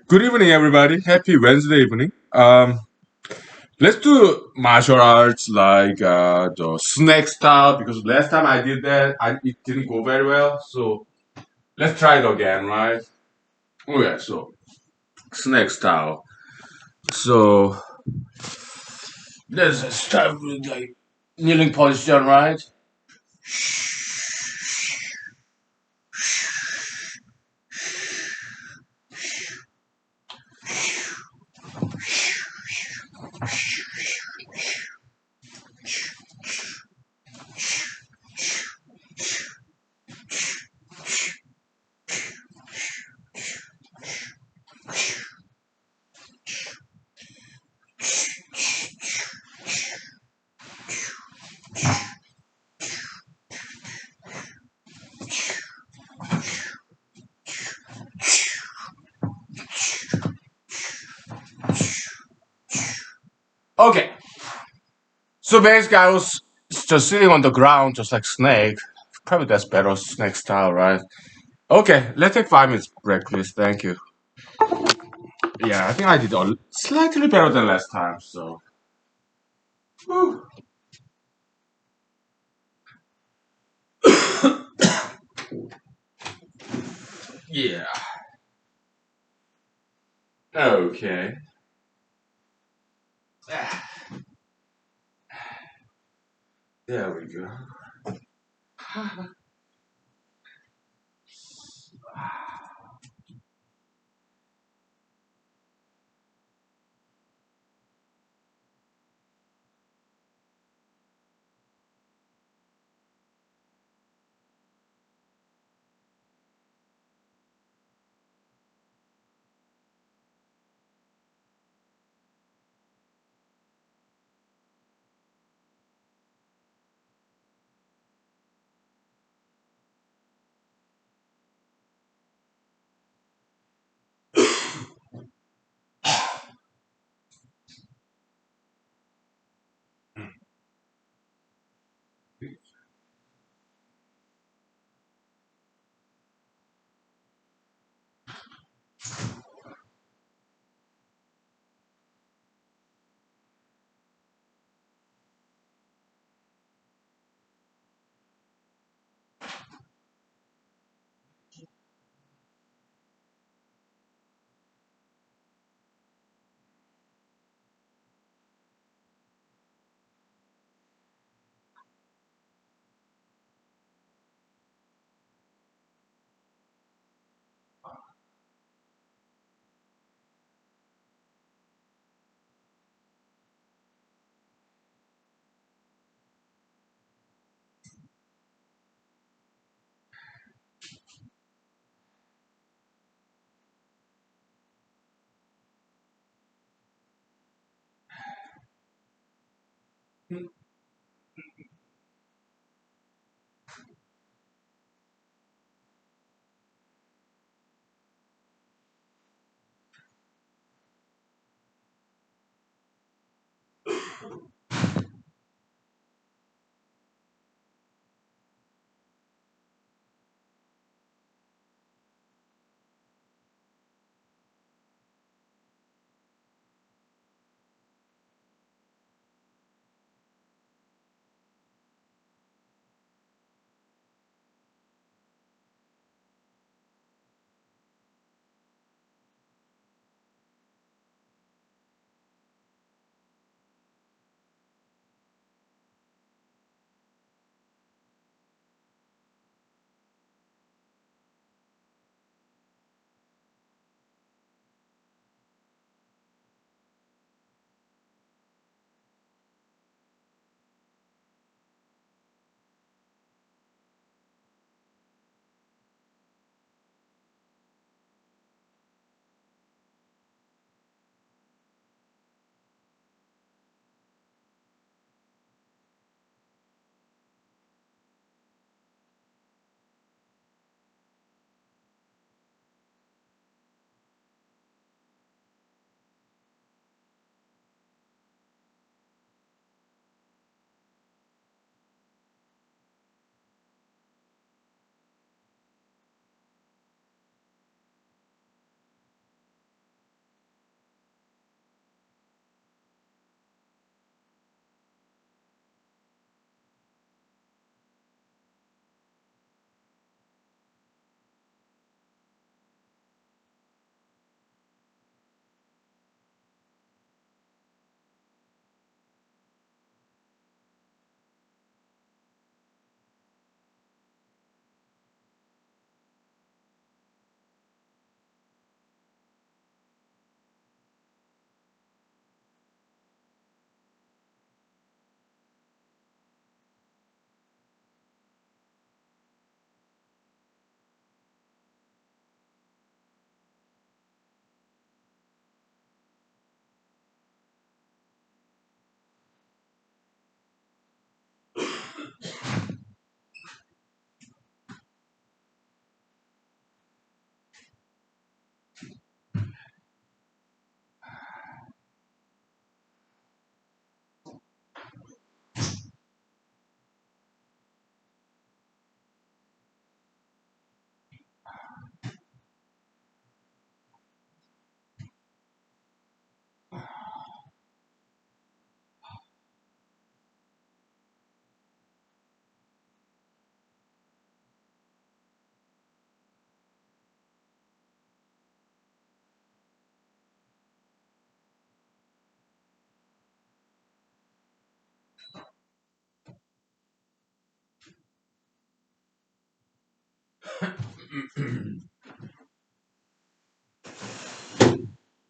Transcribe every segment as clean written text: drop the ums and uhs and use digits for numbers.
Good evening, everybody. Happy Wednesday evening. Let's do martial arts like the snake style because last time I did that, it didn't go very well. So let's try it again, right? Okay, so snake style. So let's start with like kneeling position, right? Okay, so basically I was just sitting on the ground, just like snake. Probably that's better snake style, right? Okay, let's take 5 minutes break, please. Thank you. Yeah, I think I did slightly better than last time. So, whew. Yeah. Okay. There we go.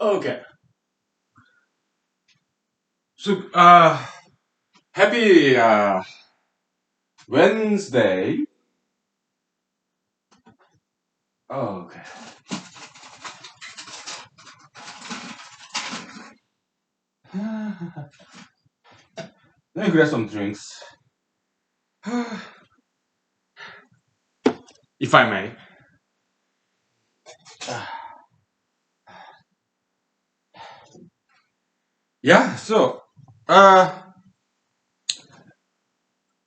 Okay. So, happy Wednesday. Oh, okay. Let me grab some drinks, if I may. Yeah. Uh,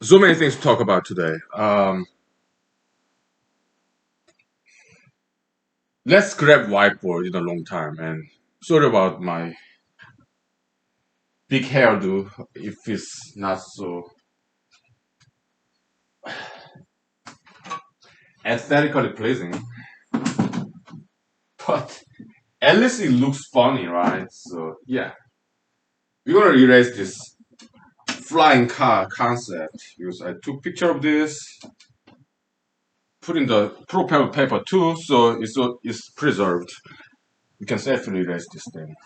so many things to talk about today. Let's grab whiteboard in a long time, and sorry about my big hairdo if it's not so aesthetically pleasing, but at least it looks funny, right? So yeah, we're gonna erase this flying car concept because I took picture of this, put in the pro paper too, so it's preserved. We can safely erase this thing.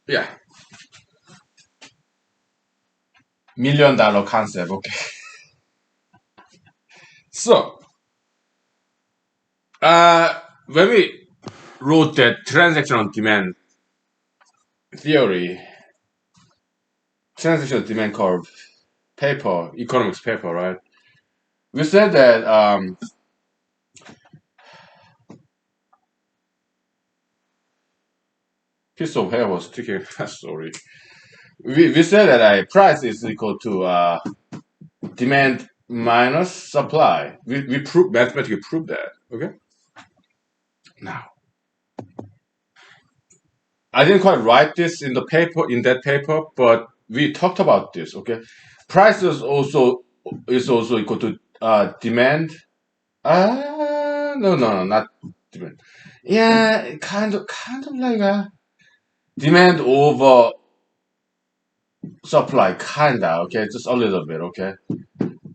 Yeah, $1 million concept. Okay, so when we wrote that transactional demand theory, transactional demand curve paper, economics paper, right? We said that piece of hair was sticking. Sorry. We said that price is equal to demand minus supply. We mathematically proved that. Okay. Now I didn't quite write this in the paper in that paper, but we talked about this. Okay. Price is also equal to demand. No, not demand. Yeah, kind of like a demand over supply, kinda. Okay, just a little bit. Okay.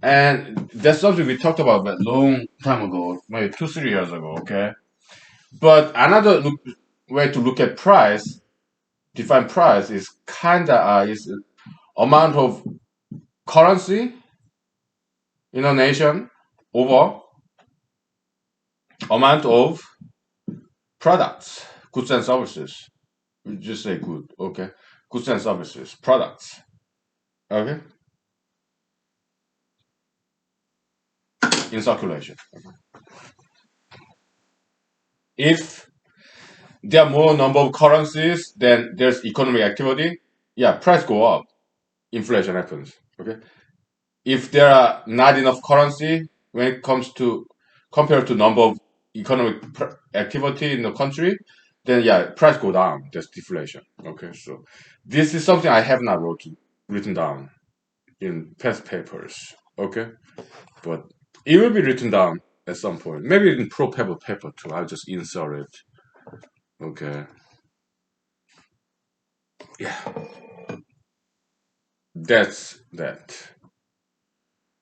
And that's something we talked about a long time ago, maybe 2, 3 years ago, okay? But another way to look at price, define price, is kinda is amount of currency in a nation over amount of products, goods and services. We just say good, okay? Goods and services, products, okay? In circulation. If there are more number of currencies, then there's economic activity. Yeah, price go up. Inflation happens. Okay. If there are not enough currency when it comes to compared to number of economic activity in the country, then yeah, price go down. That's deflation. Okay. So this is something I have not written down in past papers. Okay. But it will be written down at some point. Maybe in pro paper too. I'll just insert it. Okay. Yeah. That's that.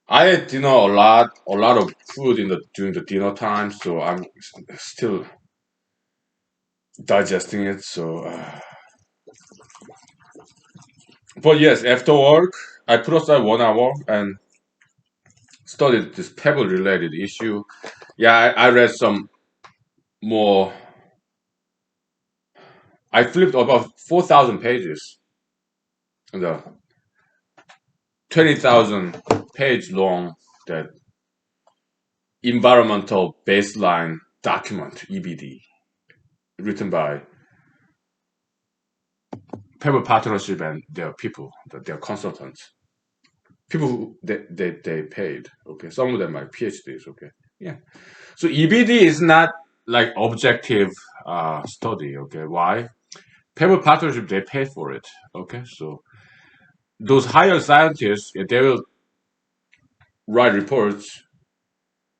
I had dinner a lot of food in the during the dinner time, so I'm still digesting it. So, but yes, after work, I put aside 1 hour and studied this pebble related issue. Yeah, I read some more. I flipped about 4,000 pages in the 20,000 page long that environmental baseline document (EBD) written by Pebble Partnership and their people, their consultants, people who they paid. Okay, some of them are PhDs. Okay, yeah. So EBD is not like objective study. Okay, why? Pebble Partnership they pay for it. Okay, so those higher scientists they will write reports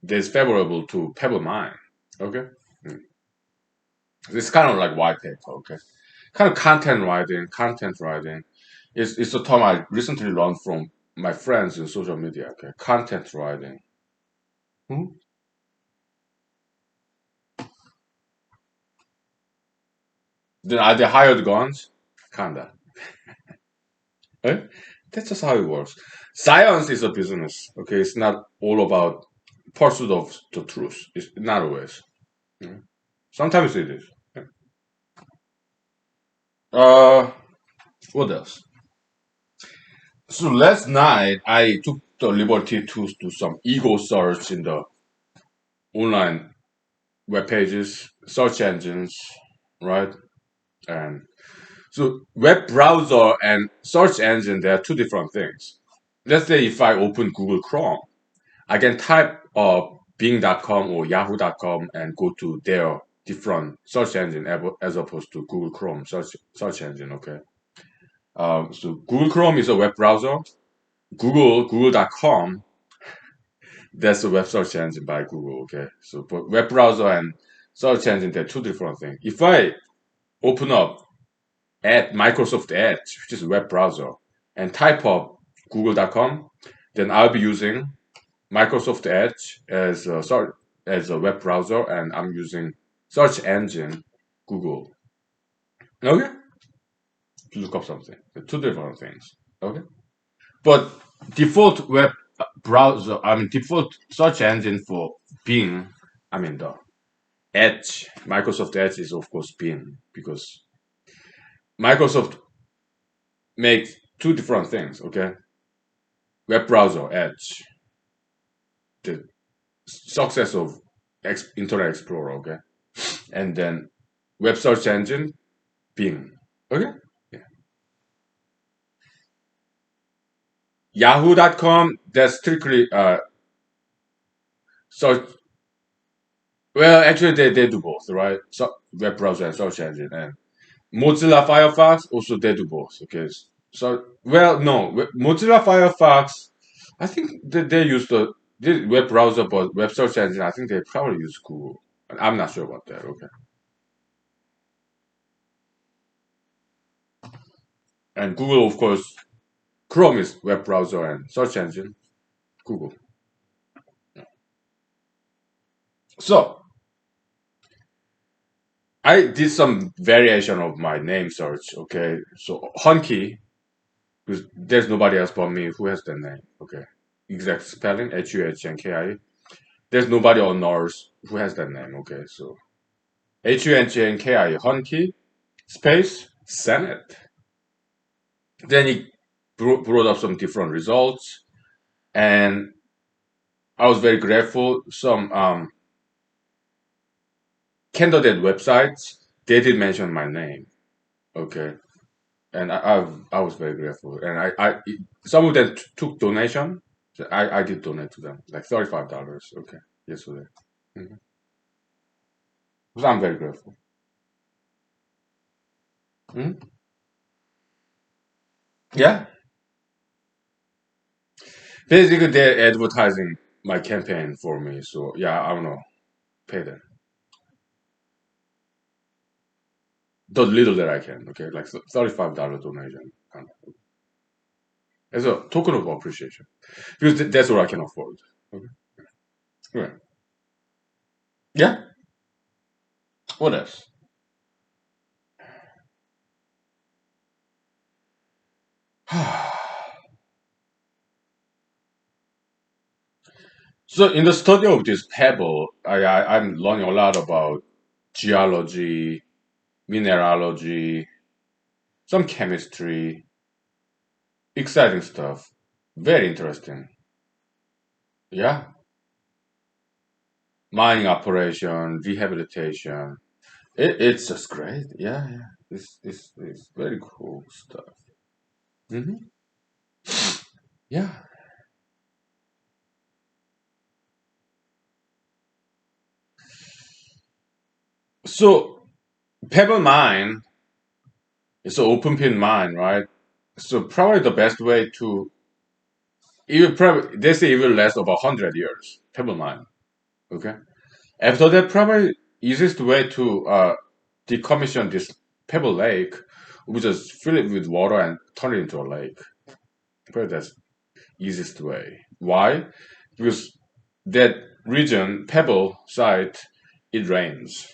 that's favorable to Pebble Mine. Okay, it's kind of like white paper. Okay, kind of content writing. It's a term I recently learned from my friends in social media. Okay, content writing. Hmm? Then are they hired guns? Kinda. Eh? That's just how it works. Science is a business. Okay, it's not all about pursuit of the truth. It's not always. Mm. Sometimes it is. Yeah. Uh, what else? So last night I took the liberty to do some ego search in the online web pages, search engines, right? And so web browser and search engine, they are two different things. Let's say if I open Google Chrome, I can type Bing.com or Yahoo.com and go to their different search engine as opposed to Google Chrome search engine. Okay. So Google Chrome is a web browser. Google.com, that's a web search engine by Google. Okay. So but web browser and search engine, they're two different things. If I open up at Microsoft Edge, which is a web browser, and type up google.com, then I'll be using Microsoft Edge as a web browser, and I'm using search engine Google. Okay, to look up something. They're two different things. Okay, but default web browser, I mean default search engine for Bing, I mean the Edge, Microsoft Edge is of course Bing because Microsoft makes two different things. Okay, web browser Edge, the success of Internet Explorer. Okay, and then web search engine Bing. Okay. Yeah. Yahoo.com, that's strictly search. Well, actually, they do both, right? So web browser and search engine, and Mozilla Firefox also they do both. Okay. So well, no, Mozilla Firefox, I think they use the web browser, but web search engine, I think they probably use Google. I'm not sure about that. Okay. And Google, of course, Chrome is web browser and search engine Google. So I did some variation of my name search. Okay, so Hunky, because there's nobody else but me who has that name. Okay, exact spelling Hunki. There's nobody on Earth who has that name. Okay, so Hunki Hunky space Senate. Then he brought up some different results, and I was very grateful. Some candidate websites they did mention my name. Okay, and I was very grateful. And I some of them took donation. So I did donate to them like $35. Okay, yesterday. Mm-hmm. So I'm very grateful. Mhm. Yeah, basically they're advertising my campaign for me. So yeah, I don't know, pay them the little that I can. Okay, like $35 donation, kind of. As a token of appreciation because that's what I can afford. Okay, right. Yeah. What else? So in the study of this pebble, I'm learning a lot about geology, mineralogy, some chemistry, exciting stuff. Very interesting. Yeah. Mining operation, rehabilitation. It's just great. Yeah, yeah. It's very cool stuff. Hmm. Yeah. So pebble mine is an open pit mine, right? So probably the best way to even probably they say even less of 100 years. Pebble mine. Okay. After that, probably easiest way to decommission this Pebble Lake We just fill it with water and turn it into a lake. Probably that's easiest way. Why? Because that region, pebble site, it rains.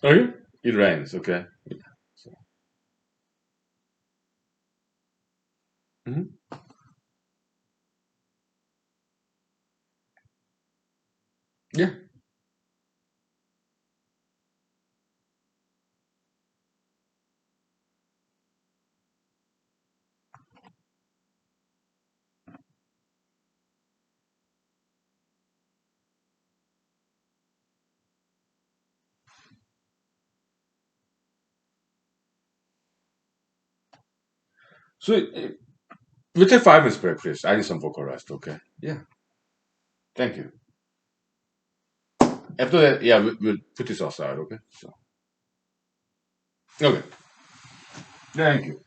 Okay? It rains, okay? So, mhm. Yeah. So we'll take 5 minutes break, please. I need some vocal rest, okay? Yeah. Thank you. After that, yeah, we'll put this aside, okay? So, okay. Thank you.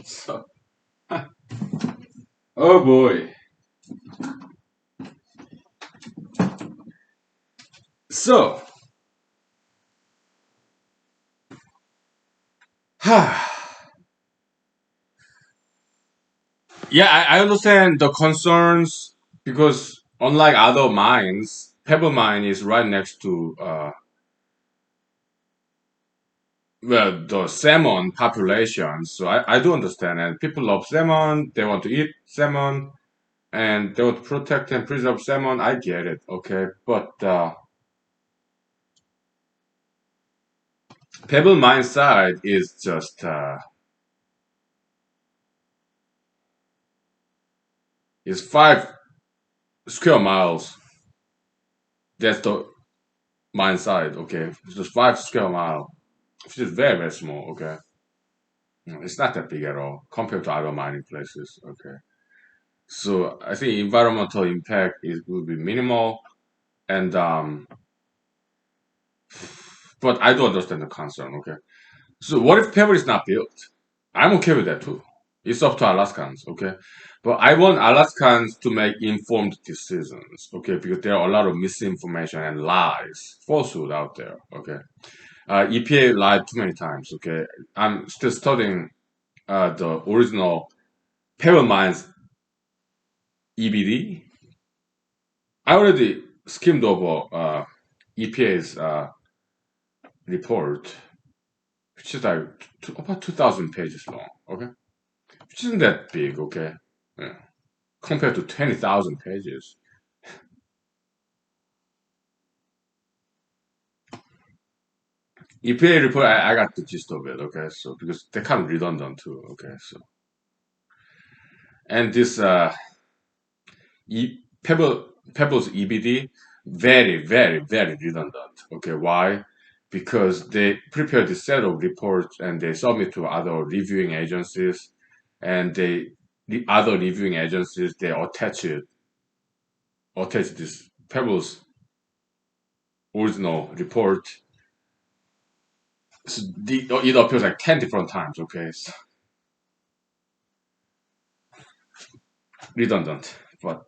So, oh boy. So, yeah, I understand the concerns because unlike other mines, Pebble Mine is right next to well the salmon population. So I do understand, and people love salmon. They want to eat salmon, and they want to protect and preserve salmon. I get it, okay, but Pebble Mine side is just is 5 square miles. That's the mine side, okay. It's just 5 square mile, which is very very small, okay. It's not that big at all compared to other mining places, okay. So I think environmental impact is will be minimal, and but I do understand the concern, okay. So what if Pebble is not built? I'm okay with that too. It's up to Alaskans, okay? But I want Alaskans to make informed decisions, okay? Because there are a lot of misinformation and lies, falsehood out there, okay? EPA lied too many times, okay? I'm still studying the original Pebble Mines EBD. I already skimmed over EPA's report, which is like about 2,000 pages long, okay? Which isn't that big, okay? Yeah. Compared to 20,000 pages. EPA report, I got the gist of it, okay? So, because they're kind of redundant too, okay? So, and this Pebble's EBD, very, very, very redundant, okay? Why? Because they prepare this set of reports and they submit to other reviewing agencies, and the other reviewing agencies, they attach this Pebble's original report. So it appears like 10 different times, okay? So, redundant, but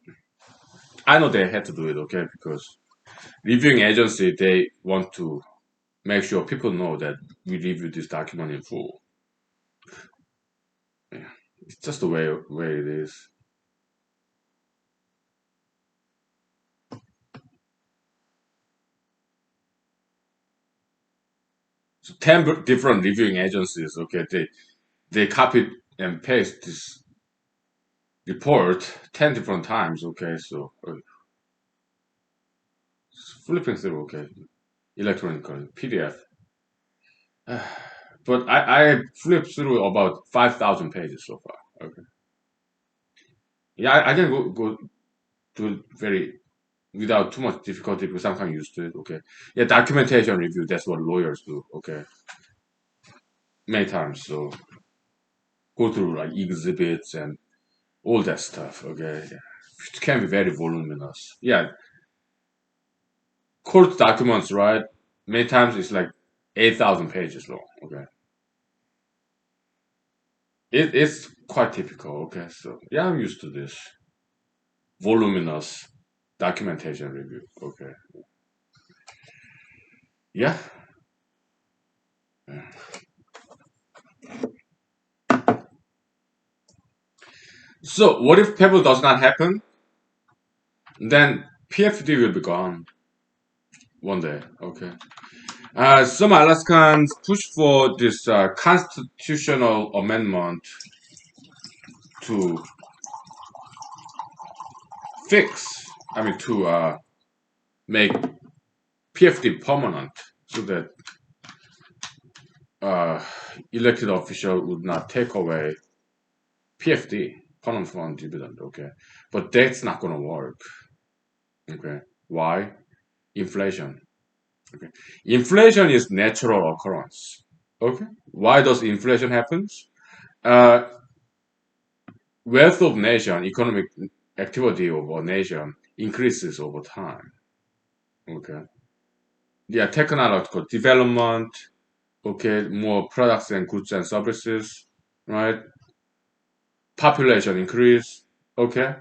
I know they had to do it, okay, because reviewing agency they want to make sure people know that we reviewed this document in full. Yeah, it's just the way it is. So 10 different reviewing agencies, okay, they copied and paste this report 10 different times, okay, so flipping through, okay, electronically PDF. But I flipped through about 5,000 pages so far. Okay, yeah, I can go do it very without too much difficulty because I'm kind of used to it. Okay, yeah, documentation review. That's what lawyers do. Okay, many times. So go through like exhibits and all that stuff. Okay, yeah. It can be very voluminous. Yeah, court documents, right? Many times it's like 8,000 pages long. Okay, it's quite typical. Okay, so yeah, I'm used to this voluminous documentation review. Okay, yeah. So what if Pebble does not happen? Then PFD will be gone one day. Okay. Some Alaskans push for this constitutional amendment to fix, I mean, to make PFD permanent so that uh, elected official would not take away PFD, permanent fund dividend. Okay. But that's not going to work. Okay. Why? Inflation. Okay. Inflation is natural occurrence. Okay. Why does inflation happens? Uh, Wealth of nation, economic activity of a nation increases over time. Okay. Yeah, technological development. Okay, more products and goods and services. right? Population increase, okay?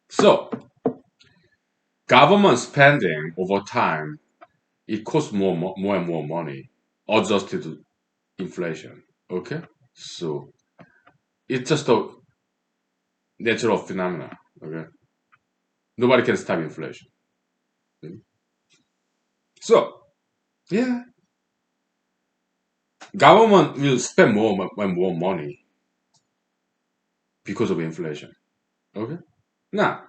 So government spending over time, it costs more and more money, adjusted to inflation, okay? So it's just a natural phenomenon, okay? Nobody can stop inflation. So yeah, government will spend more money because of inflation, okay? Now,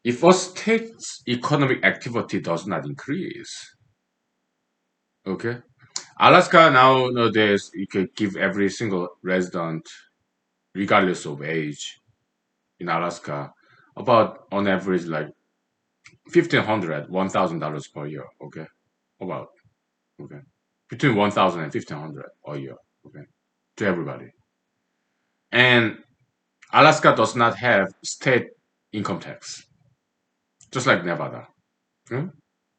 if a state's economic activity does not increase, okay? Alaska nowadays, you can give every single resident, regardless of age, in Alaska, about on average like $1,500 per year. Okay, about okay between 1,000 and 1,500 a year. Okay, to everybody. And Alaska does not have state income tax, just like Nevada, hmm,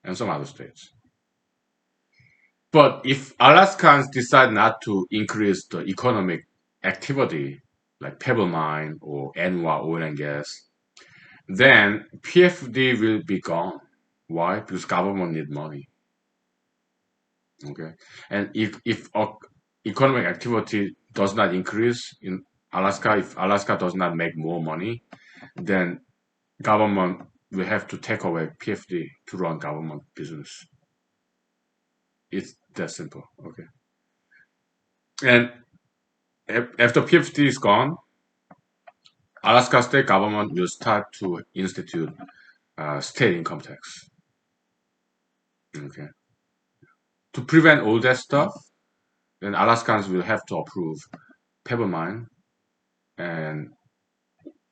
and some other states. But if Alaskans decide not to increase the economic activity, like pebble mine or ANWA oil and gas, then PFD will be gone. Why? Because government need money. Okay, and if economic activity does not increase in Alaska, if Alaska does not make more money, then government will have to take away PFD to run government business. It's that simple. Okay, and after PFD is gone, Alaska state government will start to institute state income tax. Okay, to prevent all that stuff, then Alaskans will have to approve pebble mine and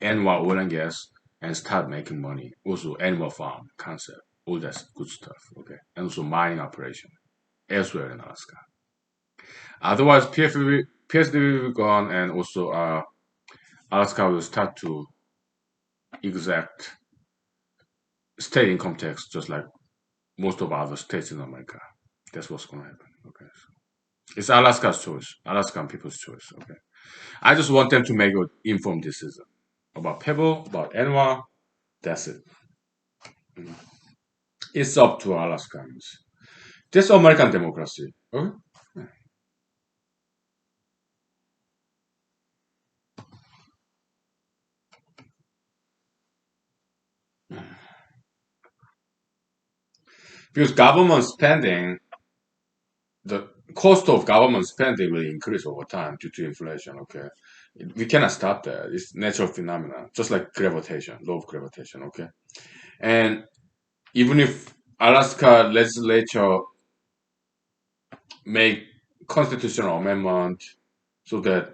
annual oil and gas and start making money. Also, animal farm concept, all that good stuff. Okay, and also mining operation elsewhere in Alaska. Otherwise, PSV will be gone, and also Alaska will start to exact state income tax, just like most of other states in America. That's what's going to happen. Okay, so it's Alaska's choice, Alaskan people's choice. Okay, I just want them to make an informed decision about Pebble, about Anwa. That's it. It's up to Alaskans. That's American democracy. Okay? Because government spending, the cost of government spending will increase over time due to inflation. Okay, we cannot stop that. It's natural phenomenon, just like gravitation, law of gravitation. Okay, and even if Alaska legislature make constitutional amendment so that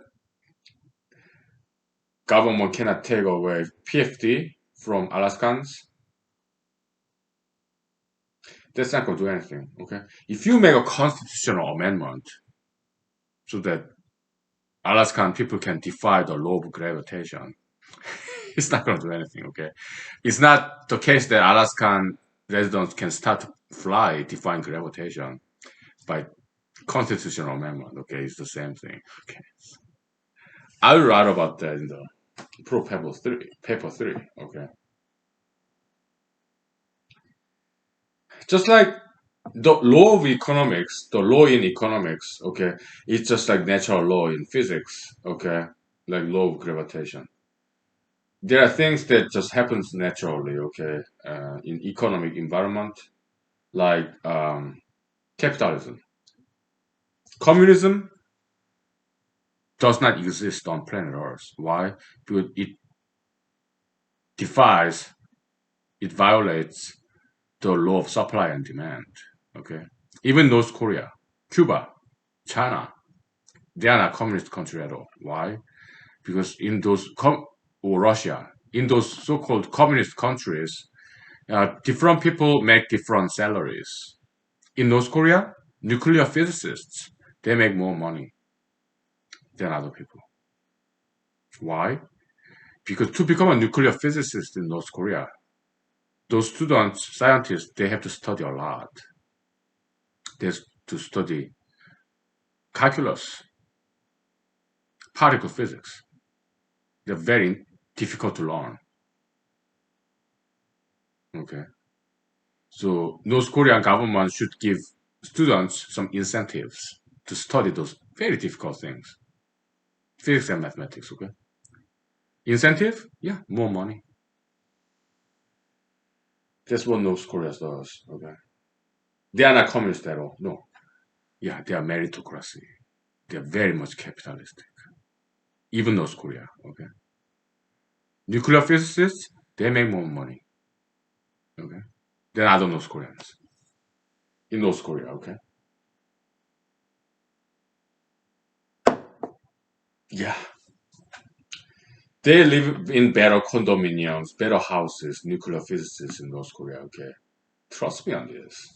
government cannot take away PFD from Alaskans, that's not going to do anything. Okay, if you make a constitutional amendment so that Alaskan people can defy the law of gravitation, it's not going to do anything. Okay, it's not the case that Alaskan residents can start to fly defying gravitation by constitutional amendment. Okay, it's the same thing. Okay, I will write about that in the pro paper three. Okay, just like the law of economics, the law in economics, okay, it's just like natural law in physics, okay, like law of gravitation. There are things that just happens naturally, okay, in economic environment, like capitalism. Communism does not exist on planet Earth. Why? Because defies, it violates the law of supply and demand. Okay, even North Korea, Cuba, China, they are not communist country at all. Why? Because in those or Russia, in those so-called communist countries, different people make different salaries. In North Korea, nuclear physicists, they make more money than other people. Why? Because to become a nuclear physicist in North Korea, those students, scientists, they have to study a lot. They have to study calculus, particle physics. They're very difficult to learn. Okay. So North Korean government should give students some incentives to study those very difficult things. Physics and mathematics, okay? Incentive? Yeah, more money. That's what North Korea does, okay? They are not communist at all. No. Yeah, they are meritocracy. They are very much capitalistic. Even North Korea, okay? Nuclear physicists, they make more money, okay? Than other North Koreans. In North Korea, okay? Yeah. They live in better condominiums, better houses, nuclear physicists in North Korea, okay? Trust me on this.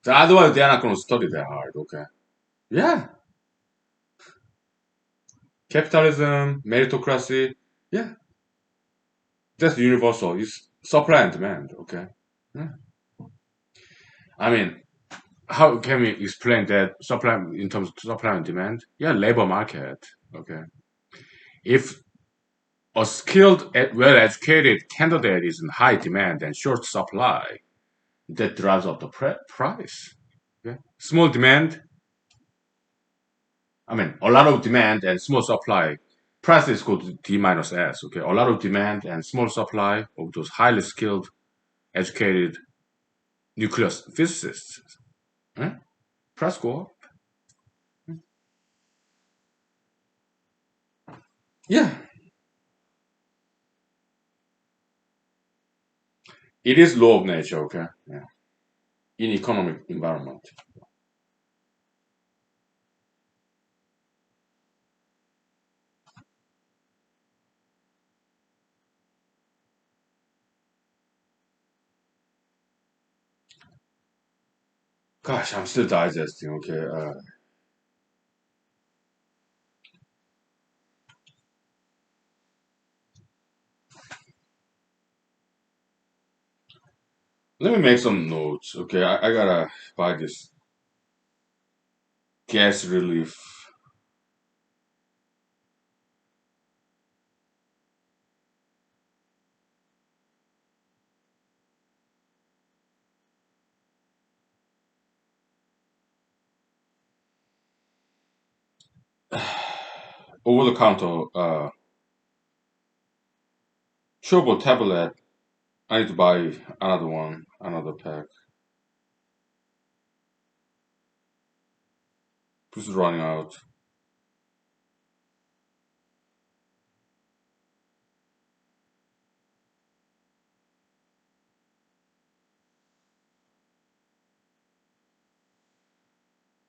So otherwise, they're not going to study that hard, okay? Yeah. Capitalism, meritocracy, yeah. That's universal. It's supply and demand, okay? Yeah. I mean, how can we explain that supply in terms of supply and demand? Yeah, labor market, okay? If a skilled, well-educated candidate is in high demand and short supply, that drives up the price. Okay? Small demand, I mean, a lot of demand and small supply. Price is equal to D minus S. Okay, a lot of demand and small supply of those highly skilled, educated nuclear physicists. Right? Price go up. Yeah, it is law of nature. Okay, yeah, in economic environment. Gosh, I'm still digesting. Okay, let me make some notes. Okay, I gotta buy this gas relief. Over the counter chewable tablet. I need to buy another one, another pack. This is running out.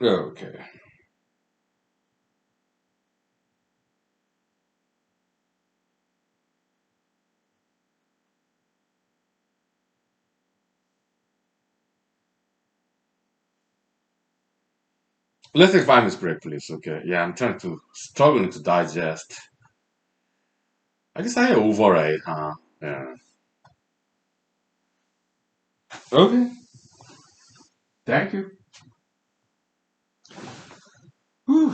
Okay. Let's take 5 minutes break, please. Okay. Yeah, I'm trying to struggling to digest. I guess I overate, huh? Yeah. Okay. Thank you. Whew.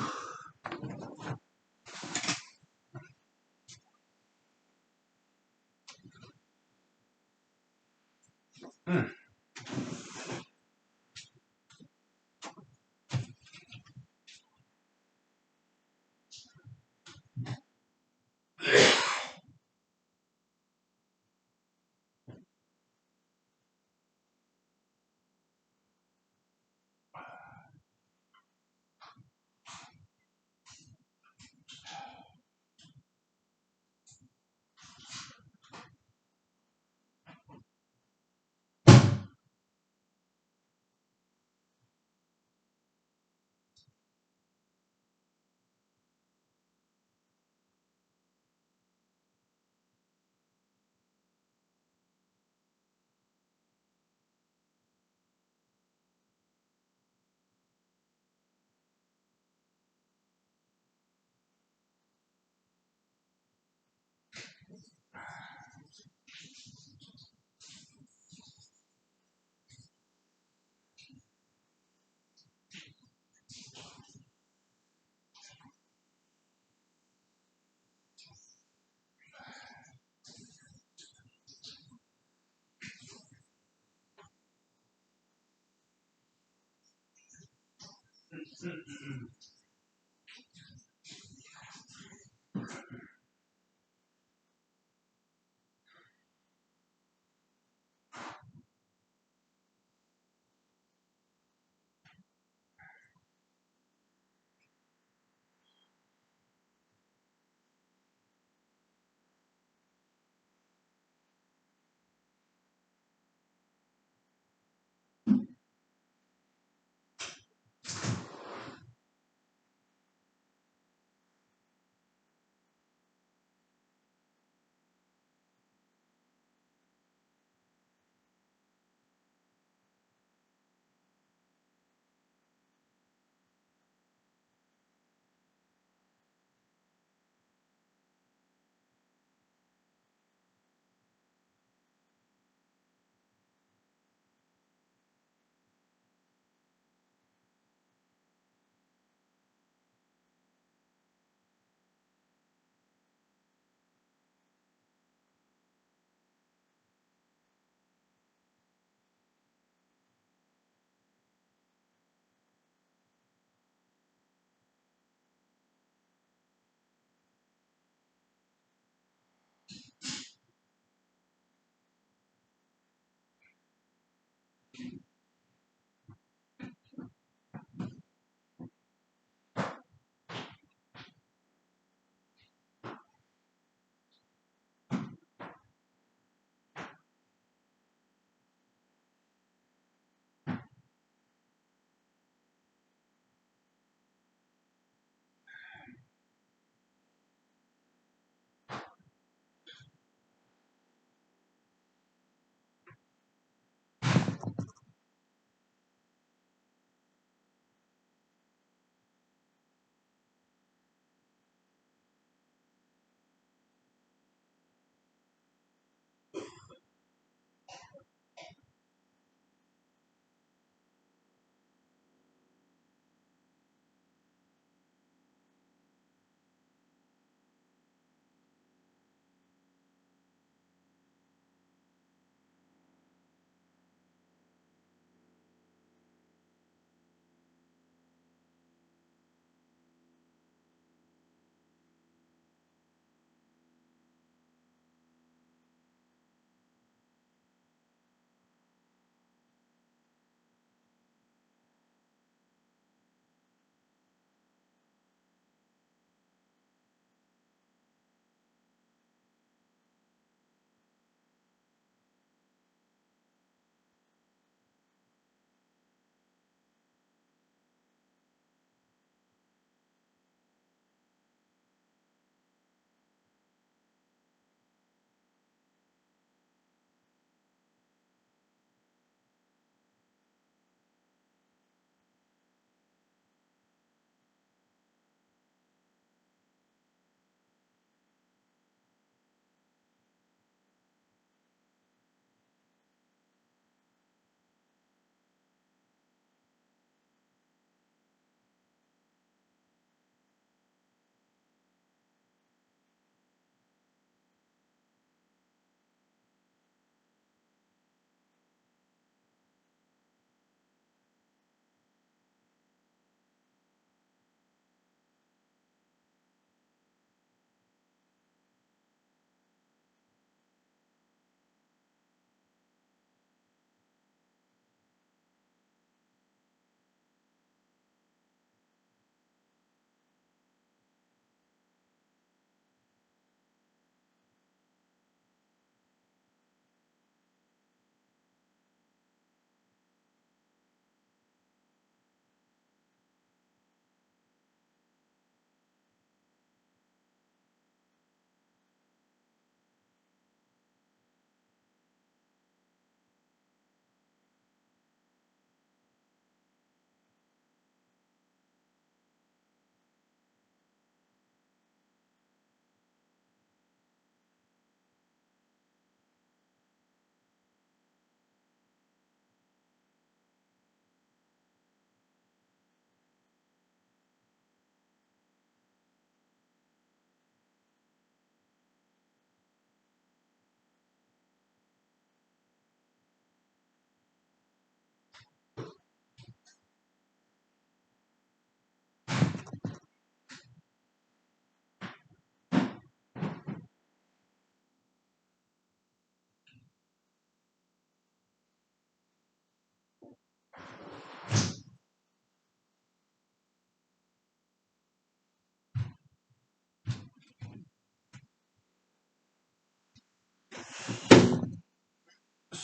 Mm.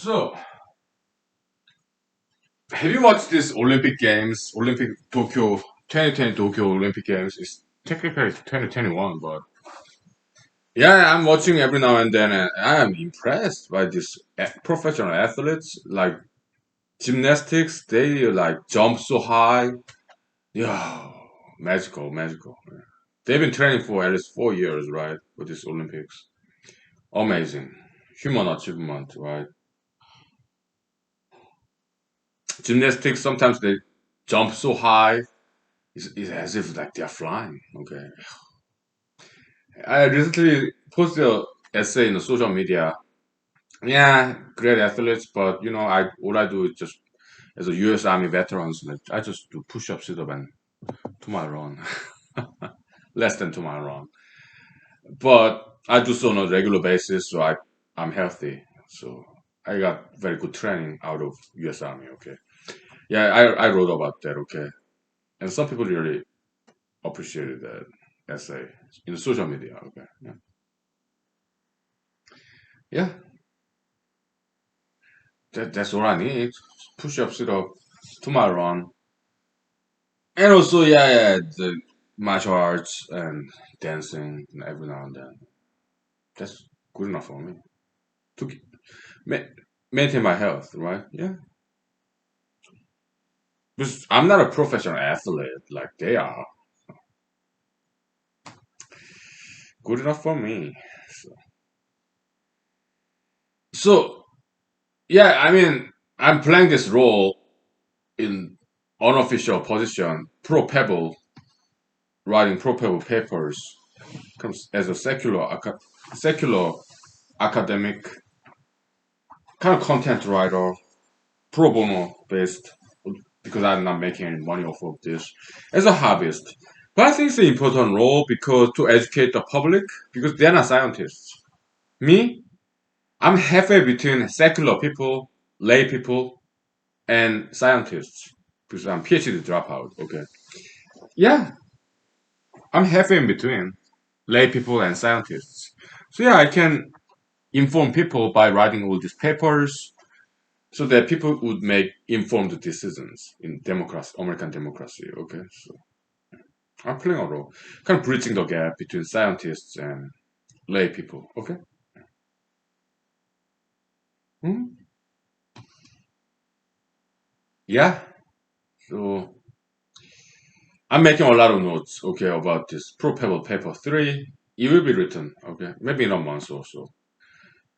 So, have you watched this Olympic Games, Olympic Tokyo 2020 Tokyo Olympic Games? It's technically 2021, but yeah, I'm watching every now and then, and I am impressed by these professional athletes. Like gymnastics, they like jump so high. Yeah, magical, magical. Yeah. They've been training for at least 4 years, right, for this Olympics. Amazing, human achievement, right? Gymnastics sometimes they jump so high, it's as if like they're flying. Okay, I recently posted an essay in the social media. Yeah, great athletes, but I all I do is just as a U.S. Army veterans, like, I just do push-ups, sit-up, and 2 mile run, less than 2 mile run. But I do so on a regular basis, so I'm healthy. So I got very good training out of U.S. Army. Okay, yeah, I wrote about that. Okay, and some people really appreciated that essay in the social media. Okay, yeah, yeah, that's all I need. Push up, sit up, 2 mile run, and also yeah, the martial arts and dancing every now and then. That's good enough for me to ma- maintain my health, right? Yeah, because I'm not a professional athlete like they are. Good enough for me. So yeah, I mean, I'm playing this role in unofficial position, pro pebble, writing pro pebble papers, comes as a secular academic kind of content writer, pro bono based, because I'm not making any money off of this as a hobbyist. But I think it's an important role because to educate the public because they're not scientists. Me, I'm halfway between secular people, lay people, and scientists because I'm PhD dropout. Okay, yeah, I'm halfway in between lay people and scientists. So yeah, I can inform people by writing all these papers so that people would make informed decisions in democracy, American democracy. Okay, so I'm playing a role, kind of bridging the gap between scientists and lay people. Okay. Hmm. Yeah. So I'm making a lot of notes. Okay, about this probable paper three. It will be written. Okay, maybe in a month or so.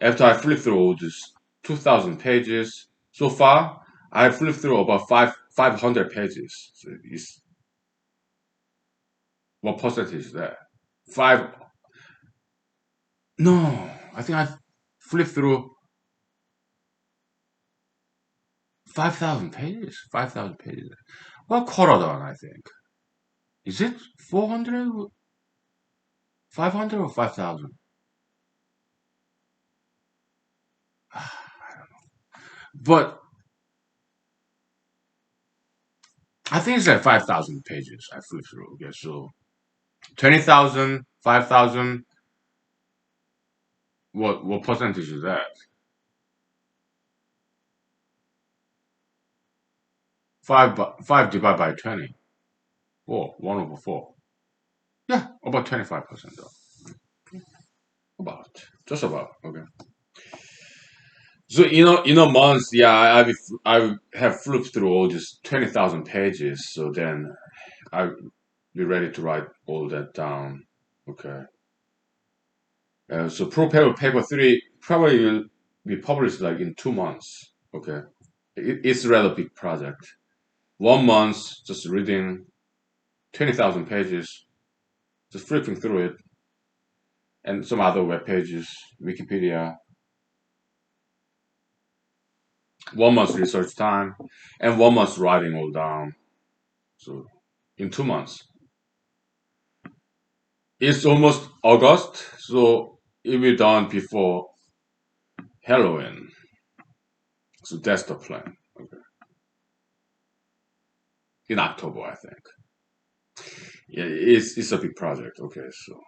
After I flip through all these 2,000 pages, so far I flipped through about 500 pages. So it's, what percentage is that? Five? No, I think I flipped through 5,000 pages. 5,000 pages. Well, quarter done, I think. Is it 400? 500 or 5,000? But I think it's like 5,000 pages I flipped through. Okay, so 20,000, 5,000. What percentage is that? Five divided by 20. 4, 1/4. Yeah, about 25% though. About. Just about. Okay. So in a month, yeah, I have flipped through all these 20,000 pages. So then I'll be ready to write all that down. Okay. So Pro Paper 3 probably will be published like in 2 months. Okay. It's a rather big project. 1 month just reading 20,000 pages, just flipping through it, and some other web pages, Wikipedia. 1 month research time, and 1 month writing all down. So in 2 months. It's almost August, so it will be done before Halloween. So that's the plan. Okay. In October, I think. Yeah, it's a big project. Okay, so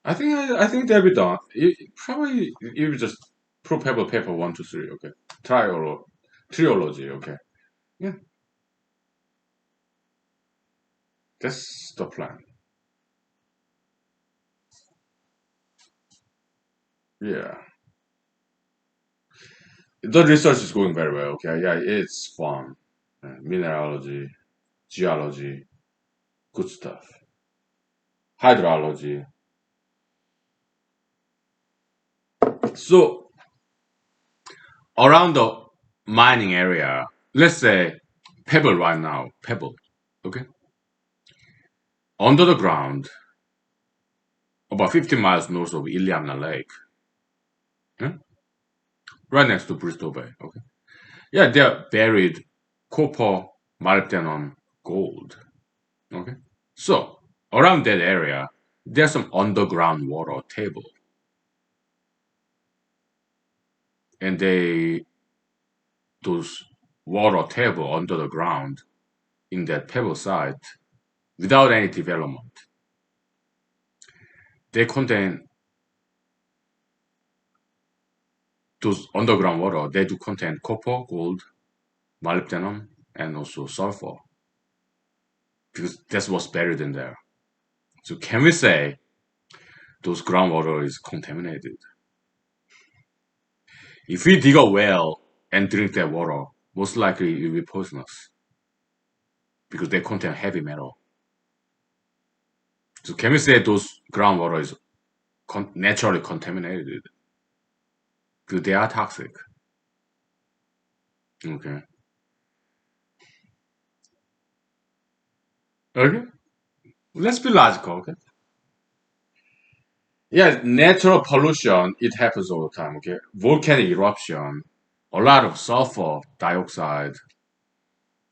I think they'll be done. Probably it will just pro paper 1, 2, 3. Okay. triology. Okay, yeah, that's the plan. Yeah, the research is going very well. Okay, yeah, it's fun. Mineralogy, geology, good stuff. Hydrology. So around the mining area, let's say Pebble right now, Pebble, okay, under the ground, about 50 miles north of Iliamna Lake, yeah? Right next to Bristol Bay, okay. Yeah, they're buried copper, molybdenum, gold, okay. So around that area, there's some underground water table, and those water table under the ground in that pebble site without any development. They contain those underground water. They do contain copper, gold, molybdenum, and also sulfur because that's what's buried in there. So can we say those groundwater is contaminated? If we dig a well and drink that water, most likely it will be poisonous because they contain heavy metal. So can we say those groundwater is naturally contaminated? Because they are toxic. Okay. Okay. Let's be logical. Okay. Yeah, natural pollution, it happens all the time, okay? Volcanic eruption, a lot of sulfur dioxide,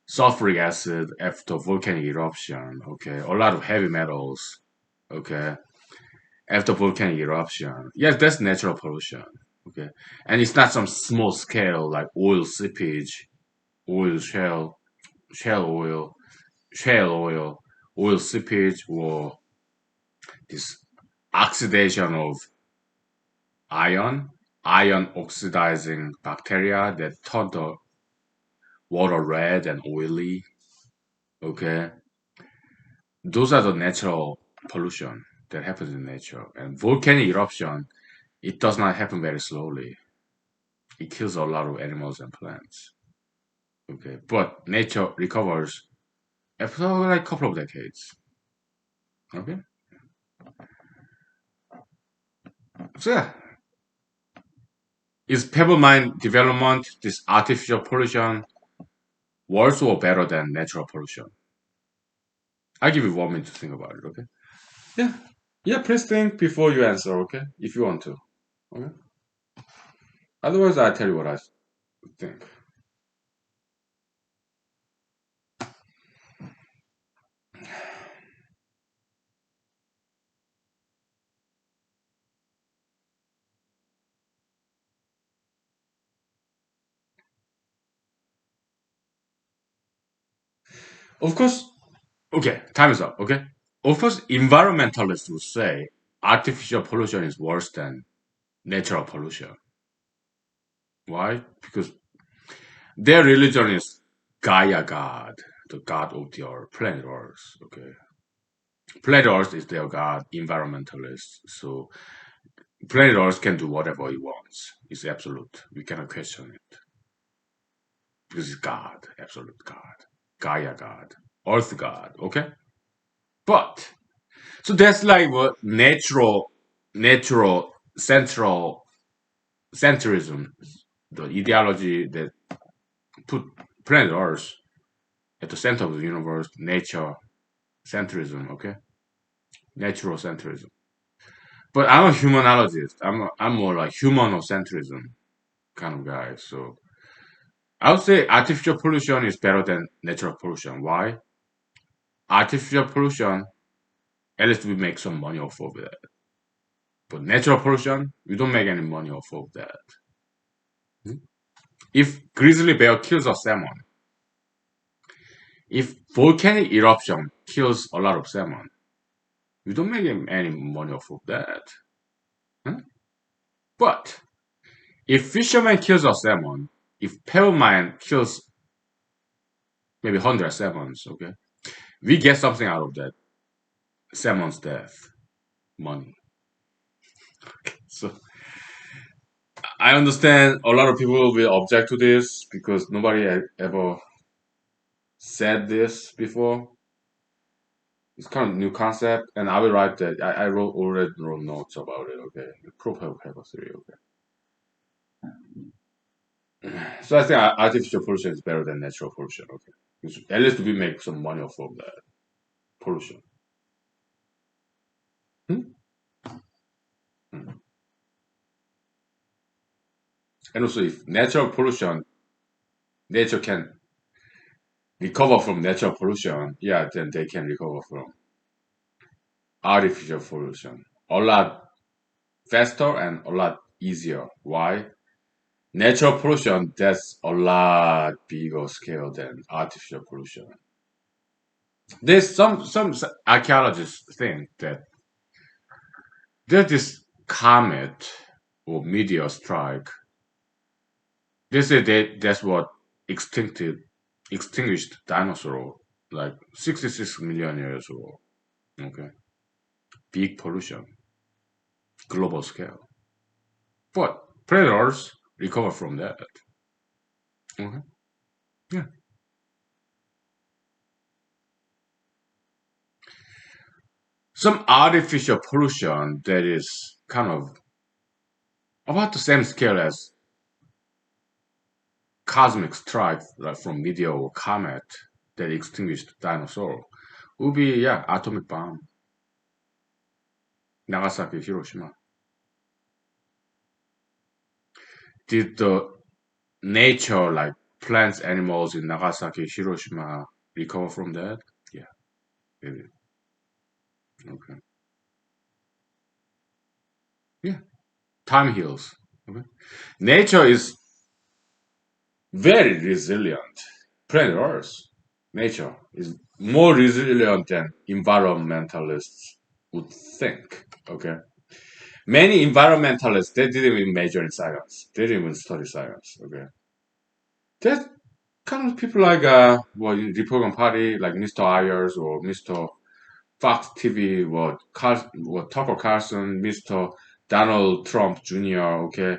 sulfuric acid after volcanic eruption, okay? A lot of heavy metals, okay? After volcanic eruption. Yes, that's natural pollution, okay? And it's not some small scale like oil seepage, oil oil, shale oil, oil seepage, or this oxidation of iron, iron oxidizing bacteria that turn the water red and oily. Okay, those are the natural pollution that happens in nature. And volcanic eruption, it does not happen very slowly. It kills a lot of animals and plants. Okay, but nature recovers after like a couple of decades. Okay, so yeah, is pebble mine development, this artificial pollution, worse or better than natural pollution? I'll give you 1 minute to think about it. Okay. Yeah. Yeah, please think before you answer, okay? If you want to. Okay? Otherwise, I'll tell you what I think. Of course, okay, time is up, okay? Of course, environmentalists would say artificial pollution is worse than natural pollution. Why? Because their religion is Gaia God, the god of the earth, planet Earth, okay? Planet Earth is their god, environmentalists. So planet Earth can do whatever it wants. It's absolute. We cannot question it. Because it's God, absolute God, Gaia God, Earth God. Okay, but so that's like what natural central centrism, the ideology that put planet Earth at the center of the universe, nature centrism. Okay, natural centrism. But I'm a humanologist. I'm more like humanocentrism kind of guy. So I would say artificial pollution is better than natural pollution. Why? Artificial pollution, at least we make some money off of it. But natural pollution, we don't make any money off of that. If grizzly bear kills a salmon, if volcanic eruption kills a lot of salmon, we don't make any money off of that. Huh? But if fisherman kills a salmon, If pebble mine kills maybe 100 salmons, okay, we get something out of that salmon's death, money. So I understand a lot of people will object to this because nobody ever said this before. It's kind of new concept, and I will write that. I already wrote notes about it. Okay, propel paper theory. Okay, so I think artificial pollution is better than natural pollution. Okay, at least we make some money from that pollution. Hmm? Hmm. And also, if natural pollution, nature can recover from natural pollution, yeah, then they can recover from artificial pollution a lot faster and a lot easier. Why? Natural pollution, that's a lot bigger scale than artificial pollution. There's some archaeologists think that there's this comet or meteor strike. They say that that's what extinguished dinosaur like 66 million years ago. Okay, big pollution, global scale. But predators recover from that. Okay, yeah. Some artificial pollution that is kind of about the same scale as cosmic strike like from meteor or comet that extinguished dinosaur would be yeah atomic bomb, Nagasaki, Hiroshima. Did the nature like plants, animals in Nagasaki, Hiroshima recover from that? Yeah, it is. Okay. Yeah, time heals. Okay. Nature is very resilient. Planet Earth, nature is more resilient than environmentalists would think. Okay. Many environmentalists they didn't even major in science. They didn't even study science. Okay. There's kind of people like well in Republican Party like Mr. Ayers or Mr. Fox TV, what Tucker Carlson, Mr. Donald Trump Jr. Okay.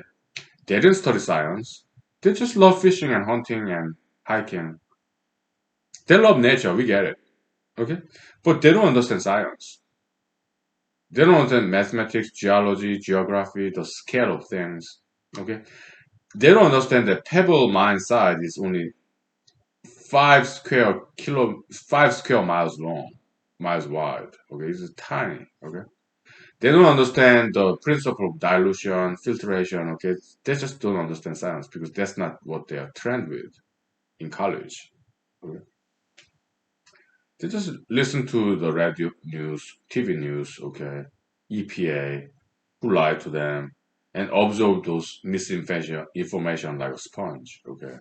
They didn't study science. They just love fishing and hunting and hiking. They love nature, we get it. Okay? But they don't understand science. They don't understand mathematics, geology, geography, the scale of things. Okay? They don't understand that pebble mine site is only 5 square miles long, miles wide. Okay, it's tiny. Okay, they don't understand the principle of dilution, filtration. Okay, they just don't understand science because that's not what they are trained with in college. Okay? They just listen to the radio news, TV news. Okay, EPA who lie to them and absorb those misinformation like a sponge. Okay.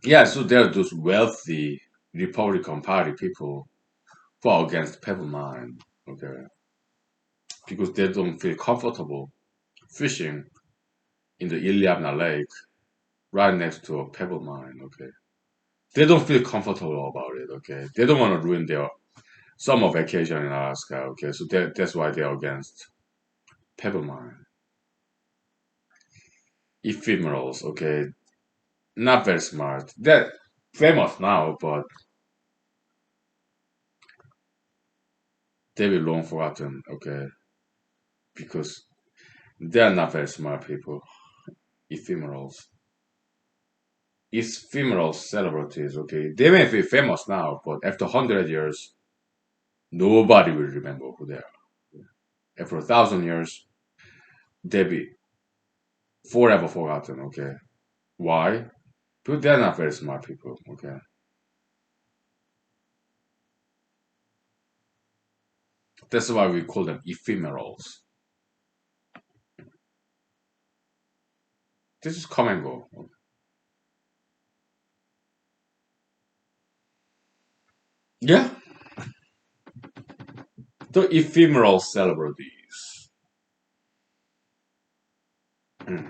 Yeah, so there are those wealthy Republican Party people who are against pebble mine, okay, because they don't feel comfortable fishing in the Iliamna Lake right next to a pebble mine, okay. They don't feel comfortable about it, okay. They don't want to ruin their summer vacation in Alaska, okay. So that's why they're against pebble mine. Ephemerals, okay, not very smart. They're famous now, but they will long forgotten, okay, because they're not very smart people. Ephemerals. Ephemeral celebrities, okay? They may be famous now, but after 100 years, nobody will remember who they are. After 1,000 years, they'll be forever forgotten, okay? Why? Because they're not very smart people, okay? That's why we call them ephemerals. They just come and go. Yeah, the ephemeral celebrities. Hmm.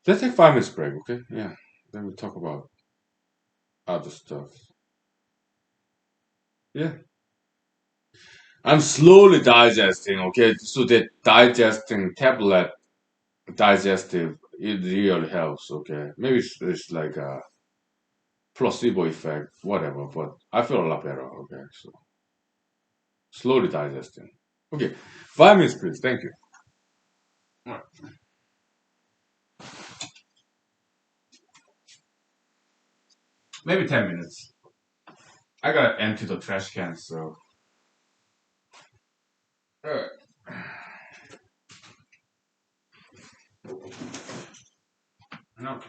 Let's take 5 minutes break, okay? Yeah. Then we talk about other stuff. Yeah. I'm slowly digesting, okay? So the digesting tablet, digestive, it really helps, okay? Maybe it's like a placebo effect, whatever, but I feel a lot better, okay? So slowly digesting. Okay. 5 minutes, please. Thank you. Alright. Maybe 10 minutes. I gotta empty the trash can, so. Alright. No.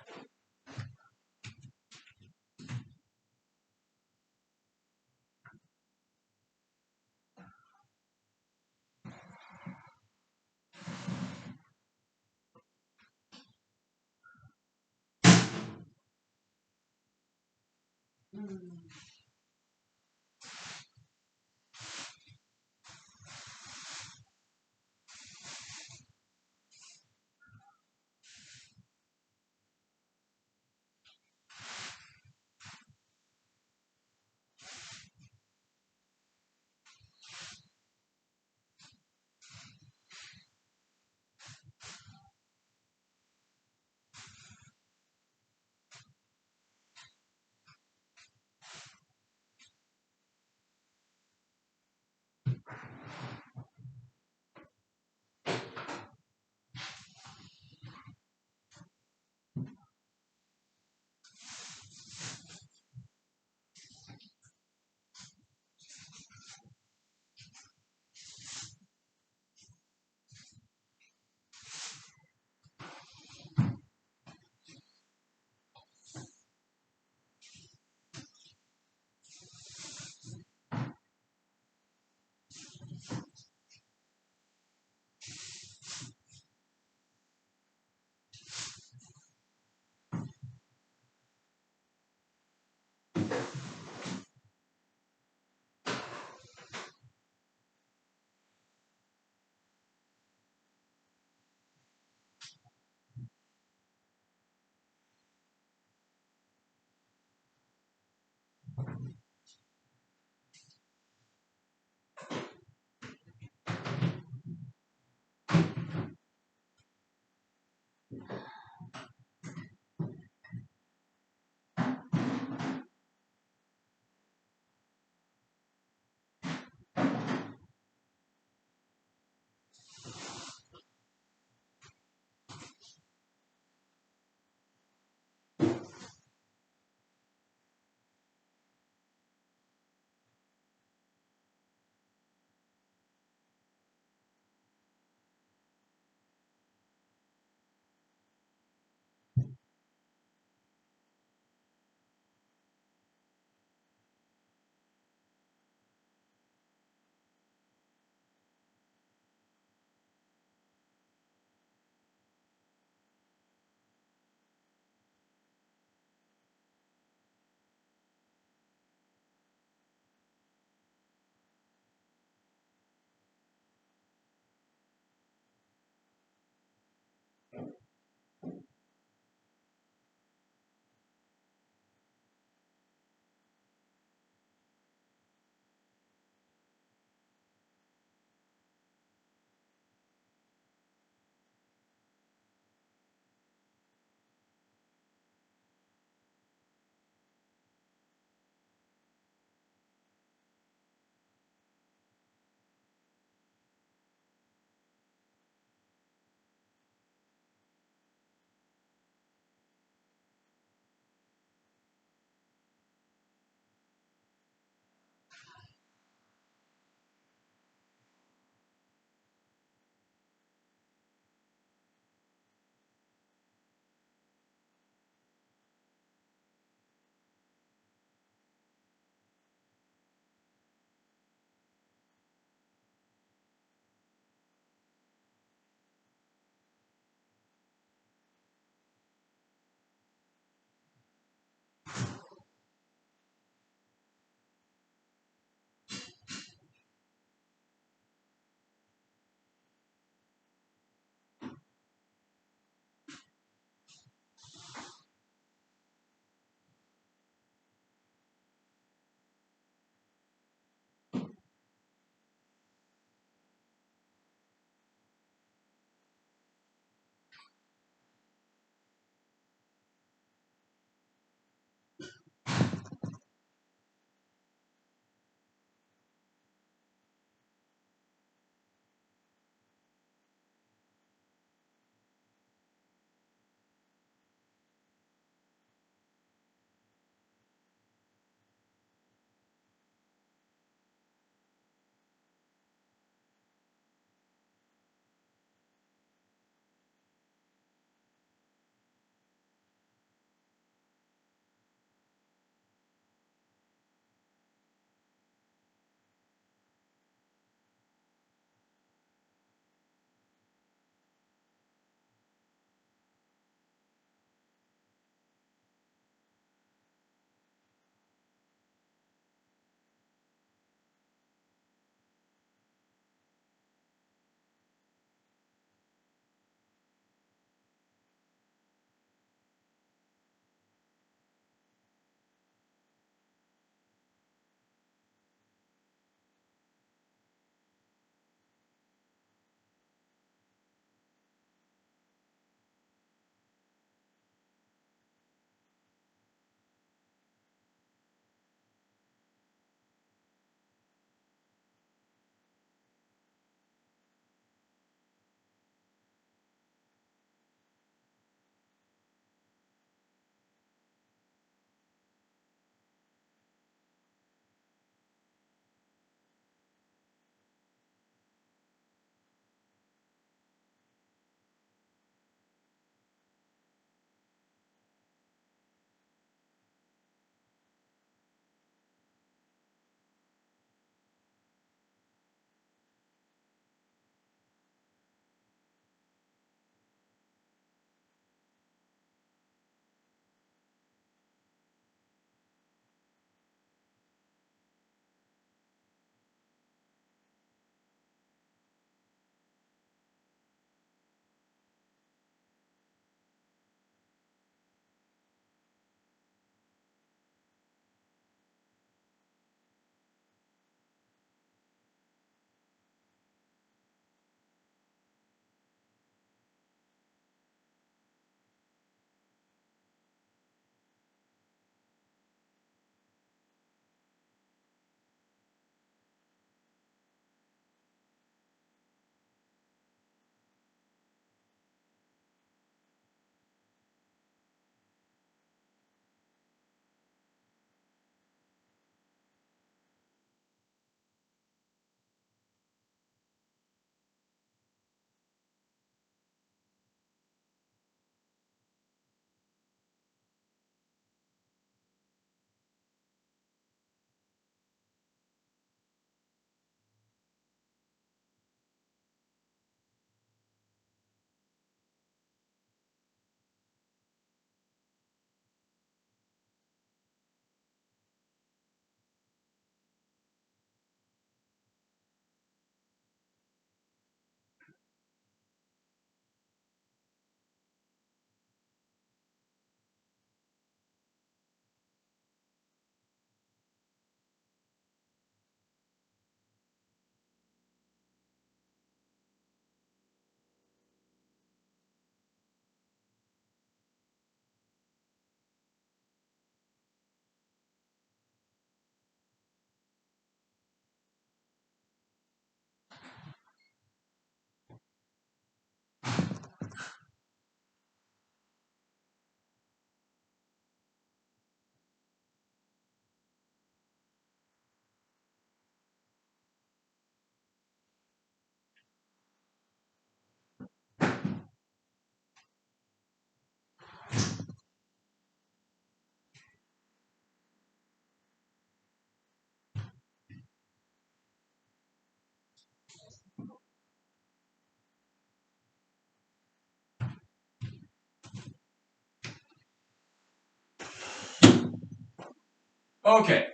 Okay,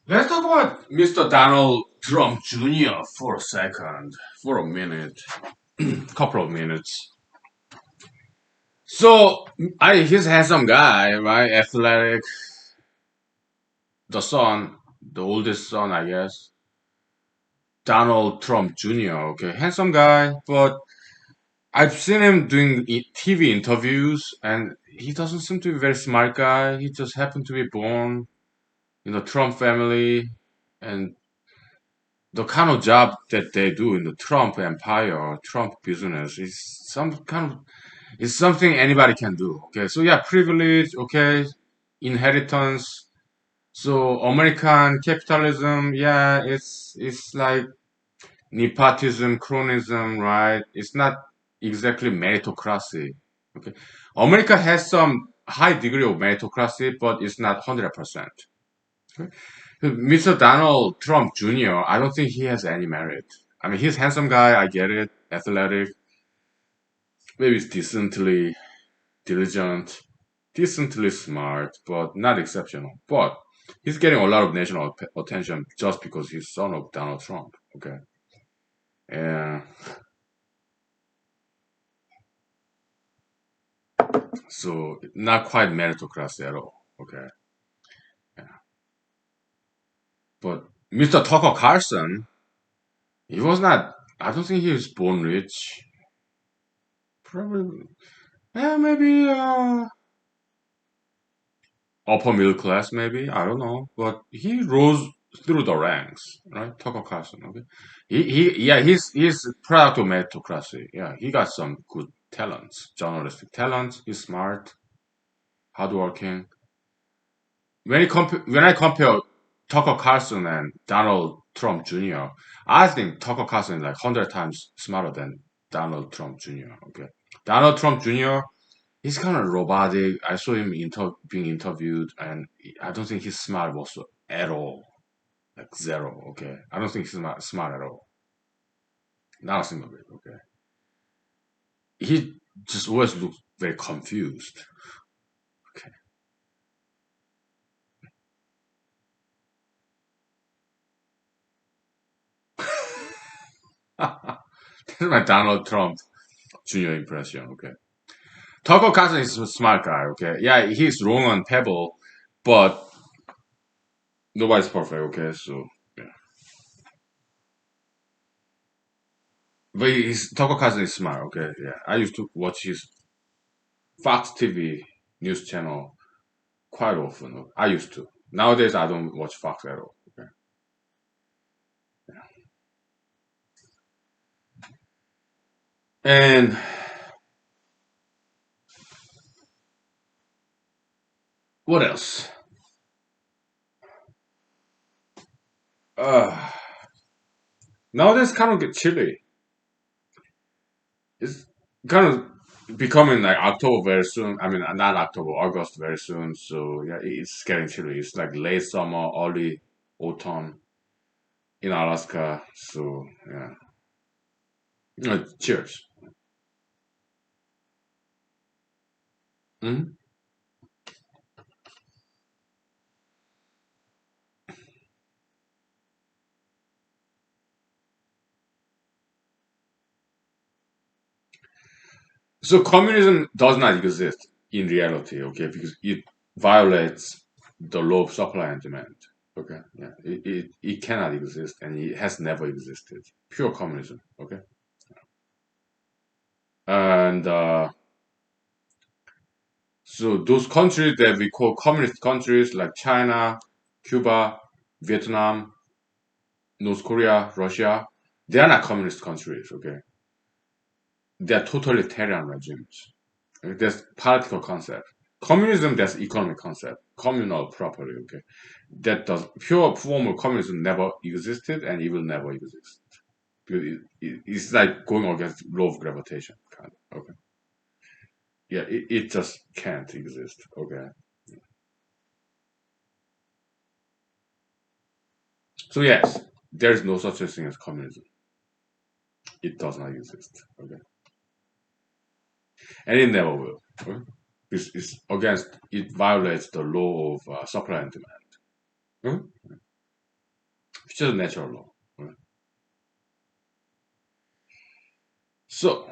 let's talk about Mr. Donald Trump Jr. for a second, for a minute, couple of minutes. So, he's a handsome guy, right? Athletic. The son, the oldest son, I guess. Donald Trump Jr. Okay, handsome guy, but I've seen him doing TV interviews, and he doesn't seem to be a very smart guy. He just happened to be born in the Trump family, and the kind of job that they do in the Trump empire or Trump business is it's something anybody can do. Okay, so yeah, privilege. Okay, inheritance. So American capitalism, yeah, it's like nepotism, cronyism, right? It's not exactly meritocracy. Okay, America has some high degree of meritocracy, but it's not 100%. Okay? Mr. Donald Trump Jr., I don't think he has any merit. I mean, he's a handsome guy, I get it, athletic, maybe he's decently diligent, decently smart, but not exceptional. But he's getting a lot of national attention just because he's son of Donald Trump. Okay, and so not quite meritocracy at all. Okay, yeah. But Mr. Tucker Carlson, he was not. I don't think he was born rich. Probably, yeah, maybe upper middle class, maybe. I don't know, but he rose through the ranks, right? Tucker Carlson. Okay, yeah, he's product of meritocracy. Yeah, he got some good talents, journalistic talents. He's smart, hardworking. When I compare Tucker Carlson and Donald Trump Jr., I think Tucker Carlson is like 100 times smarter than Donald Trump Jr. Okay, Donald Trump Jr. He's kind of robotic. I saw him being interviewed, and I don't think he's smart also at all. Like zero. Okay, I don't think he's smart at all. Not a single bit. Okay, he just always looks very confused. Okay, that's my Donald Trump Jr. impression. Okay. Tucker Carlson is a smart guy, okay? Yeah, he's wrong on Pebble, but nobody's perfect, okay? So, yeah. But Tucker Carlson is smart, okay? Yeah. I used to watch his Fox TV news channel quite often. I used to. Nowadays, I don't watch Fox at all, okay? And what else? Uh, Nowadays, kind of get chilly. It's kind of becoming like October very soon. I mean, not October, August very soon. So yeah, it's getting chilly. It's like late summer, early autumn in Alaska. So yeah, cheers. Mhm. So communism does not exist in reality, okay, because it violates the law of supply and demand. Okay, yeah, it cannot exist and it has never existed. Pure communism, okay, and so those countries that we call communist countries like China, Cuba, Vietnam, North Korea, Russia, they are not communist countries, okay? They are totalitarian regimes. Okay? That's political concept. Communism, that's economic concept. Communal property, okay? That does pure form of communism never existed and it will never exist. Because it's like going against law of gravitation, kind of. Okay. Yeah, it just can't exist. Okay. So yes, there is no such a thing as communism. It does not exist. Okay, and it never will. Okay? It's against. It violates the law of supply and demand. 응? It's just natural law. So,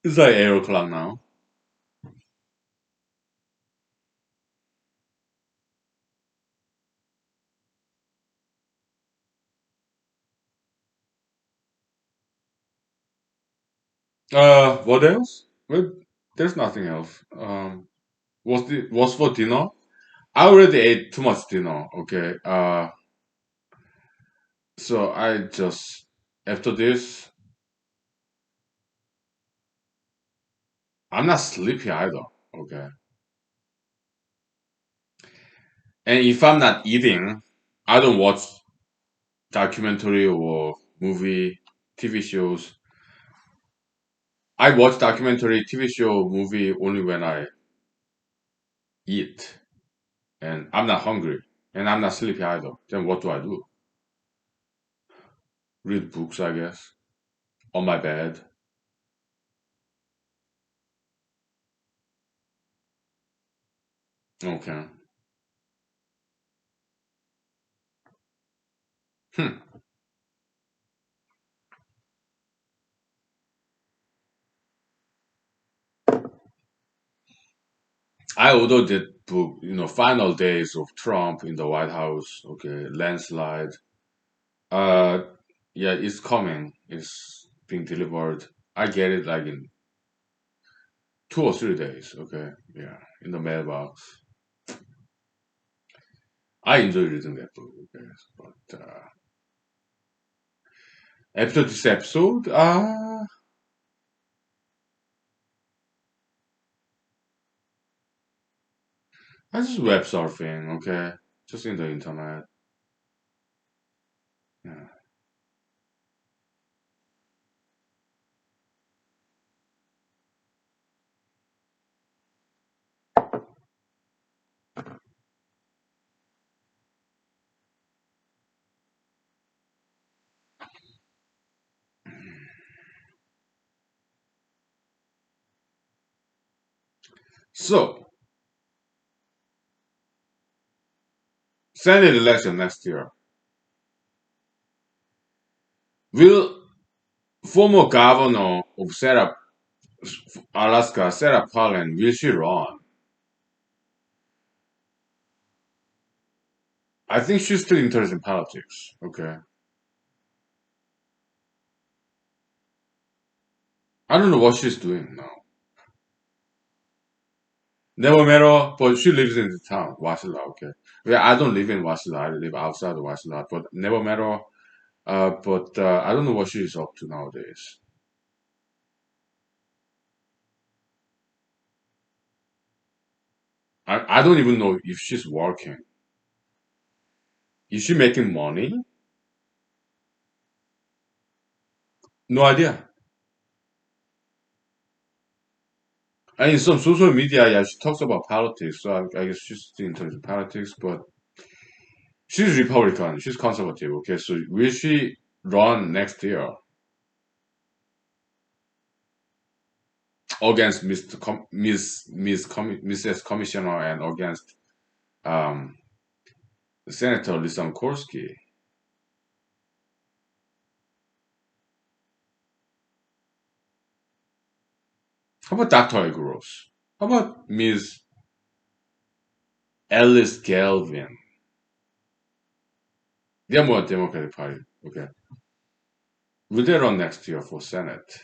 it's like 8 o'clock now. What else? Well, there's nothing else. What's for dinner? I already ate too much dinner. Okay. So I just after this, I'm not sleepy either. Okay. And if I'm not eating, I don't watch documentary or movie, TV shows. I watch documentary, TV show, movie only when I eat, and I'm not hungry, and I'm not sleepy either. Then what do I do? Read books, I guess, on my bed. Okay. Hmm. I also did book, final days of Trump in the White House. Okay, landslide. Uh, yeah, it's coming. It's being delivered. I get it like in 2 or 3 days. Okay, yeah, in the mailbox. I enjoy reading that book. Okay, but after this episode, I just web surfing. Okay, just in the internet. Yeah. So, Senate election next year. Will former governor of Alaska, Sarah Palin, will she run? I think she's still interested in politics. Okay. I don't know what she's doing now. Never matter, but she lives in the town, Wasilla. Okay. Yeah, I don't live in Wasilla. I live outside of Wasilla. But never matter. But I don't know what she's up to nowadays. I don't even know if she's working. Is she making money? No idea. And in some social media, yeah, she talks about politics. So I guess she's still interested in politics, but she's Republican. She's conservative. Okay, so will she run next year against Mr. Mrs. Commissioner and against um, Senator Lisa Korsky? How about Dr. Egros? How about Ms. Alice Galvin? They're more Democratic Party. Okay. Will they run next year for Senate?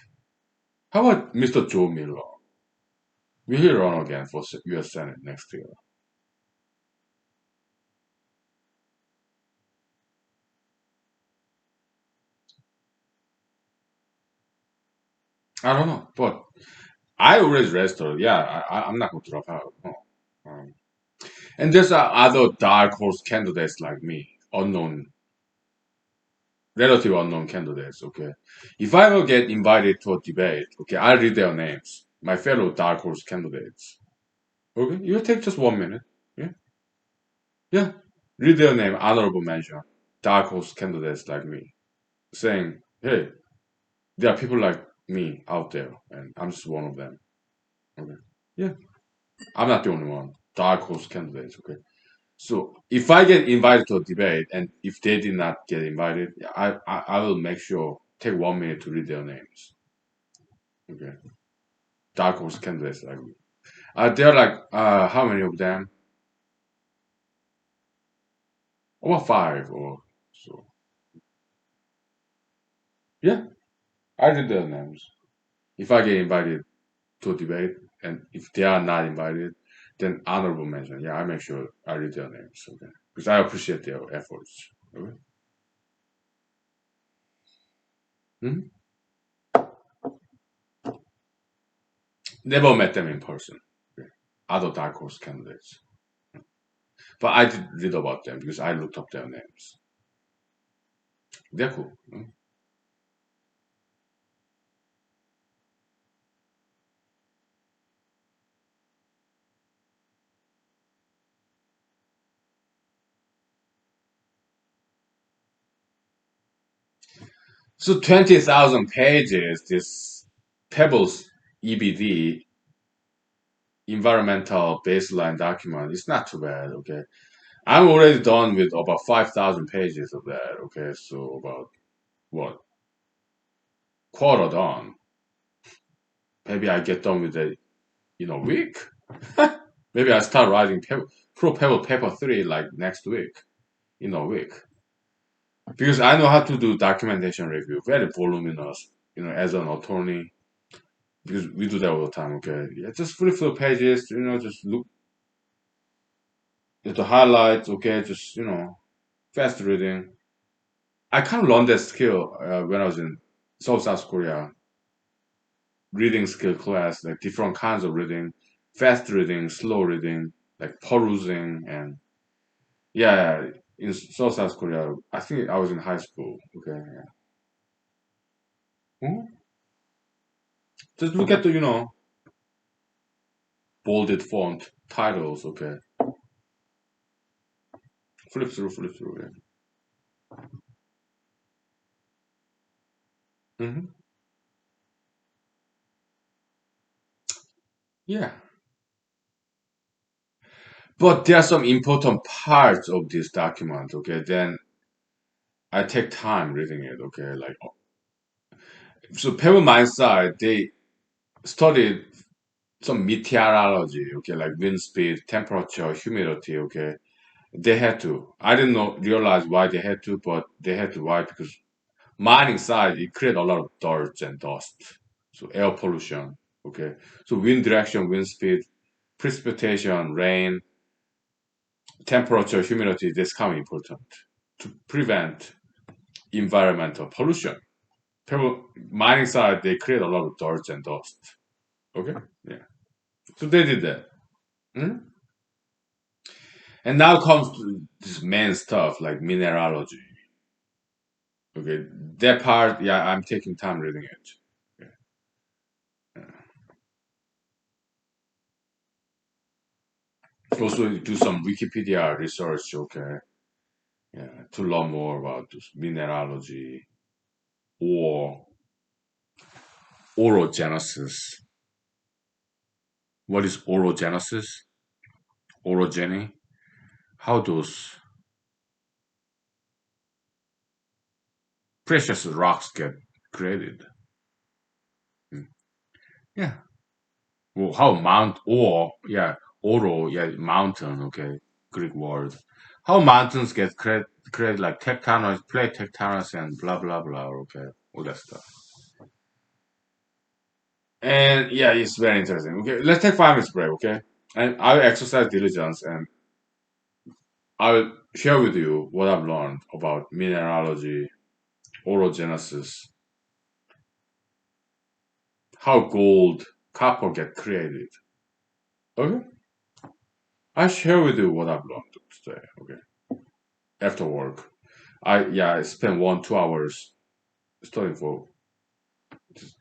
How about Mr. Joe Miller? Will he run again for U.S. Senate next year? I don't know, but I already registered. Yeah, I'm not going to drop out. No. Um, and there's other dark horse candidates like me, relative unknown candidates. Okay, if I will get invited to a debate, okay, I'll read their names, my fellow dark horse candidates. Okay, you'll take just 1 minute. Yeah, yeah. Read their name, honorable mention, dark horse candidates like me, saying, hey, there are people like me out there, and I'm just one of them. Okay. Yeah. I'm not the only one. Dark horse candidates. Okay. So if I get invited to a debate, and if they did not get invited, I will make sure take 1 minute to read their names. Okay. Dark horse candidates like me. There are like how many of them? About five or so. Yeah, I read their names. If I get invited to a debate, and if they are not invited, then honorable mention. Yeah, I make sure I read their names. Okay, because I appreciate their efforts. Okay. Mhm. Never met them in person. Okay. Other dark horse candidates, but I did read about them because I looked up their names. They're cool. So 20,000 pages. This Pebbles EBD environmental baseline document. It's not too bad. Okay. I'm already done with about 5,000 pages of that. Okay, so about what quarter done. Maybe I get done with it in a week. Maybe I start writing pro paper 3 like next week in a week because I know how to do documentation review. Very voluminous, as an attorney because we do that all the time. Okay, yeah, just flip through pages. Just look at the highlights. Okay, just fast reading. I kind of learned that skill when I was in South Korea reading skill class, like different kinds of reading, fast reading, slow reading, like perusing, and yeah, in South Korea, I think I was in high school. Okay, yeah. Mhm. Just look at the bolded font titles. Okay, flip through. Yeah. Hmm. Yeah, but there are some important parts of this document. Okay, then I take time reading it. Okay, like so, Pebble Mindsight they studied some meteorology, okay, like wind speed, temperature, humidity, okay. They had to. I didn't know realize why they had to, but they had to. Why? Because mining side it create a lot of dirt and dust, so air pollution, okay. So wind direction, wind speed, precipitation, rain, temperature, humidity. This kind of important to prevent environmental pollution. People mining side they create a lot of dirt and dust. Okay, yeah. So they did that. Mhm. And now comes to this main stuff like mineralogy. Okay, that part, yeah, I'm taking time reading it. Okay. Also, do some Wikipedia research. Okay, yeah, to learn more about this mineralogy or orogenesis. What is orogenesis? Orogeny? How those precious rocks get created? Hmm. Yeah. Well, how mount or yeah, oro, yeah, mountain. Okay, Greek word. How mountains get created like tectonic plate tectonics and blah blah blah. Okay, all that stuff. And yeah, it's very interesting. Okay, let's take 5 minutes break. Okay, and I'll exercise diligence and I'll share with you what I've learned about mineralogy, orogenesis, how gold, copper get created. Okay, I share with you what I've learned today. Okay, after work. I spent 1 2 hours studying for just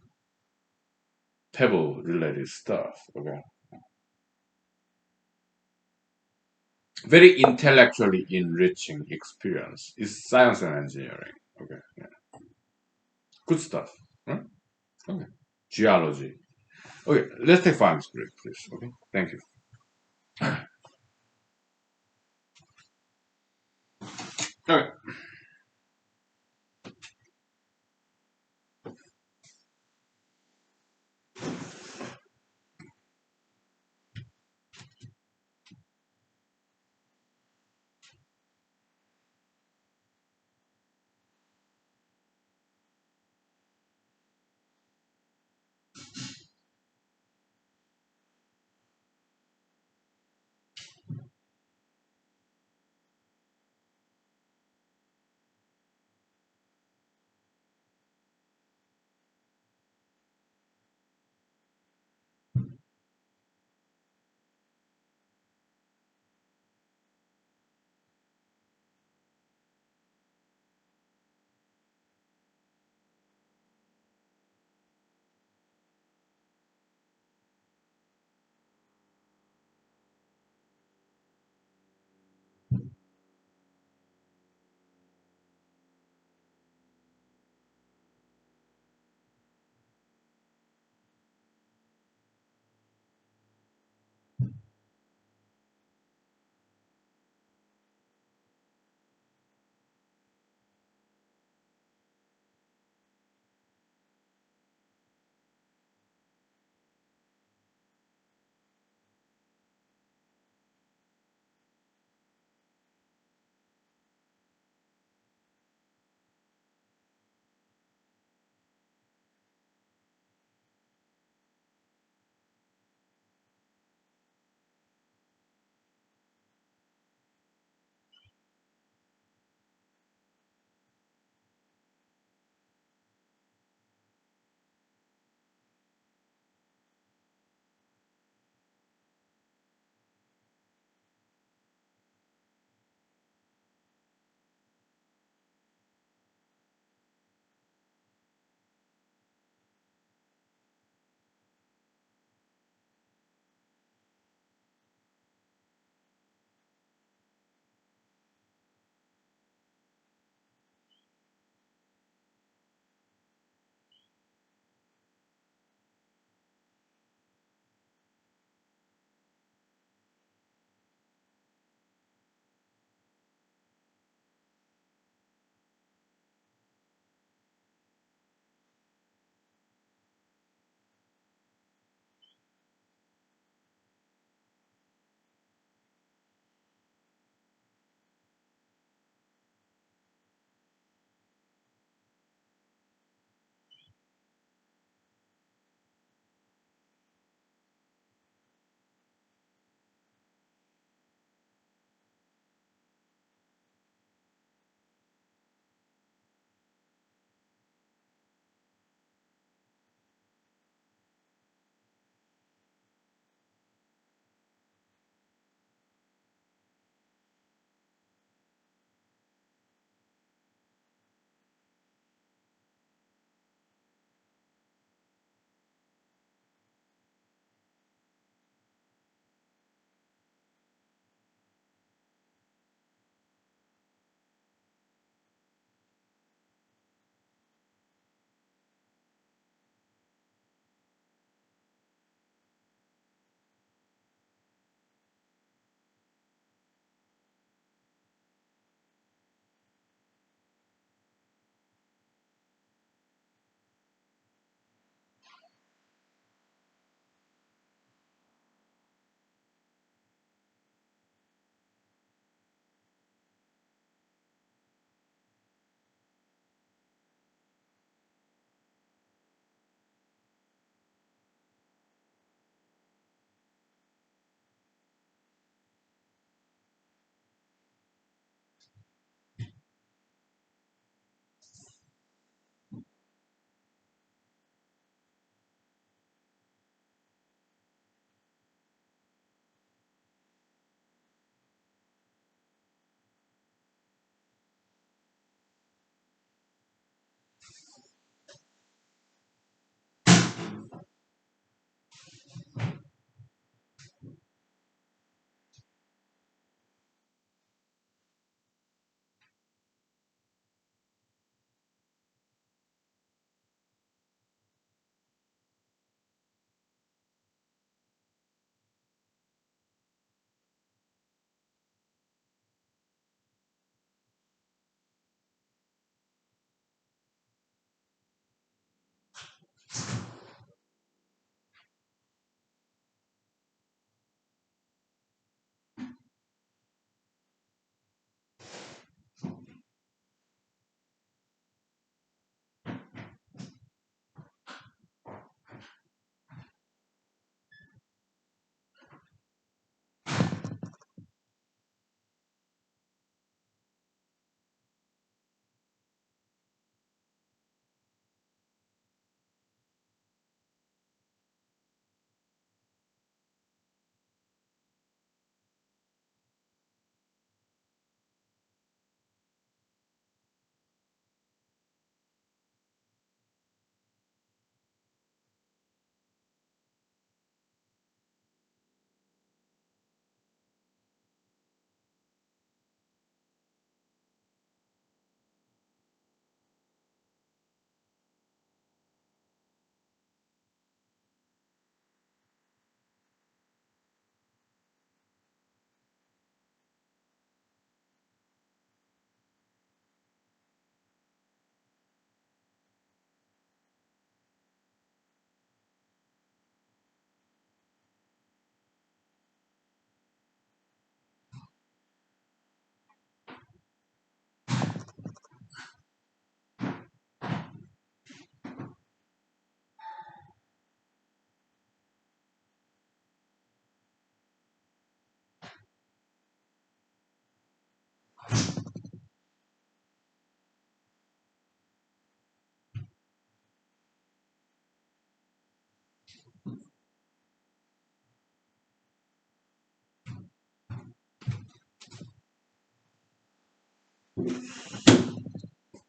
pebble related stuff. Okay. very intellectually enriching experience is science and engineering. Okay, yeah. Good stuff. Huh? Okay. Geology. Okay, let's take 5 minutes break, please. Okay, thank you. Okay.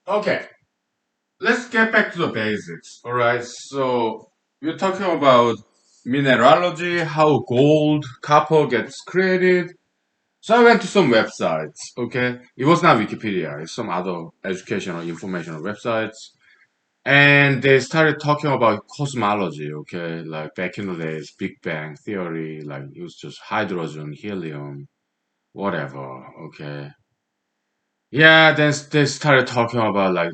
Okay, let's get back to the basics. All right, so we're talking about mineralogy, how gold, copper gets created. So I went to some websites. Okay, it was not Wikipedia; it's some other educational, informational websites, and they started talking about cosmology. Okay, like back in the days, Big Bang theory, like it was just hydrogen, helium, whatever. Okay, yeah. Then they started talking about like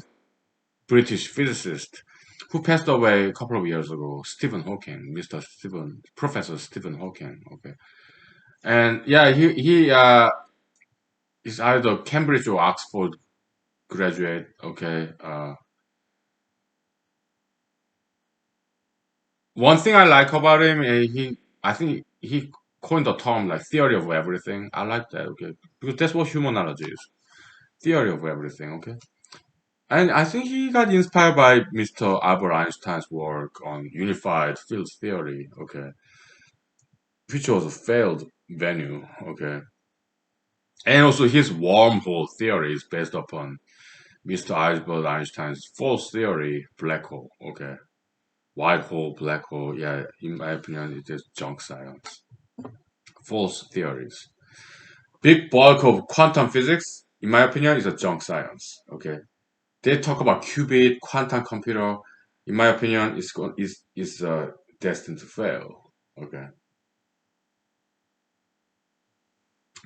British physicist who passed away a couple of years ago, Stephen Hawking, Professor Stephen Hawking. Okay, and yeah, he is either Cambridge or Oxford graduate. Okay, one thing I like about him, I think he coined the term like theory of everything. I like that. Okay, because that's what humanology is, theory of everything. Okay. And I think he got inspired by Mr. Albert Einstein's work on unified field theory. Okay, which was a failed venue, okay. And also his wormhole theory is based upon Mr. Albert Einstein's false theory, black hole, okay. White hole, black hole, yeah, in my opinion, it is junk science. False theories. Big bulk of quantum physics, in my opinion, is a junk science, okay. They talk about qubit, quantum computer, in my opinion, is destined to fail, okay.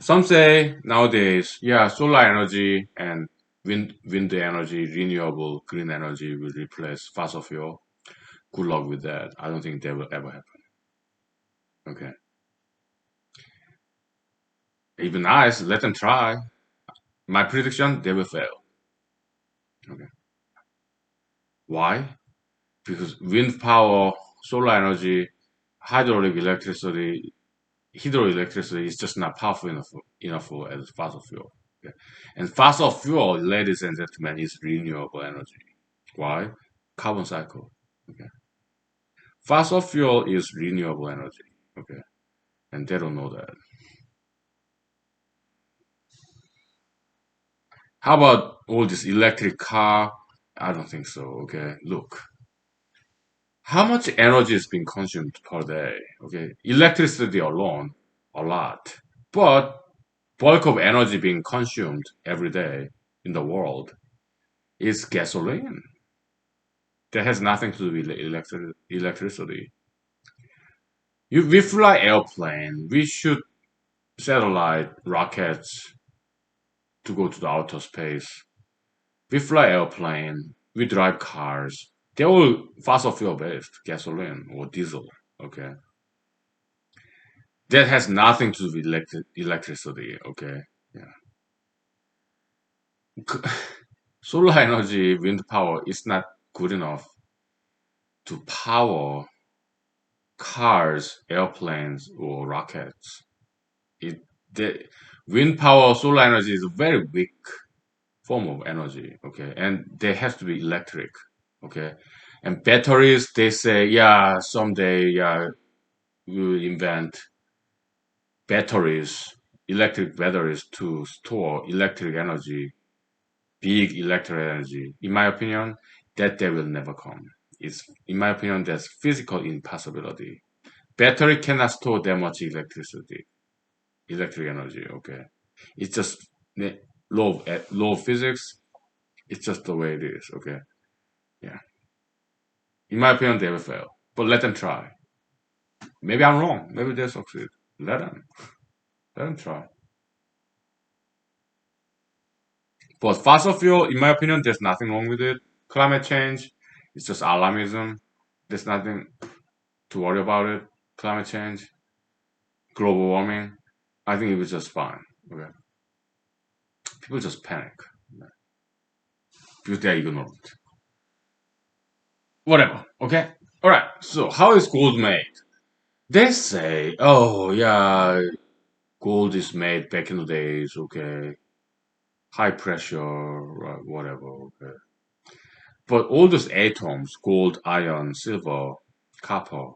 Some say nowadays, yeah, solar energy and wind energy, renewable green energy will replace fossil fuel. Good luck with that. I don't think that will ever happen. Okay. Even nice, let them try. My prediction, they will fail. Okay. Why? Because wind power, solar energy, hydraulic electricity, hydroelectricity is just not powerful enough as fossil fuel. Okay. And fossil fuel, ladies and gentlemen, is renewable energy. Why? Carbon cycle. Okay. Fossil fuel is renewable energy. Okay. And they don't know that. How about all this electric car? I don't think so. Okay. Look, how much energy is being consumed per day? Okay. Electricity alone, a lot. But bulk of energy being consumed every day in the world is gasoline. That has nothing to do with electricity. We fly airplane. We shoot satellite rockets to go to the outer space. We fly airplane. We drive cars. They're all fossil fuel based, gasoline or diesel. Okay, that has nothing to do with electricity. Okay, yeah. Solar energy, wind power is not good enough to power cars, airplanes, or rockets. It the wind power, solar energy is a very weak form of energy, okay, and they have to be electric, okay. And batteries, they say, yeah, someday, yeah, we will invent batteries, electric batteries to store electric energy, big electric energy. In my opinion, that day will never come. It's in my opinion that's physical impossibility. Battery cannot store that much electric energy. Okay, it's just law of physics. It's just the way it is. Okay, yeah. In my opinion, they will fail. But let them try. Maybe I'm wrong. Maybe they'll succeed. Let them. Let them try. But fossil fuel, in my opinion, there's nothing wrong with it. Climate change, it's just alarmism. There's nothing to worry about it. Climate change, global warming, I think it was just fine. Okay. People just panic because they're ignorant. Whatever. Okay. All right. So how is gold made? They say, oh yeah, gold is made back in the days. Okay, high pressure, right, whatever. Okay. But all those atoms, gold, iron, silver, copper,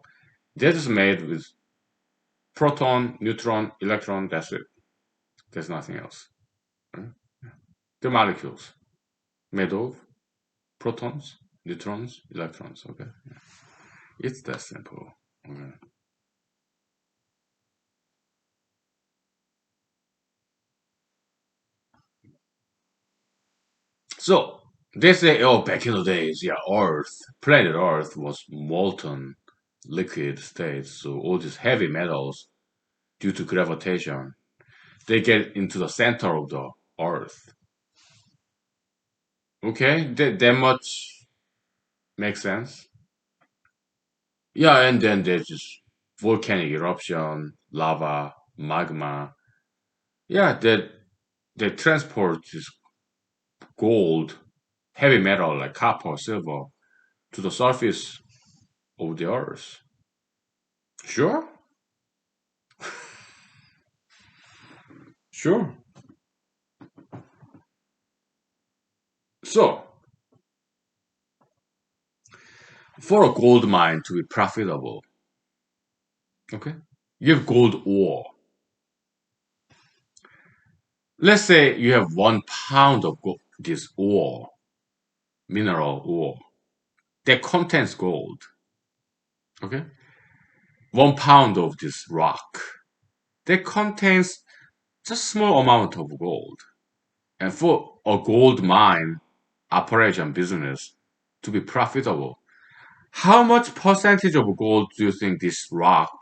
they're just made with proton, neutron, electron. That's it. There's nothing else. Right? The molecules made of protons, neutrons, electrons. Okay, it's that simple. Okay. So they say, oh, back in the days, yeah, planet Earth was molten liquid state. So all these heavy metals, due to gravitation, they get into the center of the Earth. Okay, that much makes sense. Yeah, and then there's just volcanic eruption, lava, magma. Yeah, that they transport this gold, heavy metal like copper, silver to the surface of the Earth. Sure, sure. So, for a gold mine to be profitable, okay, you have gold ore. Let's say you have 1 pound of this ore, mineral ore, that contains gold. Okay, 1 pound of this rock that contains just small amount of gold. And for a gold mine operation business to be profitable, how much percentage of gold do you think this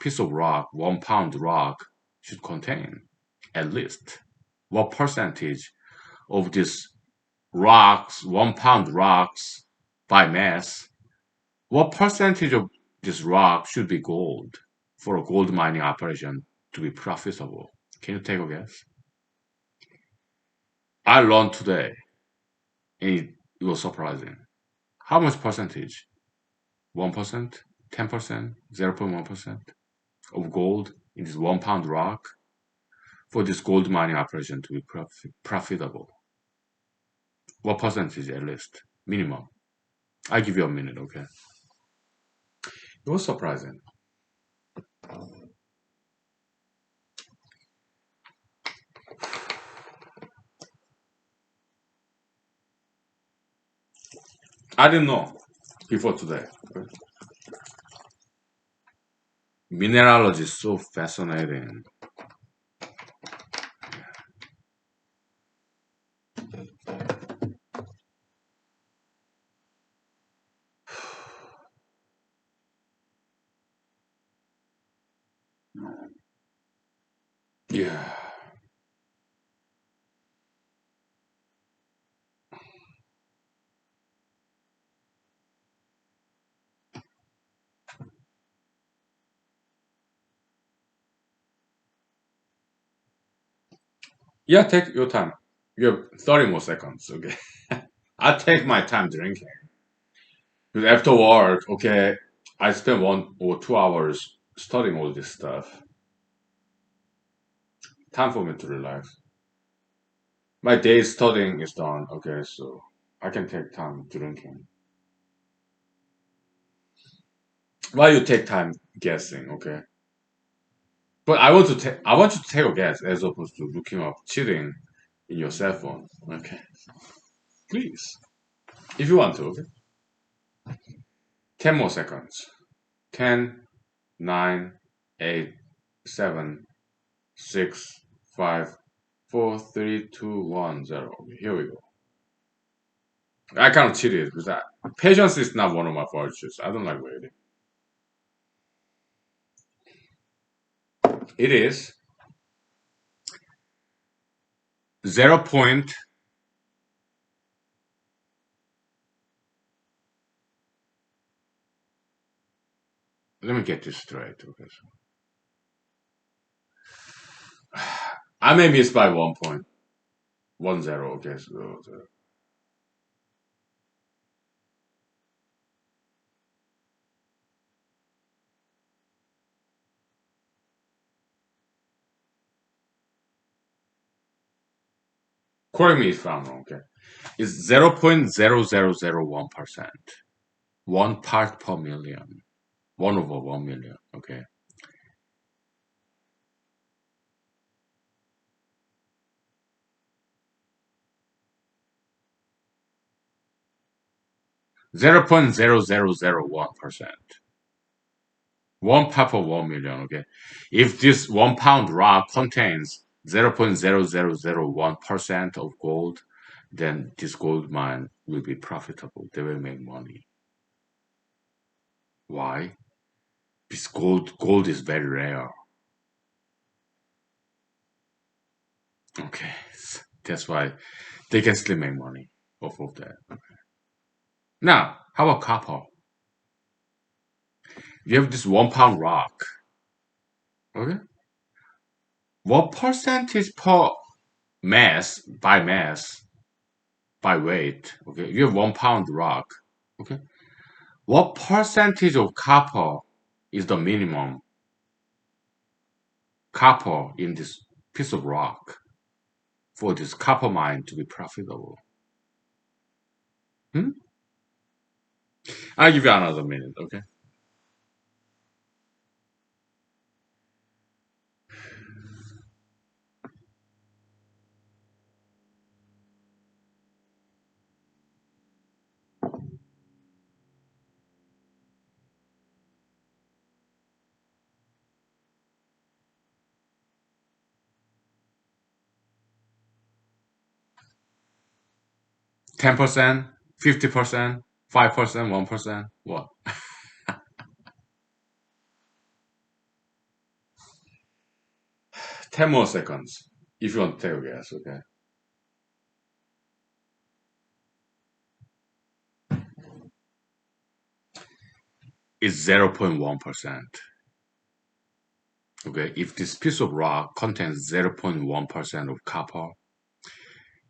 piece of rock, 1 pound rock, should contain? At least. What percentage of this rocks, 1 pound rocks by mass, what percentage of this rock should be gold for a gold mining operation to be profitable? Can you take a guess? I learned today, and it was surprising. How much percentage? 1%? 10%? 0.1% of gold in this 1 pound rock for this gold mining operation to be profitable? What percentage at least? Minimum. I give you a minute, okay? It was surprising. I didn't know before today. Okay? Mineralogy is so fascinating. Yeah. Yeah, take your time. You have 30 more seconds, okay? I take my time drinking. Because after work, okay, I spend 1 or 2 hours studying all this stuff. Time for me to relax. My day's studying is done, okay, so I can take time drinking. Why you take time guessing, okay? But I want you to take a guess as opposed to looking up cheating in your cell phone. Okay. Please. If you want to, okay? 10 more seconds. 10, 9, 8, 7, 6, 5, 4, 3, 2, 1, 0. Okay, here we go. I kind of cheated because patience is not one of my virtues. I don't like waiting. It is 0 point. Let me get this straight. Okay, so I may miss by 1.10. Okay, so correct me if I'm wrong. Okay, it's 0.0001%. 1 part per million. 1/1 million. Okay. 0.0001%. One part of 1 million, okay? If this 1 pound rock contains 0.0001% of gold, then this gold mine will be profitable. They will make money. Why? Because gold is very rare. Okay, that's why they can still make money off of that. Now, how about copper? You have this 1 pound rock. Okay, what percentage per mass by weight? Okay, you have 1 pound rock. Okay, what percentage of copper is the minimum copper in this piece of rock for this copper mine to be profitable? Hmm? I'll give you another minute. Okay, 10%, 50%, 5%, 1%. What? 10 more seconds if you want to take a guess. Okay, it's 0.1%. Okay, if this piece of rock contains 0.1% of copper,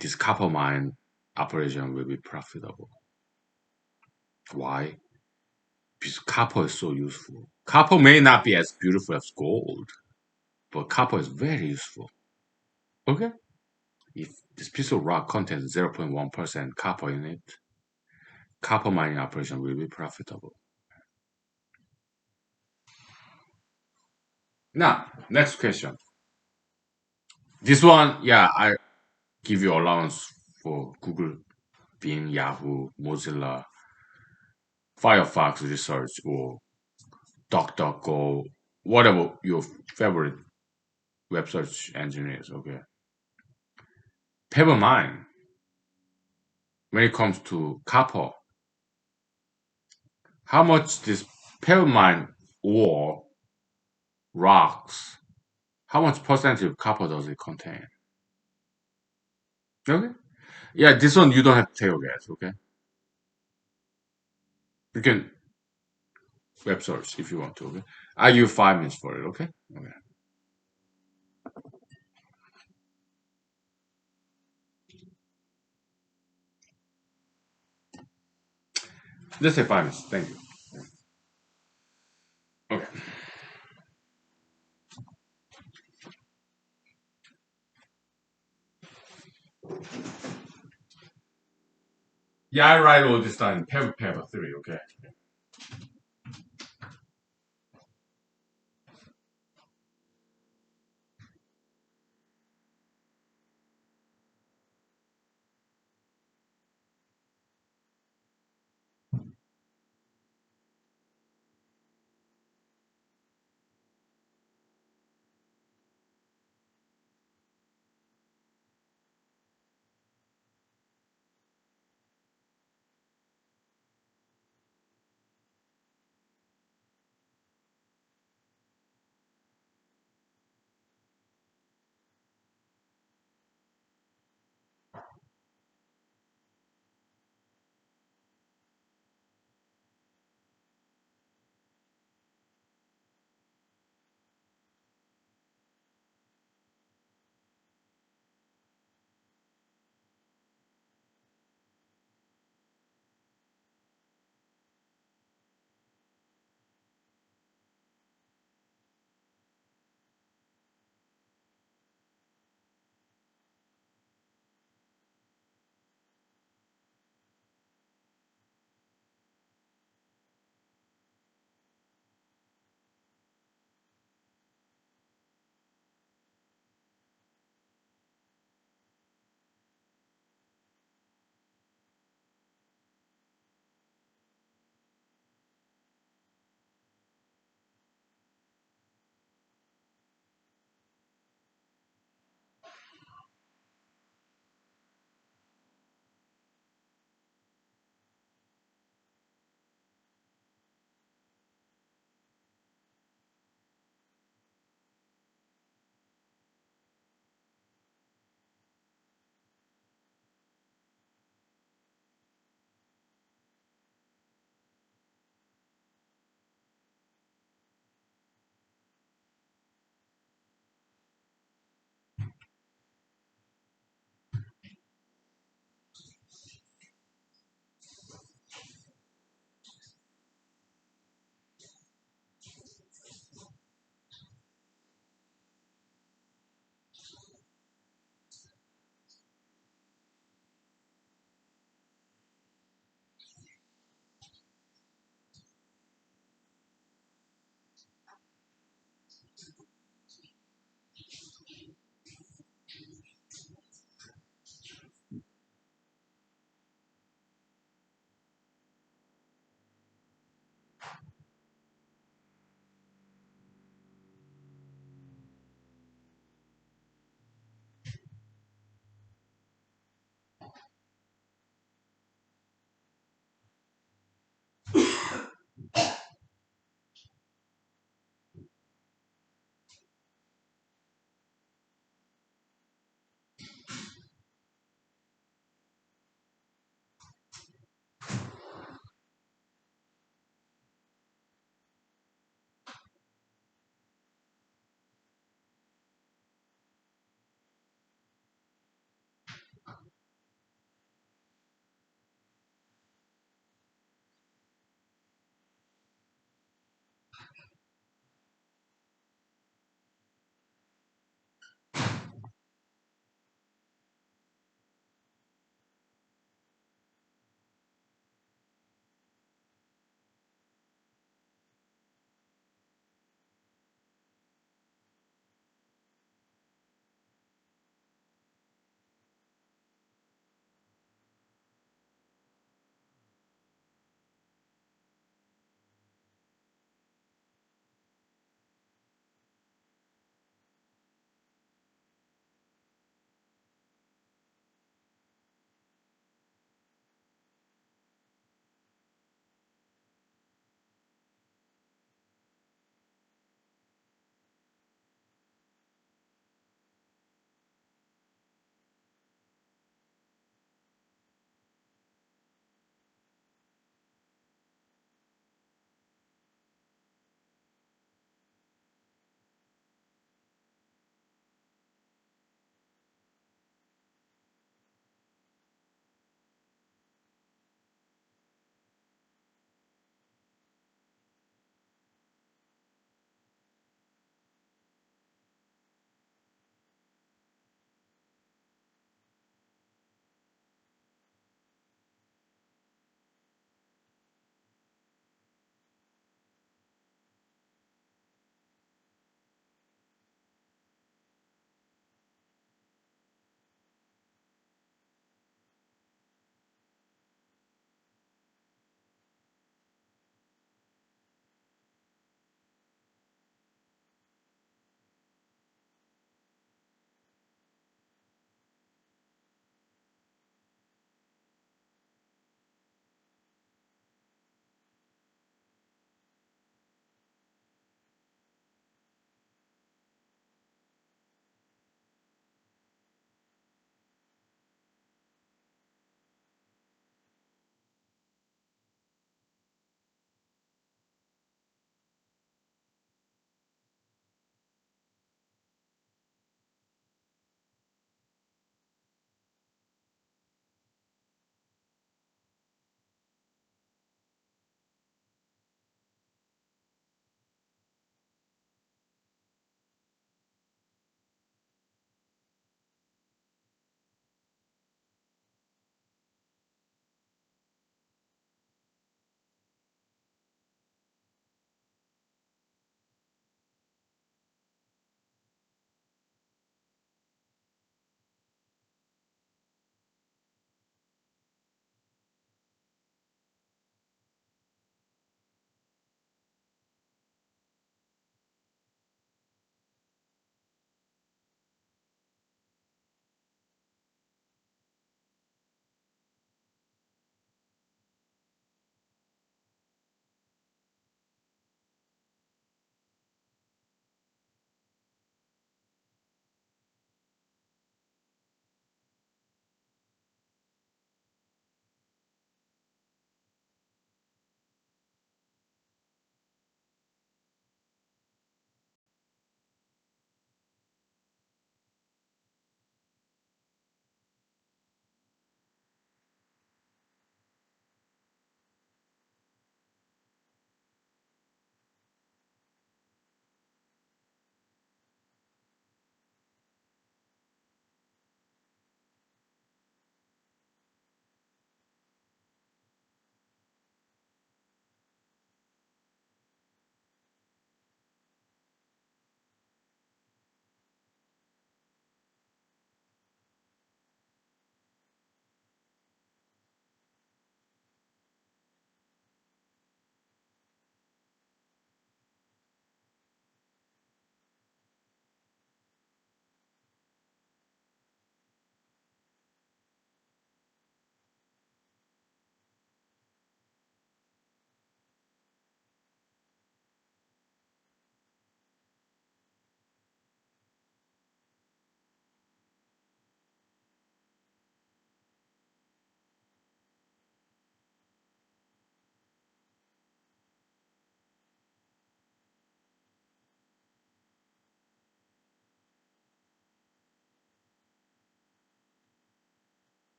this copper mine operation will be profitable. Why? Because copper is so useful. Copper may not be as beautiful as gold, but copper is very useful. Okay? If this piece of rock contains 0.1% copper in it, copper mining operation will be profitable. Now, next question. This one, yeah, I give you allowance for Google, Bing, Yahoo, Mozilla, Firefox research, or DuckDuckGo, whatever your favorite web search engine is. Okay. Pebble mine, when it comes to copper, how much this pebble mine ore rocks, how much percentage of copper does it contain? Okay. Yeah, this one you don't have to take a guess. Okay. You can web search if you want to. Okay. I give you 5 minutes for it. Okay. Okay. Let's say 5 minutes. Thank you. Okay. Yeah, I write all this down in paper 3. Okay.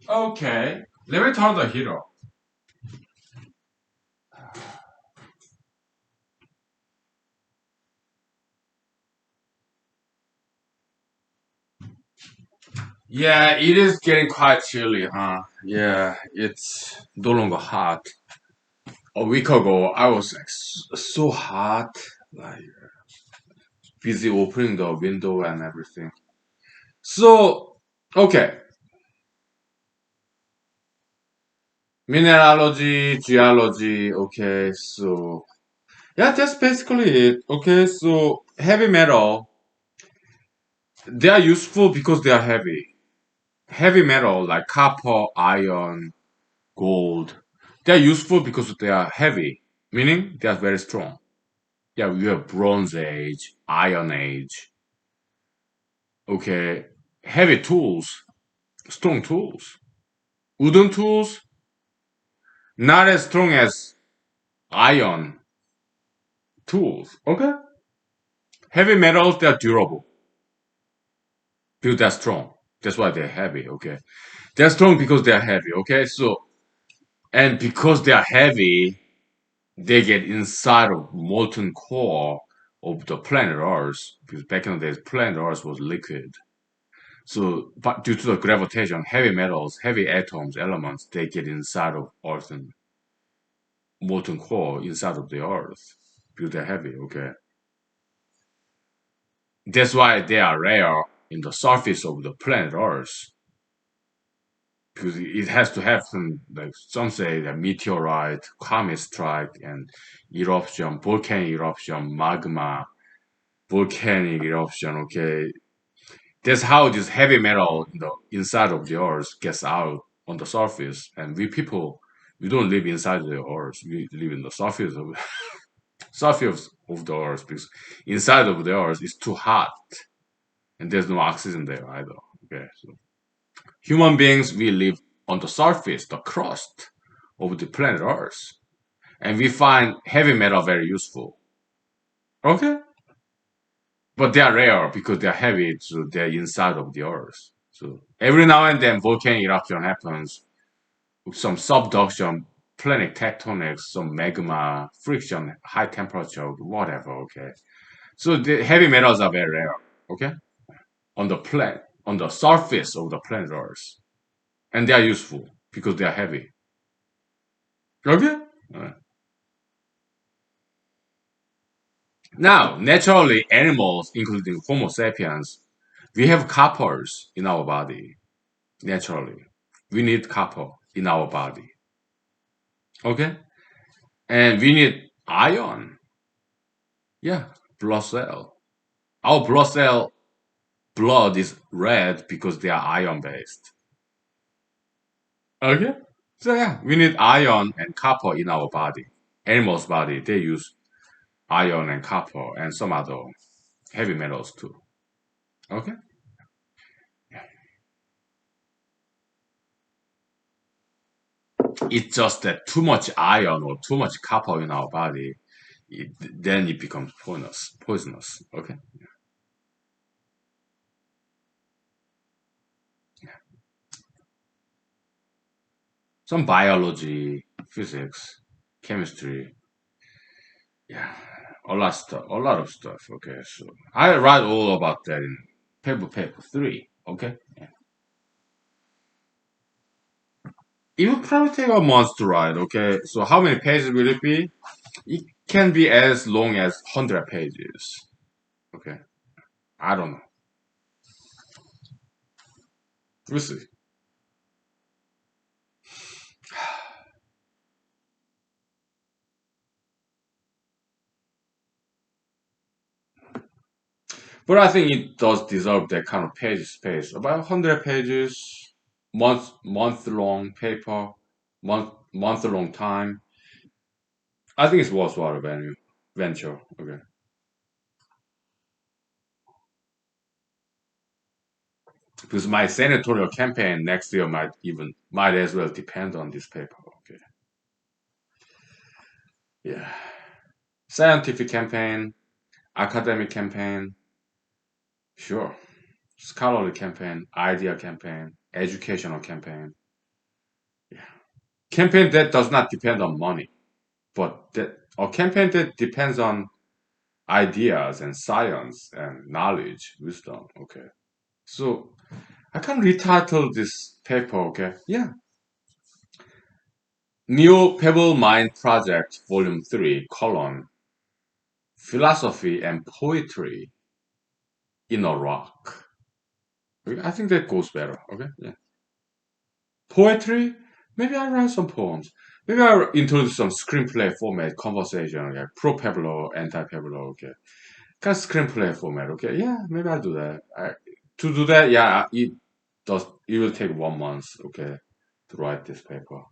Okay, let me turn the heater. Yeah, it is getting quite chilly, huh? Yeah, it's no longer hot. A week ago, I was like so hot, like busy opening the window and everything. So, okay, mineralogy, geology. Okay, so yeah, that's basically it. Okay, so heavy metal, they are useful because they are heavy. Heavy metal like copper, iron, gold, they are useful because they are heavy, meaning they are very strong. Yeah, we have Bronze Age, Iron Age. Okay, heavy tools, strong tools. Wooden tools, not as strong as iron tools. Okay, heavy metals, they are durable because they're strong. That's why they're heavy. Okay, they're strong because they are heavy. Okay, so and because they are heavy, they get inside of molten core of the planet Earth, because back in the days, planet Earth was liquid. So, but due to the gravitation, heavy metals, heavy atoms, elements, they get inside of Earth and molten core inside of the Earth because they're heavy. Okay, that's why they are rare in the surface of the planet Earth, because it has to have some, like some say, the meteorite, comet strike, and eruption, volcanic eruption, magma, volcanic eruption. Okay, that's how this heavy metal, inside of the earth gets out on the surface, and we people, we don't live inside the earth. We live in the surface of the earth, because inside of the earth is too hot, and there's no oxygen there either. Okay, so human beings, we live on the surface, the crust of the planet Earth, and we find heavy metal very useful. Okay, but they are rare because they are heavy, so they're inside of the Earth. So every now and then, volcanic eruption happens, some subduction, plate tectonics, some magma, friction, high temperature, whatever. Okay, so the heavy metals are very rare. Okay, on the planet, on the surface of the planet Earth, and they are useful because they are heavy. Okay. Uh, Now, naturally, animals, including Homo sapiens, we have coppers in our body. Naturally, we need copper in our body. Okay, and we need iron. Yeah, blood cell. Our blood cell blood is red because they are iron based. Okay, so yeah, we need iron and copper in our body. Animals' body, they use iron and copper and some other heavy metals too. Okay. It's just that too much iron or too much copper in our body, then it becomes poisonous. Poisonous. Okay. Some biology, physics, chemistry. Yeah, a lot of stuff. A lot of stuff. Okay, so I write all about that in paper 3. Okay. Yeah. It will probably take a month to write. Okay, so how many pages will it be? It can be as long as 100 pages. Okay, I don't know. We'll see. But I think it does deserve that kind of page space. About 100 pages, month long paper, month long time. I think it's worthwhile venture. Okay, because my senatorial campaign next year might as well depend on this paper. Okay, yeah, scientific campaign, academic campaign, sure, scholarly campaign, idea campaign, educational campaign. Yeah, campaign that does not depend on money, but that a campaign that depends on ideas and science and knowledge, wisdom. Okay. So I can retitle this paper. Okay. Yeah. Neo Pebble Mind Project, Volume 3, colon, Philosophy and Poetry in a Rock. Okay, I think that goes better. Okay. Yeah. Poetry? Maybe I write some poems. Maybe I introduce some screenplay format, conversation. Okay. Pro Pebble, anti Pebble. Okay. Kind of screenplay format. Okay. Yeah. Maybe I'll do that. To do that, yeah, it will take 1 month, okay, to write this paper.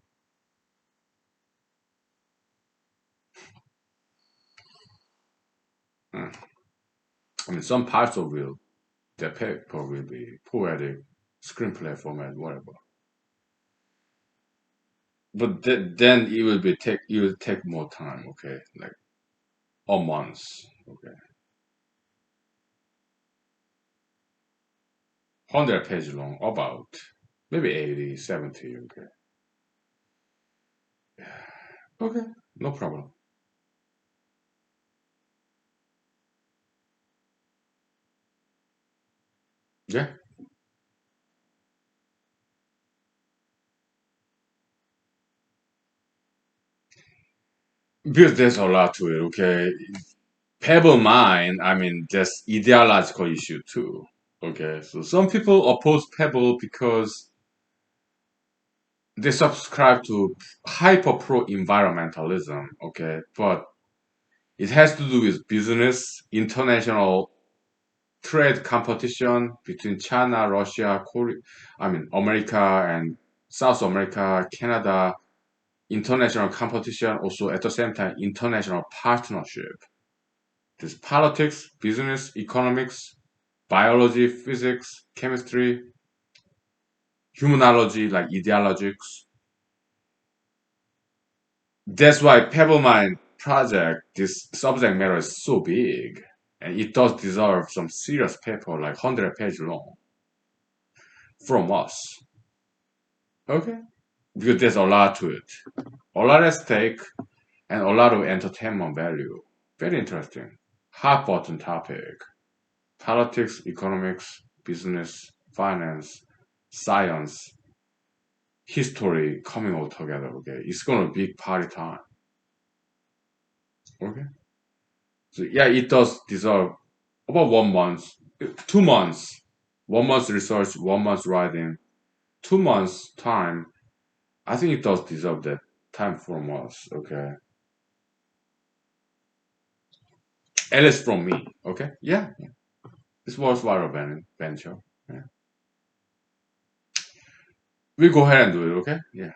Mm. I mean, some parts of the paper will be poetic, screenplay format, whatever. But then it will take more time, okay, like a month, okay, 100 page long, about maybe 80, 70, okay, okay, no problem. Yeah, because there's a lot to it. Okay, Pebble Mine. I mean, there's ideological issue too. Okay, so some people oppose Pebble because they subscribe to hyper pro environmentalism. Okay, but it has to do with business, international trade competition between China, Russia, Korea, I mean, America and South America, Canada, international competition, also at the same time, international partnership. This politics, business, economics, biology, physics, chemistry, humanology, like ideologics. That's why Pebble Mine project, this subject matter is so big. And it does deserve some serious paper, like 100-page long, from us. Okay? Because there's a lot to it. A lot at stake and a lot of entertainment value. Very interesting. Hot button topic. Politics, economics, business, finance, science, history coming all together. Okay? It's gonna be big party time. Okay? So yeah, it does deserve about 1 month, 2 months, 1 month research, 1 month writing, 2 months time. I think it does deserve that time from us. Okay, at least from me. Okay, yeah, it's worthwhile venture. Yeah. We go ahead and do it. Okay, yeah.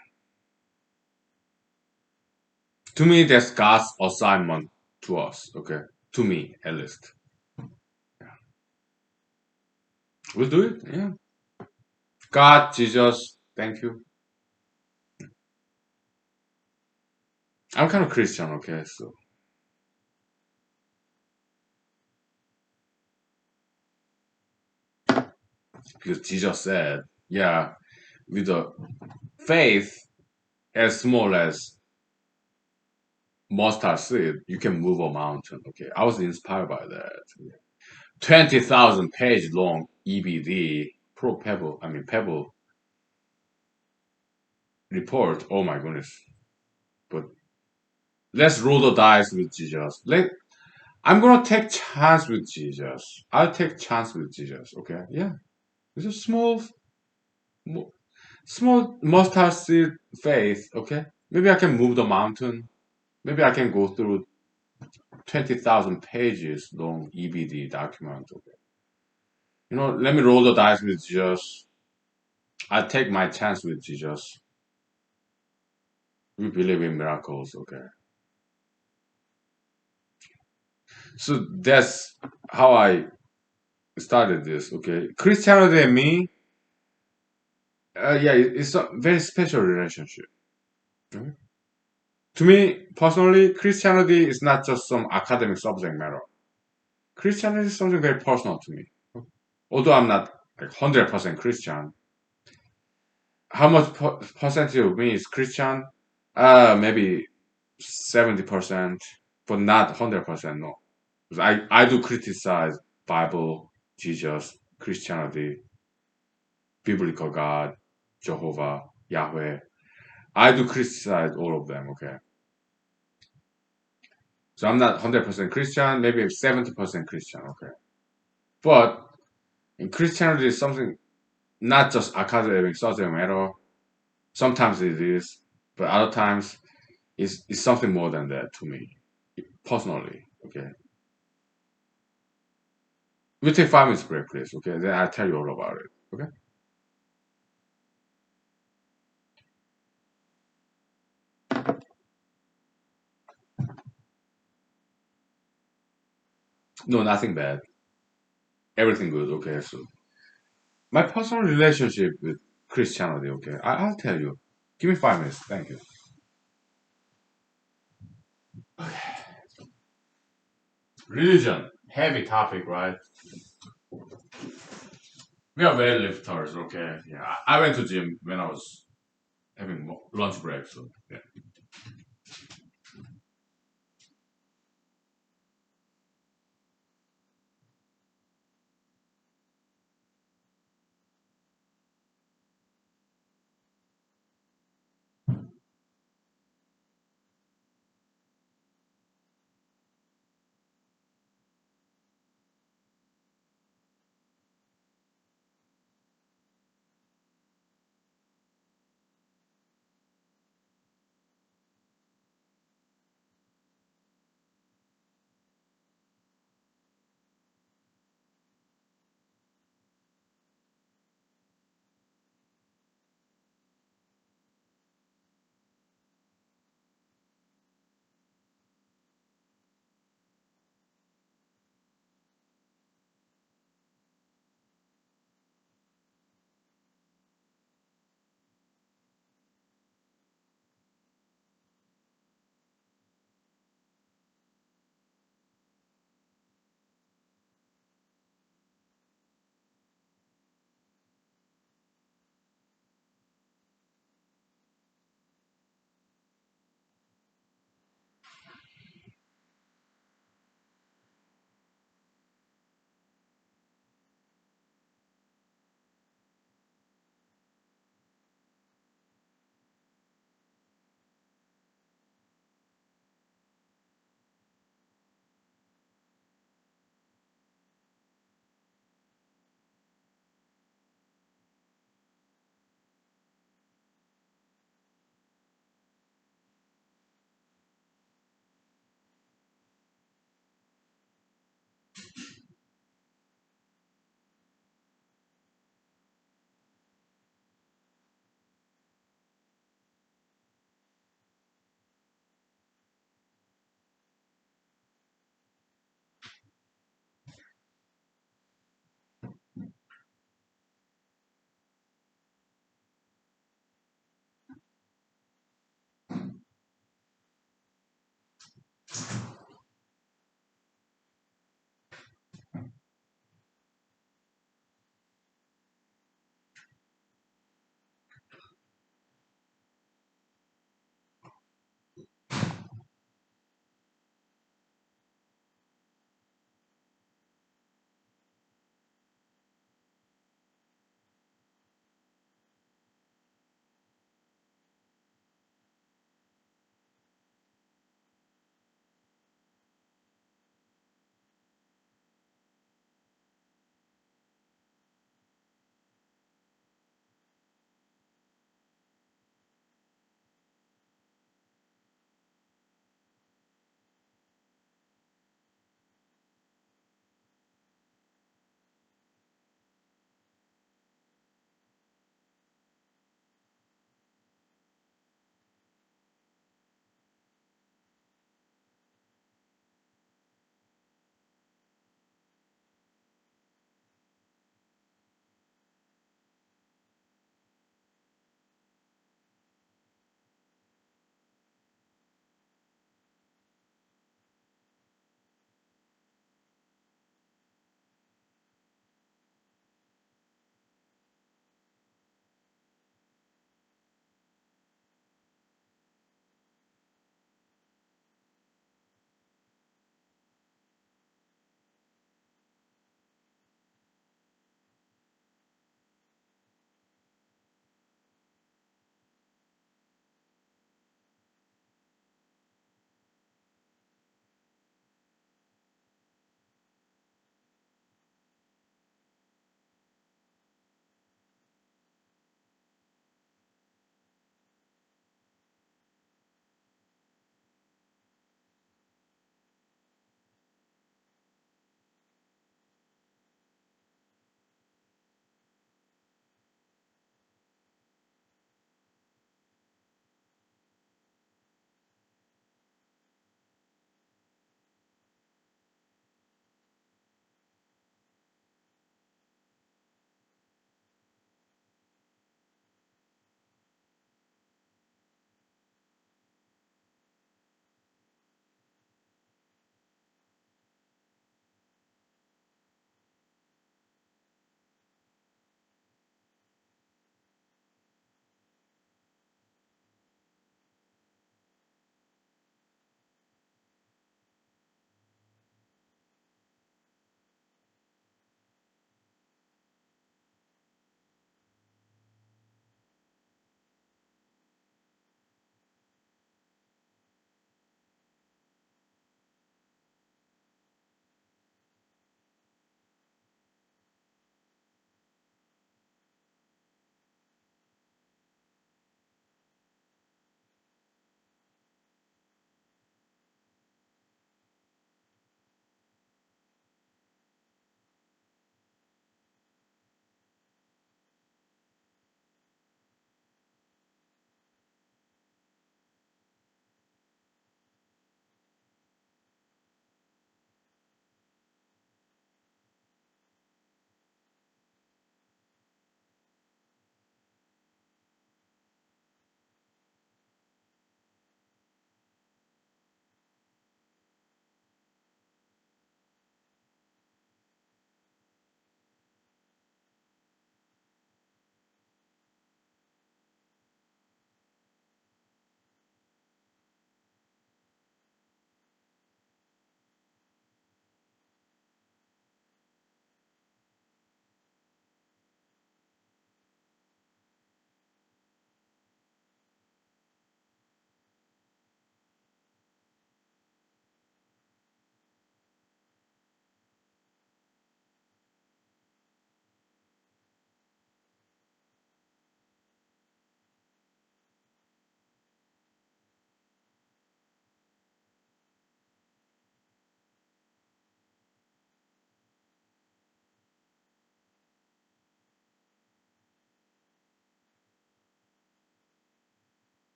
To me, that's God's assignment to us. Okay, to me at least. Yeah. We'll do it. Yeah. God, Jesus, thank you. I'm kind of Christian. Okay, so because Jesus said, yeah, with a faith as small as mustard seed, you can move a mountain. Okay, I was inspired by that. 20,000 page long EBD pro Pebble, I mean Pebble report. Oh my goodness! But let's roll the dice with Jesus. I'm gonna take chance with Jesus. I'll take chance with Jesus. Okay, yeah. It's a mo- small mustard seed faith. Okay, maybe I can move the mountain. Maybe I can go through 20,000 pages long EBD document. Okay, let me roll the dice with Jesus. I take my chance with Jesus. We believe in miracles. Okay, so that's how I started this. Okay, Christianity and me, yeah, it's a very special relationship. Mhm. To me personally, Christianity is not just some academic subject matter. Christianity is something very personal to me. Although I'm not like 100% Christian, how much percentage of me is Christian? Maybe 70%, but not 100%. No, 'cause I do criticize Bible, Jesus, Christianity, biblical God, Jehovah, Yahweh. I do criticize all of them. Okay, so I'm not 100% Christian. Maybe 70% Christian. Okay, but in Christianity is something not just academic subject matter. Sometimes it is, but other times it's something more than that to me personally. Okay, we take 5 minutes break, please. Okay, then I'll tell you all about it. Okay. No, nothing bad. Everything good. Okay, so my personal relationship with Christianity. Okay, I'll tell you. Give me 5 minutes. Thank you. Religion, heavy topic, right? We are very lifters. Okay, yeah. I went to gym when I was having lunch break. So yeah.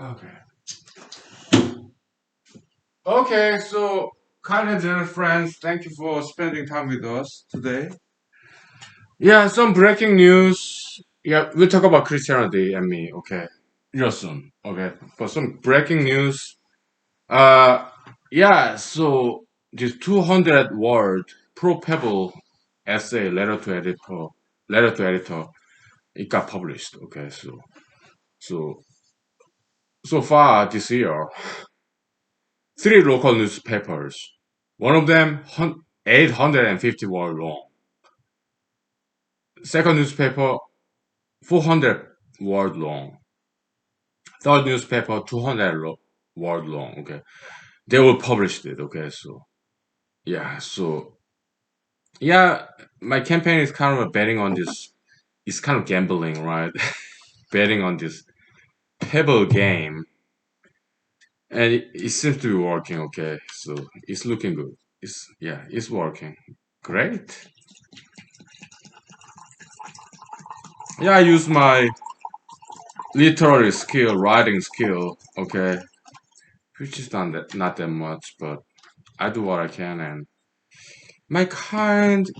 Okay. Okay, so kind and general friends, thank you for spending time with us today. Yeah, some breaking news. Yeah, we'll talk about Christianity and me, okay? Real soon, okay? But some breaking news. Uh, yeah, so this 200 word pro-pebble essay, letter to editor, it got published, okay? So, so far this year, three local newspapers, one of them 850 word long. Second newspaper 400 word long. Third newspaper 200 word long. Okay, they will publish it. Okay, so yeah, my campaign is kind of betting on this. It's kind of gambling, right? Betting on this pebble game, and it seems to be working. Okay, so it's looking good. It's working. Great. Yeah, I use my literary skill, writing skill. Okay, which is not that much, but I do what I can, and my kind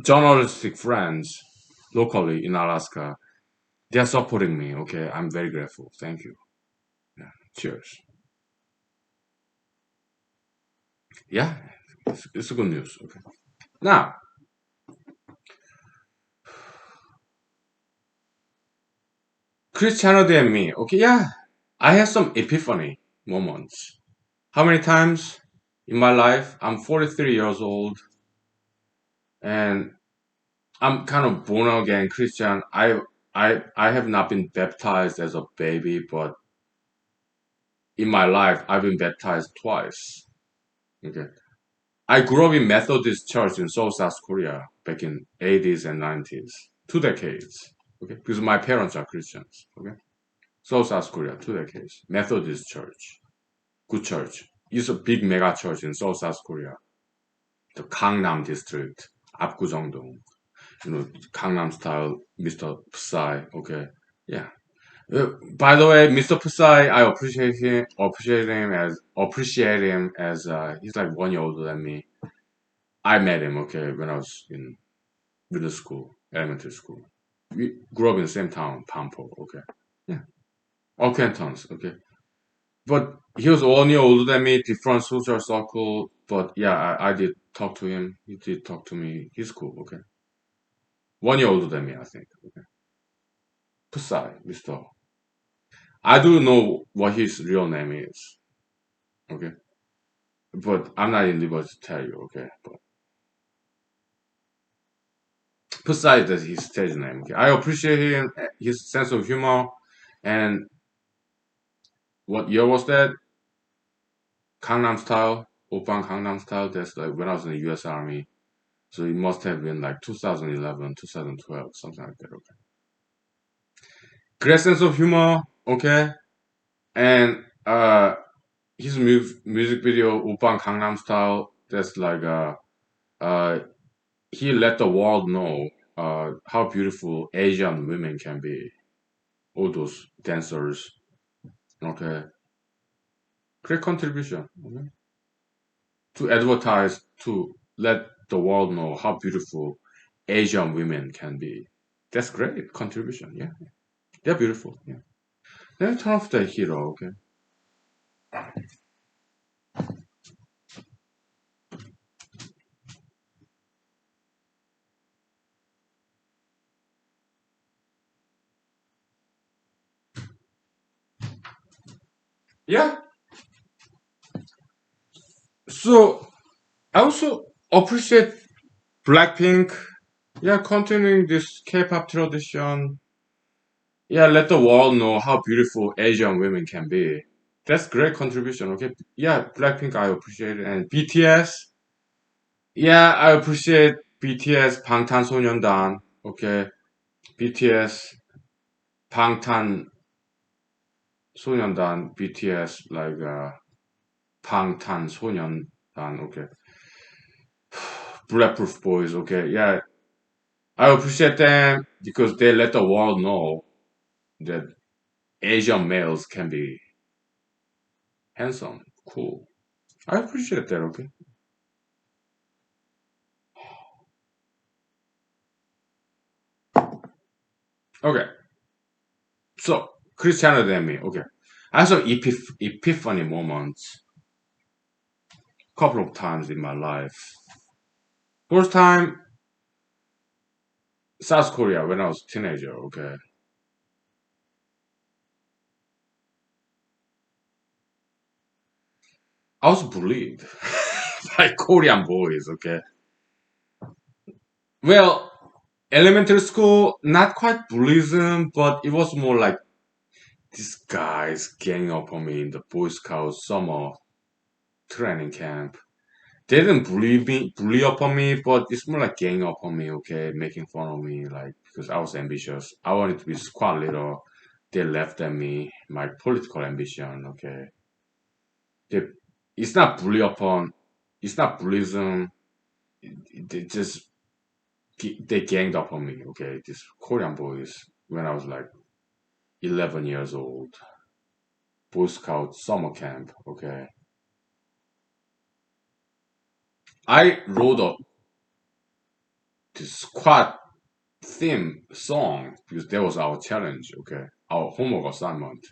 journalistic friends locally in Alaska, they are supporting me. Okay, I'm very grateful. Thank you. Yeah. Cheers. Yeah, it's good news. Okay. Now, Christianity and me. Okay, yeah, I had some epiphany moments. How many times in my life? I'm 43 years old, and I'm kind of born again Christian. I have not been baptized as a baby, but in my life I've been baptized twice. Okay. I grew up in Methodist Church in Seoul, South Korea back in 80s and 90s. 2 decades. Okay. Because my parents are Christians. Okay. Seoul, South Korea, 2 decades. Methodist Church. Good church. It's a big mega church in Seoul, South Korea. The Gangnam district. 압구정동. Gangnam style, Mr. Psy. Okay. Yeah. By the way, Mr. Psy, I appreciate him as he's like 1 year older than me. I met him, okay, when I was in middle school, elementary school. We grew up in the same town, Pampo, okay. Yeah. Acquaintance, okay. But he was 1 year older than me, different social circle. But yeah, I did talk to him. He did talk to me. He's cool, okay. 1 year older than me, I think. Okay. Pusai, Mr. I do know what his real name is, okay. But I'm not in liberty to tell you, okay. But Pusai is his stage name, okay. I appreciate him, his sense of humor, and what year was that? Gangnam Style, Oppan Gangnam Style. That's like when I was in the U.S. Army. So it must have been like 2011, 2012, something like that. Okay. Great sense of humor. Okay. And his music video, Oppan Gangnam Style. That's like uh, he let the world know how beautiful Asian women can be. All those dancers. Okay. Great contribution. Okay. To advertise, to let the world know how beautiful Asian women can be. That's great contribution. Yeah, they're beautiful. Yeah. Let me turn off the heater. Okay. Yeah. So I also appreciate Blackpink. Yeah, continuing this K-pop tradition. Yeah, let the world know how beautiful Asian women can be. That's great contribution. Okay. Yeah, Blackpink I appreciate it, and BTS. Yeah, I appreciate BTS 방탄소년단. Okay. BTS 방탄소년단 BTS like 방탄소년단. Okay. Bulletproof Boys. Okay. Yeah, I appreciate them because they let the world know that Asian males can be handsome, cool. I appreciate that, okay? Okay, so Christianity and me, okay. I have some epiphany moments couple of times in my life. First time, South Korea when I was a teenager, okay. I was bullied by Korean boys, okay. Well, elementary school, not quite bullyism, but it was more like these guys gang up on me in the Boy Scout summer training camp. They didn't bully up on me, but it's more like gang up on me, okay, making fun of me, like because I was ambitious. I wanted to be squad leader. They left at me my political ambition, okay. They, it's not bully upon, it's not bullyism. They just they ganged up on me, okay. These Korean boys when I was like 11 years old, Boy Scout summer camp, okay. I wrote up this squad theme song because that was our challenge, okay, our homework assignment,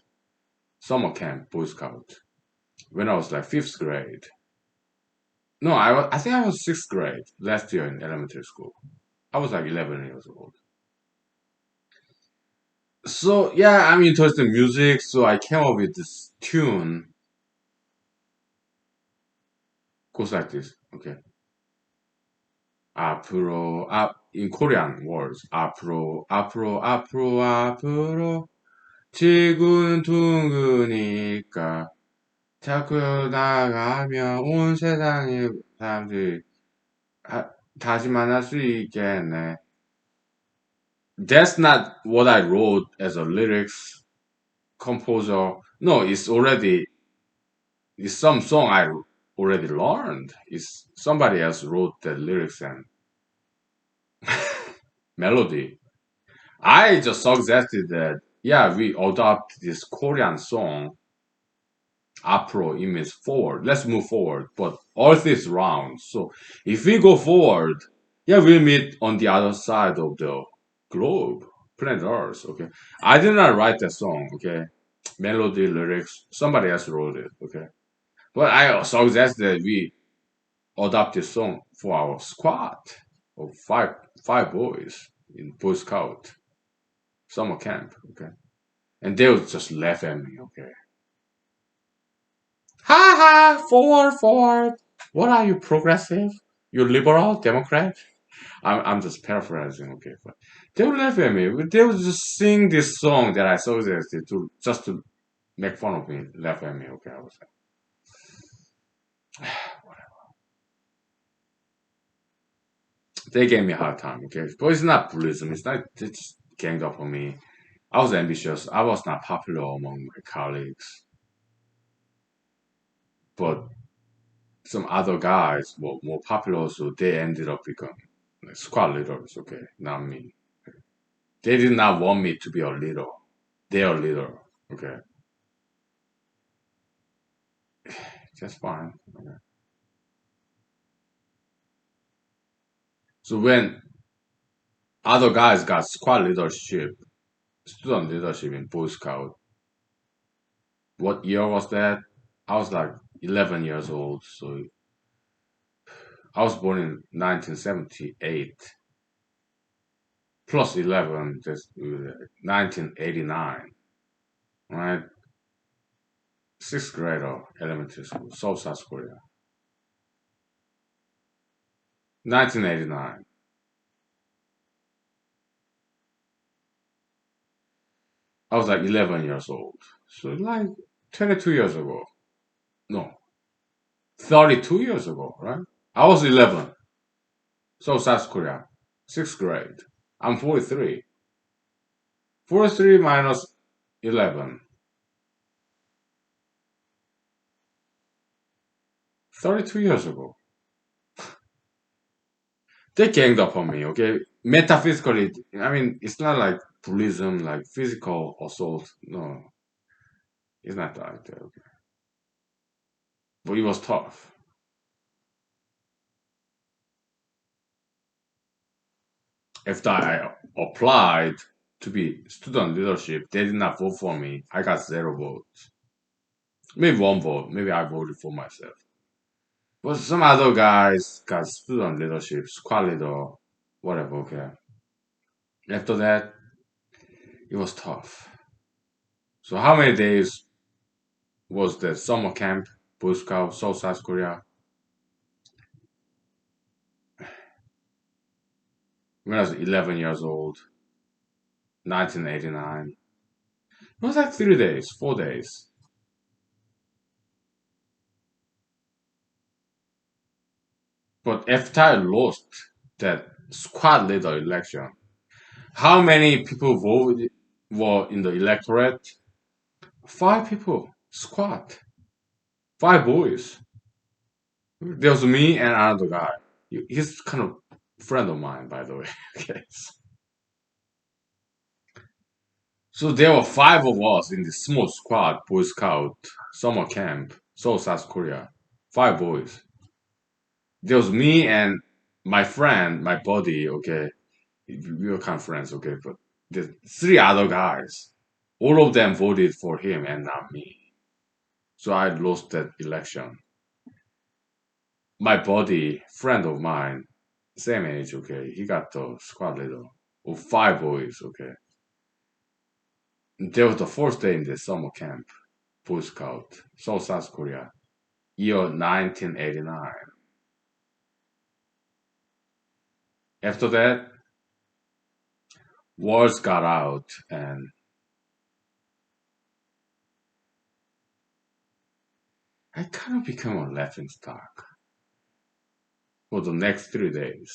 summer camp, Boy Scout. When I was like fifth grade, no, I think I was sixth grade last year in elementary school. I was like 11 years old. So yeah, I'm interested in music, so I came up with this tune. Goes like this, okay. 앞으로, in Korean words, 앞으로, 지구는 둥그니까 자꾸 나가면 온 세상의 사람들이 다시 만날 수 있겠네. That's not what I wrote as a lyrics composer. No, it's some song I already learned. It's somebody else wrote the lyrics and melody. I just suggested that yeah, we adopt this Korean song 앞으로 it means forward. Let's move forward. But Earth is round. So if we go forward, yeah, we'll meet on the other side of the globe, planet Earth. Okay. I did not write that song. Okay. Melody, lyrics, somebody else wrote it. Okay. But I suggest that we adopt this song for our squad of five boys in Boy Scout summer camp. Okay. And they would just laugh at me. Okay. Ha ha! Forward, forward. What are you, progressive? You liberal, Democrat? I'm just paraphrasing, okay. But they would laugh at me. They would just sing this song that I suggested to just to make fun of me, laugh at me, okay. I was like, they gave me a hard time, okay. But it's not bullyism. It's not. They just ganged up on me. I was ambitious. I was not popular among my colleagues, but some other guys were more popular, so they ended up becoming like squad leaders. Okay, not me. They did not want me to be a leader. Their leader. Okay, that's fine. Okay. So when other guys got squad leadership, student leadership in Boy Scout, what year was that? I was like 11 years old. So I was born in 1978. Plus 11, that's 1989. Right? Sixth grader, elementary school, Seoul, South Korea. 1989. I was like 11 years old. So like 22 years ago. No, 32 years ago, right? I was 11. So South Korea. Sixth grade. I'm 43. 43 minus 11. 32 years ago. They ganged up on me, okay? Metaphysically, I mean, it's not like bullyism, like physical assault. No. It's not like that, okay. But it was tough. After I applied to be student leadership, they did not vote for me. I got zero votes. Maybe one vote. Maybe I voted for myself. But some other guys got student leadership, squad leader, whatever, okay. After that, it was tough. So how many days was the summer camp, Boy Scout, South Korea? When I was 11 years old, 1989. It was like 3 days, 4 days. But after I lost that squad leader election, how many people voted were in the electorate? Five people, squad, five boys. There was me and another guy. He's kind of friend of mine, by the way. Okay. So there were five of us in this small squad, Boy Scout, summer camp, South Korea. Five boys. There was me and my friend, my buddy, okay. We were kind of friends, okay, but the three other guys, all of them voted for him and not me. So I lost that election. My buddy, friend of mine, same age, okay, he got the squad leader of five boys, okay. There was the first day in the summer camp, Boy Scout, South Korea, year 1989. After that, words got out and I kind of became a laughing stock for the next 3 days.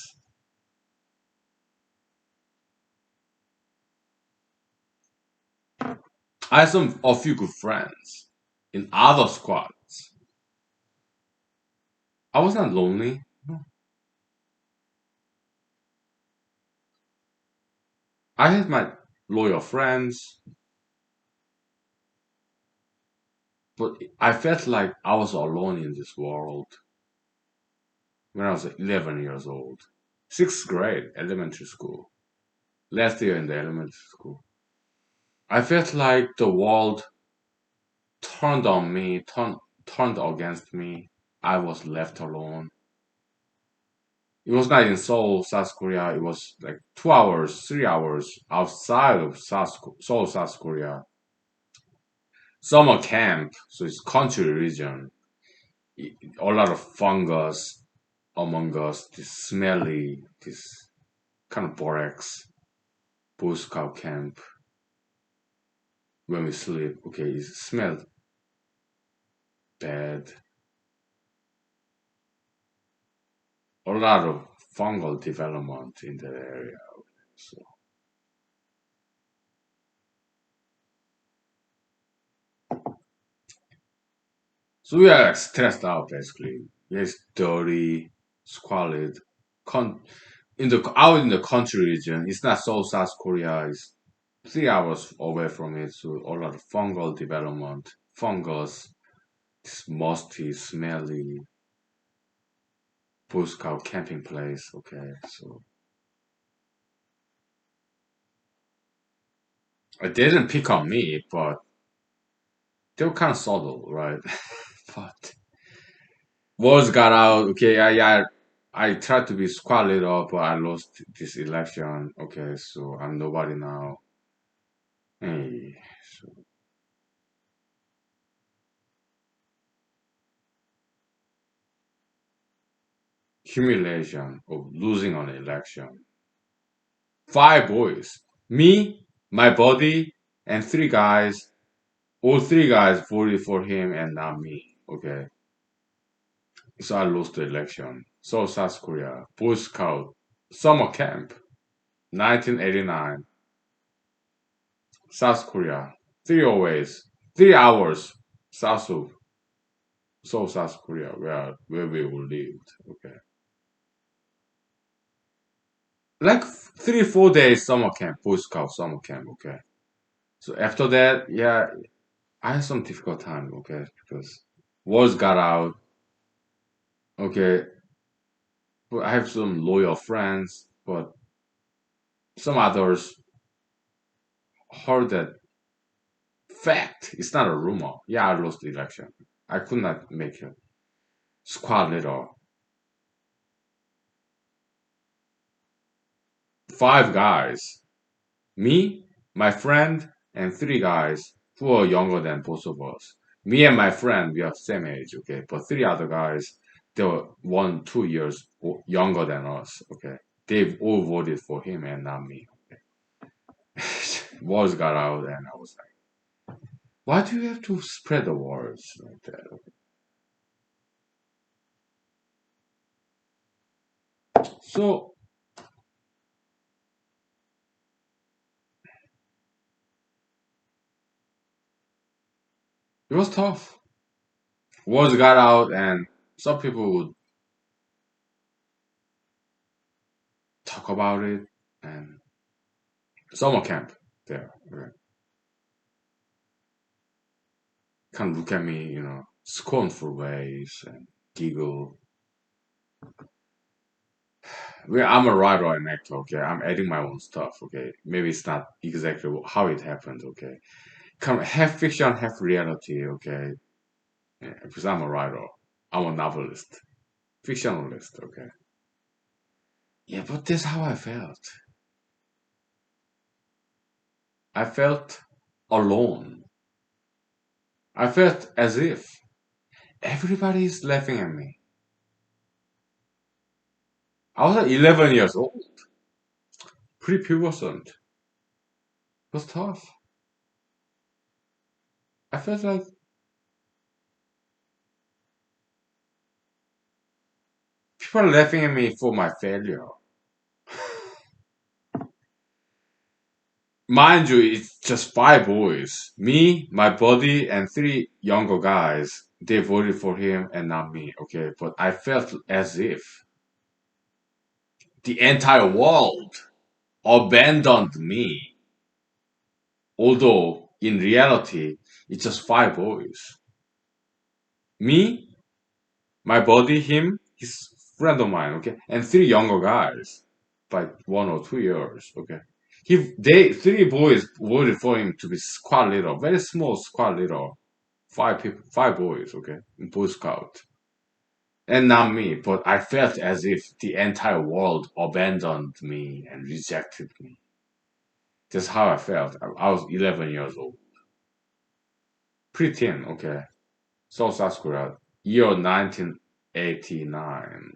I had a few good friends in other squads. I was not lonely. No. I had my loyal friends, but I felt like I was alone in this world when I was 11 years old. Sixth grade, elementary school. Last year in the elementary school. I felt like the world turned on me, turned against me. I was left alone. It was not in Seoul, South Korea. It was like 2 hours, 3 hours outside of Seoul, South Korea. Summer camp, so it's country region. A lot of fungus among us. This smelly, this kind of borax. Boy Scout camp. When we sleep, okay, it smelled bad. A lot of fungal development in that area. So, so we are like stressed out basically. It's dirty, squalid. Con- in the out in the country region, it's not so South Korea. It's 3 hours away from it, so a lot of fungal development, fungus, this musty, smelly, Boy Scout camping place. Okay, so it didn't pick on me, but they were kind of subtle, right? But words got out. Okay, I tried to be squad leader, but I lost this election. Okay, so I'm nobody now. Hey, so humiliation of losing an election. Five boys, me, my buddy, and three guys. All three guys voted for him and not me. Okay, so I lost the election. So South Korea, Boy Scout, summer camp, 1989. South Korea, 3 hours, 3 hours south of South Korea, where we will lived. Okay, like 3 4 days summer camp, Boy Scout summer camp. Okay, so after that, yeah, I had some difficult time, okay, because wars got out, okay, but I have some loyal friends, but some others heard that fact. It's not a rumor. Yeah, I lost the election. I could not make a squad leader. Five guys, me, my friend, and three guys who are younger than both of us. Me and my friend, we are same age, okay, but three other guys, they were 1, 2 years younger than us, okay. They've all voted for him and not me. Words got out, and I was like, why do you have to spread the words like that? So it was tough. Words got out, and some people would talk about it, and summer camp there, right, kind of look at me, scornful ways and giggle. Well, I'm a writer and actor, okay? I'm adding my own stuff, okay? Maybe it's not exactly how it happened, okay? Kind of half fiction, half reality, okay? Yeah, because I'm a writer. I'm a novelist, fictionalist, okay? Yeah, but that's how I felt. I felt alone. I felt as if everybody is laughing at me. I was like 11 years old, pre-pubescent. It was tough. I felt like people are laughing at me for my failure. Mind you, it's just five boys. Me, my buddy, and three younger guys. They voted for him and not me, okay? But I felt as if the entire world abandoned me. Although, in reality, it's just five boys. Me, my buddy, him, his friend of mine, okay? And three younger guys by 1 or 2 years, okay? They three boys voted for him to be squad leader, very small squad leader. Five people, five boys, okay, in Boy Scout, and not me. But I felt as if the entire world abandoned me and rejected me. That's how I felt. I was 11 years old, preteen, okay, South Korea, year 1989,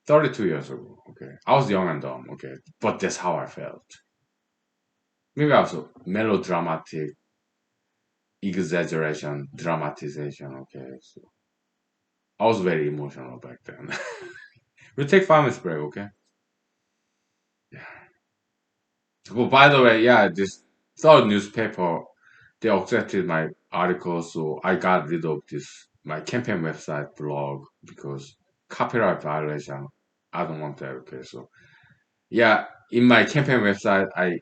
32 years ago. Okay, I was young and dumb. Okay, but that's how I felt. Maybe also melodramatic, exaggeration, dramatization. Okay, so I was very emotional back then. We'll take 5 minutes break, okay? Well, by the way, yeah, this third newspaper, they accepted my article, so I got rid of this my campaign website blog because copyright violation. I don't want that. Okay, so yeah, in my campaign website, I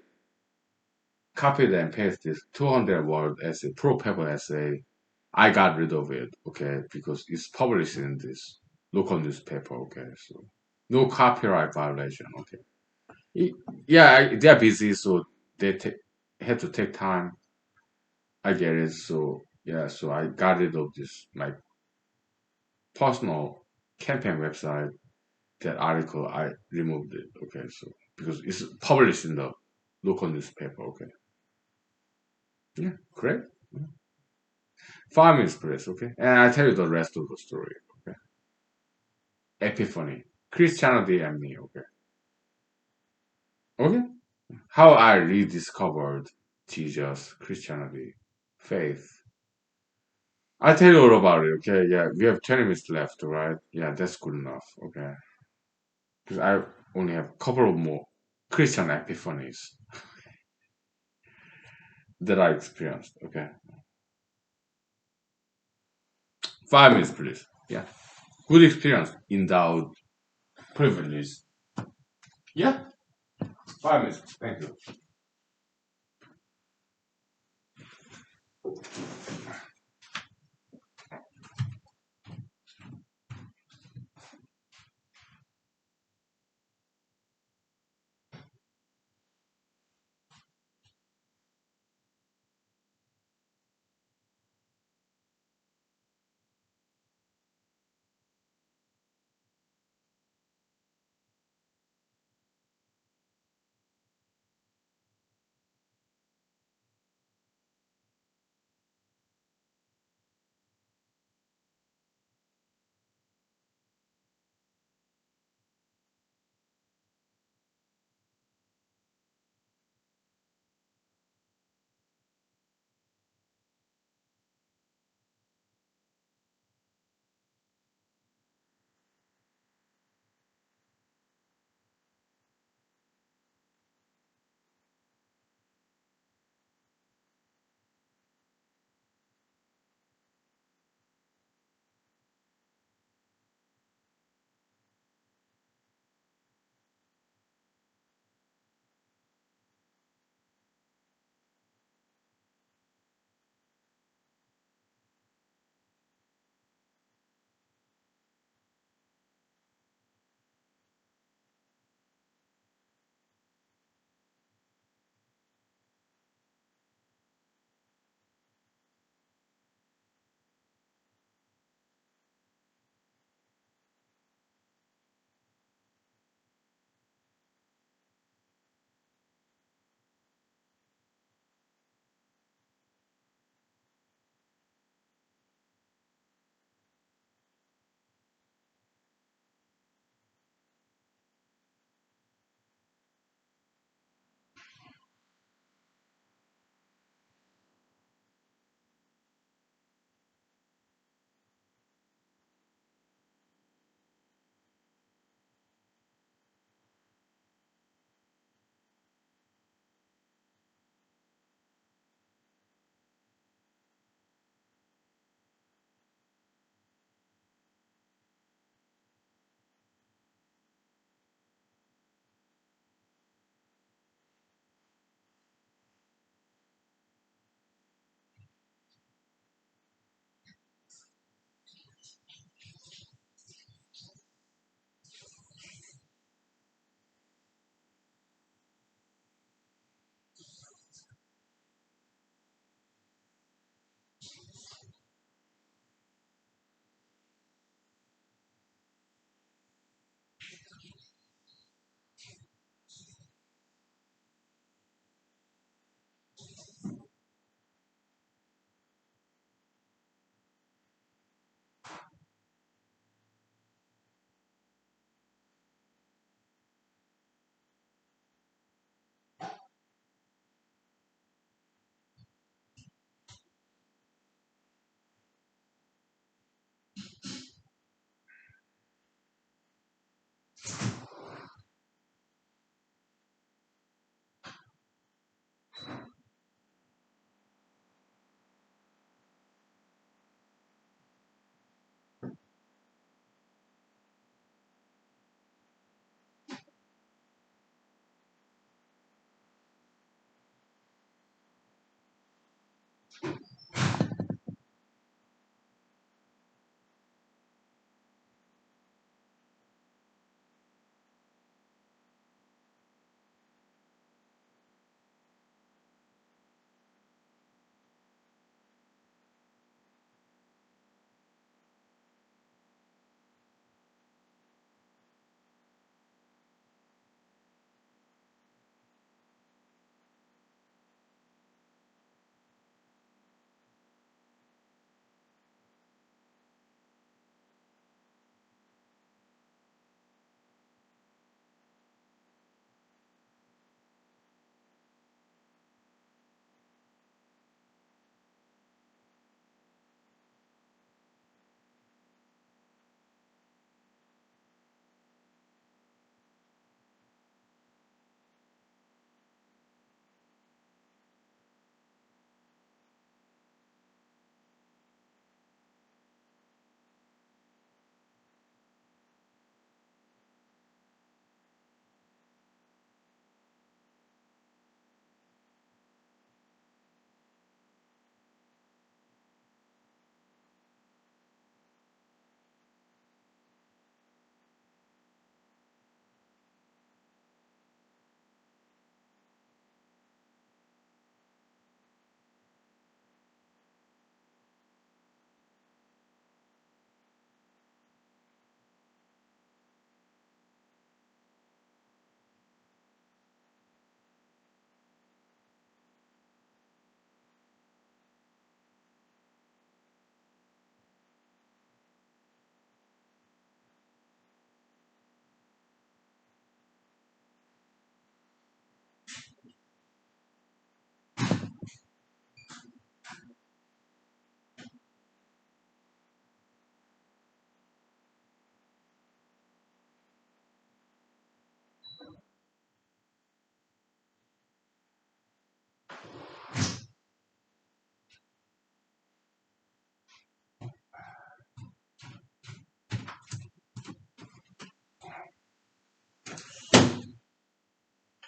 copied and pasted this 200 word essay, pro paper essay. I got rid of it, okay, because it's published in this local newspaper, okay, so no copyright violation, okay. Yeah, they're busy, so they had to take time. I get it. So yeah, so I got rid of this my personal campaign website. That article I removed it. Okay, so because it's published in the local newspaper. Okay, yeah, great. 5 minutes, please. Okay, and I tell you the rest of the story. Okay, epiphany, Christianity and me. Okay, okay, how I rediscovered Jesus, Christianity, faith. I'll tell you all about it, okay? Yeah, we have 20 minutes left, right? Yeah, that's good enough, okay? Because I only have a couple of more Christian epiphanies that I experienced, okay? 5 minutes, please. Yeah. Good experience, endowed, privilege. Yeah, 5 minutes. Thank you.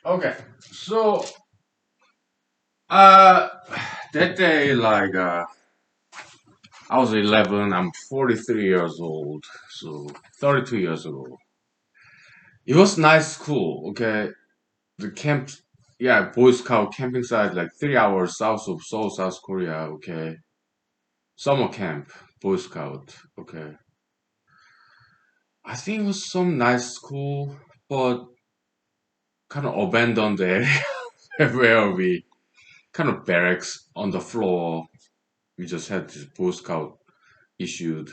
Okay, so uh, that day, I was 11. I'm 43 years old, so 32 years ago. It was nice school. Okay, the camp, yeah, Boy Scout camping site, like 3 hours south of Seoul, South Korea. Okay, summer camp, Boy Scout. Okay, I think it was some nice school, but kind of abandoned area where we kind of barracks on the floor. We just had this Boy Scout issued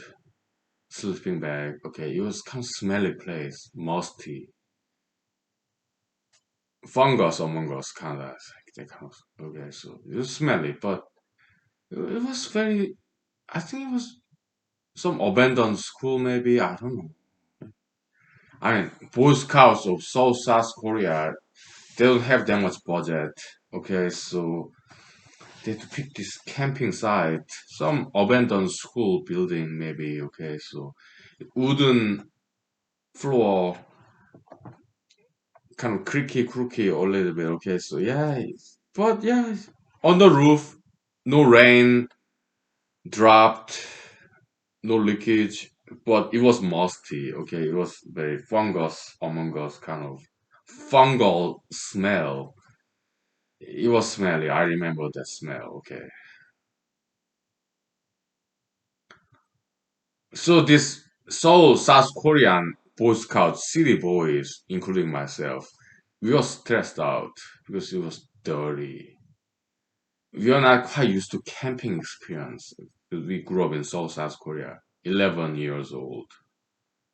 sleeping bag. Okay, it was kind of smelly place, musty, fungus among us, kind of like that kind of. Okay, so it was smelly, but it was very. I think it was some abandoned school, maybe. I don't know. I mean, Boy Scouts of South Korea, they don't have that much budget. Okay, so they had to pick this camping site, some abandoned school building, maybe. Okay, so wooden floor, kind of creaky, crooky a little bit. Okay, so yeah, but yeah, on the roof, no rain dropped, no leakage, but it was musty. Okay, it was very fungus among us, kind of fungal smell. It was smelly. I remember that smell. Okay, so this Seoul, South Korean Boy Scout city boys, including myself, we were stressed out because it was dirty. We are not quite used to camping experience. We grew up in Seoul, South Korea, 11 years old.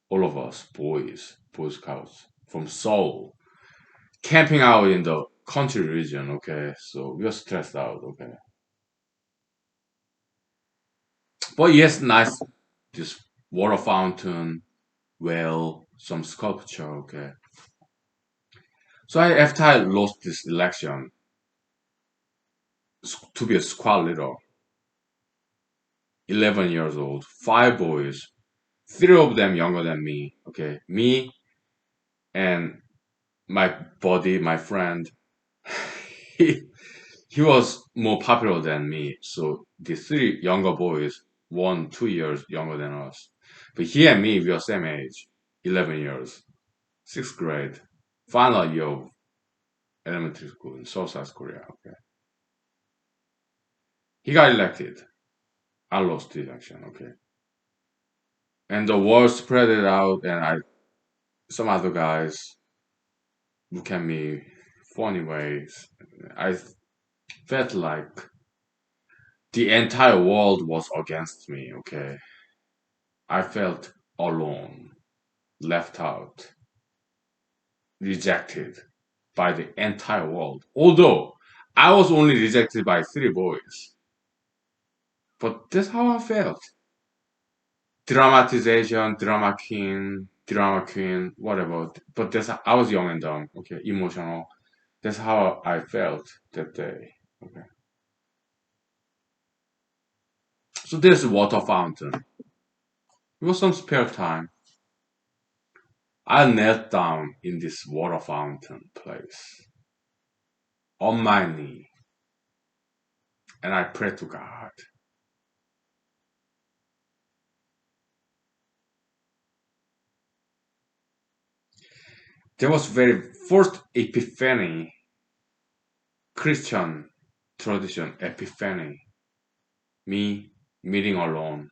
All of us, boys, Boy Scouts from Seoul, camping out in the country region, okay? So we are stressed out, okay? But yes, nice, this water fountain, well, some sculpture, okay? So after I lost this election to be a squad leader, 11 years old, five boys, three of them younger than me, okay? Me and my buddy, my friend, he, he was more popular than me. So the three younger boys, 1, 2 years younger than us. But he and me, we are same age, 11 years, sixth grade, final year of elementary school in South Korea. Okay, he got elected. I lost the election. Okay, and the word spread it out, and some other guys look at me funny ways. I felt like the entire world was against me. Okay, I felt alone, left out, rejected by the entire world. Although I was only rejected by three boys, but that's how I felt. Dramatization, drama queen, whatever. But I was young and dumb. Okay, emotional. That's how I felt that day. Okay, so there's a water fountain. It was some spare time. I knelt down in this water fountain place on my knee and I prayed to God. There was very first epiphany, Christian tradition epiphany, me meeting alone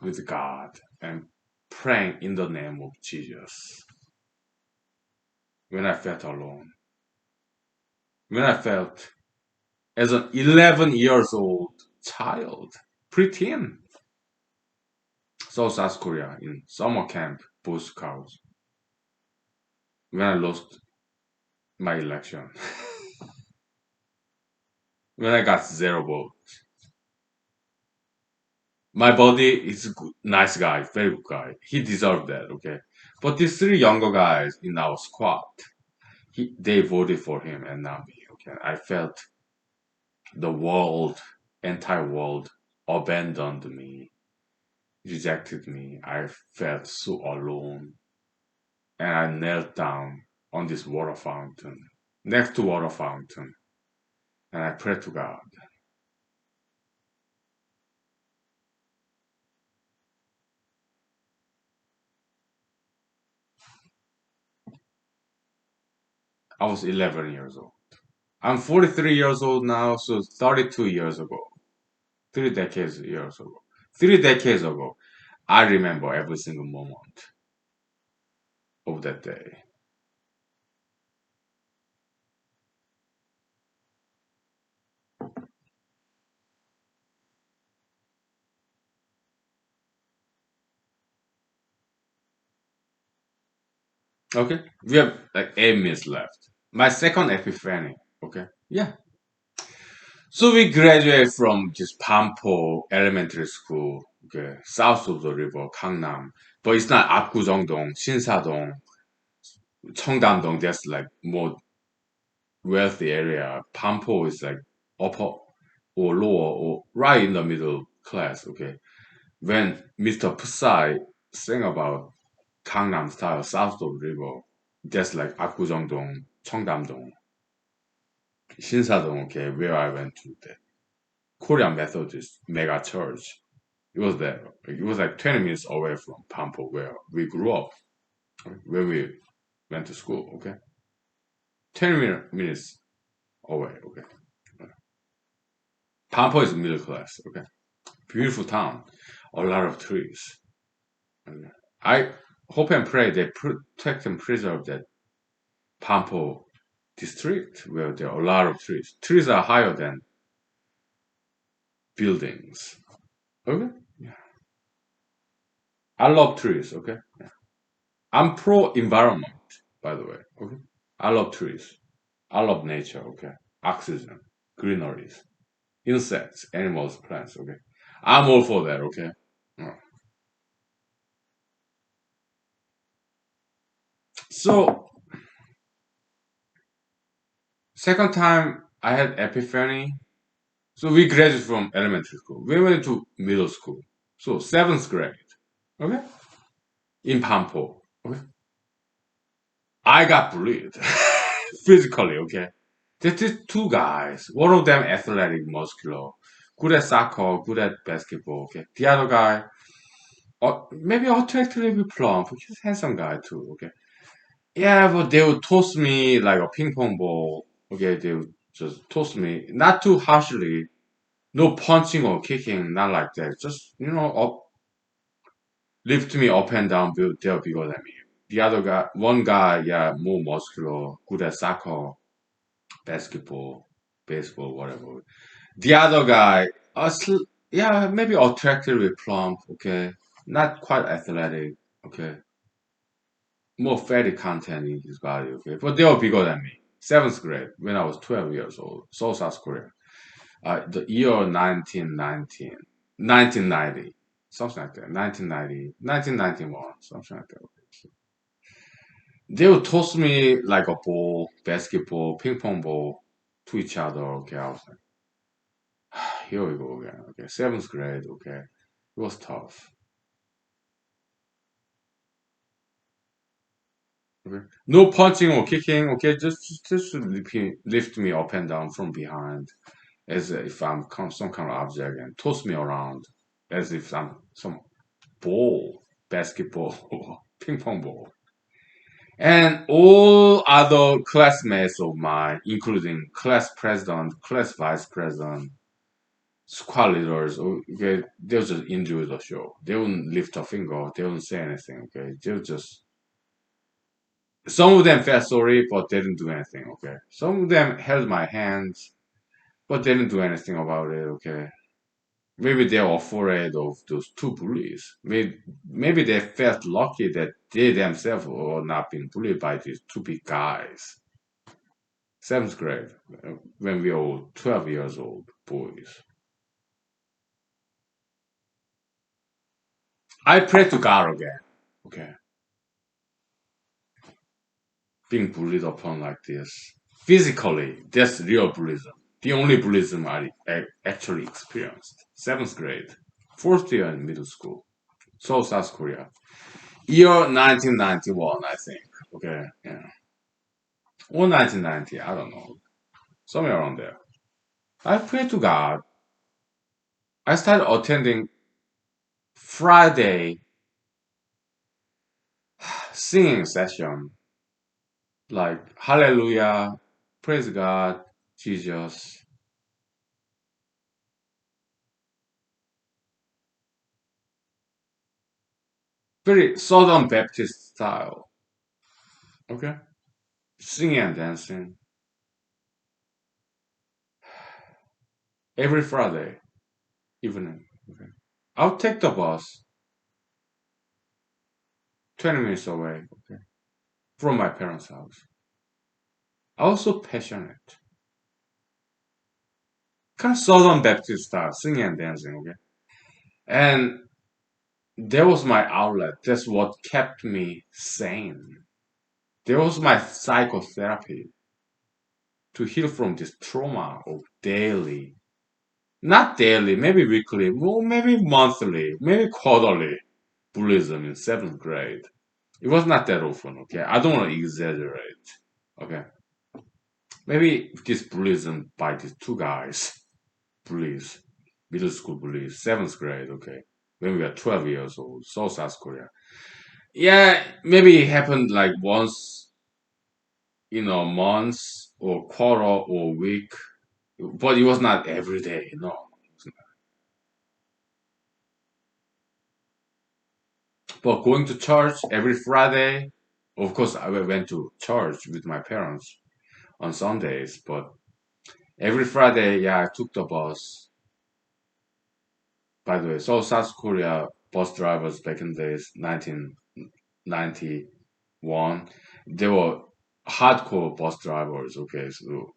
with God and praying in the name of Jesus when I felt alone. When I felt as an 11 years old child, preteen, South Korea in summer camp, Boy Scouts, when I lost my election, when I got zero vote. My buddy is a good, nice guy, very good guy. He deserved that, okay? But these three younger guys in our squad, they voted for him and not me, okay? I felt the world, entire world, abandoned me, rejected me. I felt so alone. And I knelt down on this water fountain. next to water fountain, and I prayed to God. I was 11 years old. I'm 43 years old now, so 32 years ago, 3 decades years ago, 3 decades ago, I remember every single moment of that day. Okay, we have like 8 minutes left. My second epiphany. Okay, yeah. So we graduated from just Pampo Elementary School, okay, south of the river, Gangnam. But it's not 압구정동, 신사동, 청담동. That's like more wealthy area. Pampo is like upper or lower or right in the middle class. Okay, when Mr. Psy sang about Gangnam style south of the river, that's like 압구정동, 청담동, 신사동. Okay, where I went to the Korean Methodist mega church. It was there. It was like 20 minutes away from Pampo, where we grew up, where we went to school. Okay, 10 minutes away. Okay, Pampo is middle class. Okay, beautiful town, a lot of trees. Okay. I hope and pray they protect and preserve that Pampo district where there are a lot of trees. Trees are higher than buildings. Okay, yeah. I love trees. Okay, yeah. I'm pro environment, by the way. Okay, I love trees. I love nature. Okay, oxygen, greeneries, insects, animals, plants. Okay, I'm all for that. Okay. Uh, So second time I had epiphany. So we graduated from elementary school. We went to middle school. So seventh grade. Okay, in Pampo. Okay, I got bullied physically. Okay, these two guys. One of them athletic, muscular, good at soccer, good at basketball. Okay, the other guy, maybe attractively plump. He's a handsome guy too. Okay, yeah, but they would toss me like a ping pong ball. Okay, they would just toss me, not too harshly, no punching or kicking, not like that. Just lift me up and down. They're bigger than me. The other guy, one guy, yeah, more muscular, good at soccer, basketball, baseball, whatever. The other guy, yeah, maybe attractively plump. Okay, not quite athletic. Okay, more fatty content in his body. Okay, but they were bigger than me. Seventh grade when I was 12 years old. Seoul, South Korea. The year 1919, 1990, something like that. 1990, 1991, something like that. They would toss me like a ball, basketball, ping pong ball to each other. Okay, I was like, here we go again. Okay, seventh grade. Okay, it was tough. Okay, no punching or kicking. Okay, just lift me up and down from behind as if I'm some kind of object and toss me around as if I'm some ball, basketball, ping pong ball. And all other classmates of mine, including class president, class vice president, squad leaders, okay, they'll just enjoy the show. They wouldn't lift a finger, they wouldn't say anything, okay? They'll just, some of them felt sorry, but they didn't do anything, okay? Some of them held my hands, but they didn't do anything about it, okay? Maybe they were afraid of those two bullies. Maybe they felt lucky that they themselves were not being bullied by these two big guys. Seventh grade, when we were 12 years old boys. I pray to God again. Okay. Being bullied upon like this. Physically, that's real bullyism. The only bullyism I actually experienced. Seventh grade. Fourth year in middle school. Seoul, South Korea. Year 1991, I think. Okay. Yeah. or 1990. I don't know, somewhere around there. I pray to God. I started attending Friday singing session, like Hallelujah, praise God, Jesus. Very Southern Baptist style. Okay, singing and dancing every Friday evening. Okay, I'll take the bus 20 minutes away. Okay, from my parents' house. Also passionate, kind of Southern Baptist style, singing and dancing. Okay, and that was my outlet. That's what kept me sane. That was my psychotherapy to heal from this trauma of daily, not daily, maybe weekly, well, maybe monthly, maybe quarterly Buddhism in seventh grade. It was not that often, okay? I don't want to exaggerate, okay? Maybe this Buddhism by these two guys, bullies, middle school bullies, seventh grade, okay? When we were 12 years old, South Korea. Yeah, maybe it happened like once in a month or quarter or week, but it was not every day, no. But going to church every Friday, of course, I went to church with my parents on Sundays, but every Friday, yeah, I took the bus. By the way, so South Korea bus drivers back in the days, 1991, they were hardcore bus drivers, okay, so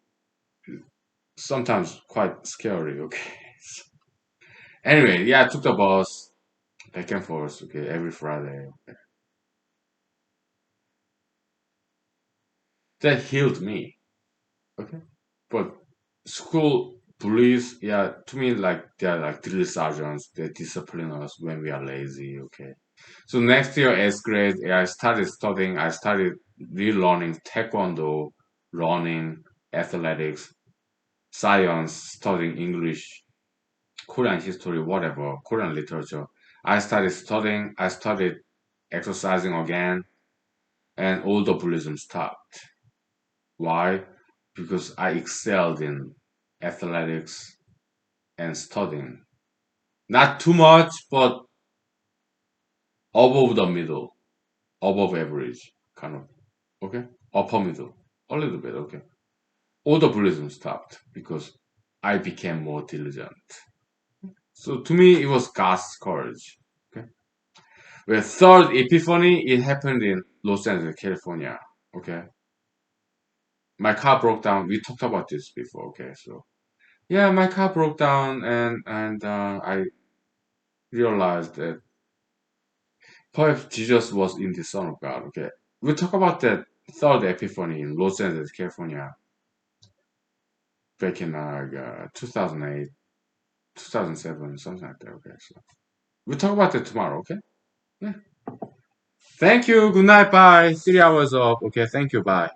sometimes quite scary, okay. Anyway, yeah, I took the bus back and forth, okay, every Friday. That healed me, okay. But school bullies, yeah, to me, like they're like drill sergeants. They discipline us when we are lazy, okay. So next year, eighth grade, yeah, I started studying. I started relearning taekwondo, running, athletics, science, studying English, Korean history, whatever, Korean literature. I started studying. I started exercising again, and all the bullyism stopped. Why? Because I excelled in athletics and studying. Not too much, but above the middle, above average, kind of. Okay? Upper middle. A little bit, okay. All the bullyism stopped because I became more diligent. So to me, it was God's courage. Okay? The third epiphany, it happened in Los Angeles, California. Okay? My car broke down. We talked about this before, okay? So yeah, my car broke down and I realized that perhaps Jesus was in the Son of God. Okay, we talk about that third epiphany in Los Angeles, California, back in 2008, 2007, something like that. Okay, so we'll talk about that tomorrow. Okay. Yeah. Thank you. Good night. Bye. 3 hours up. Okay. Thank you. Bye.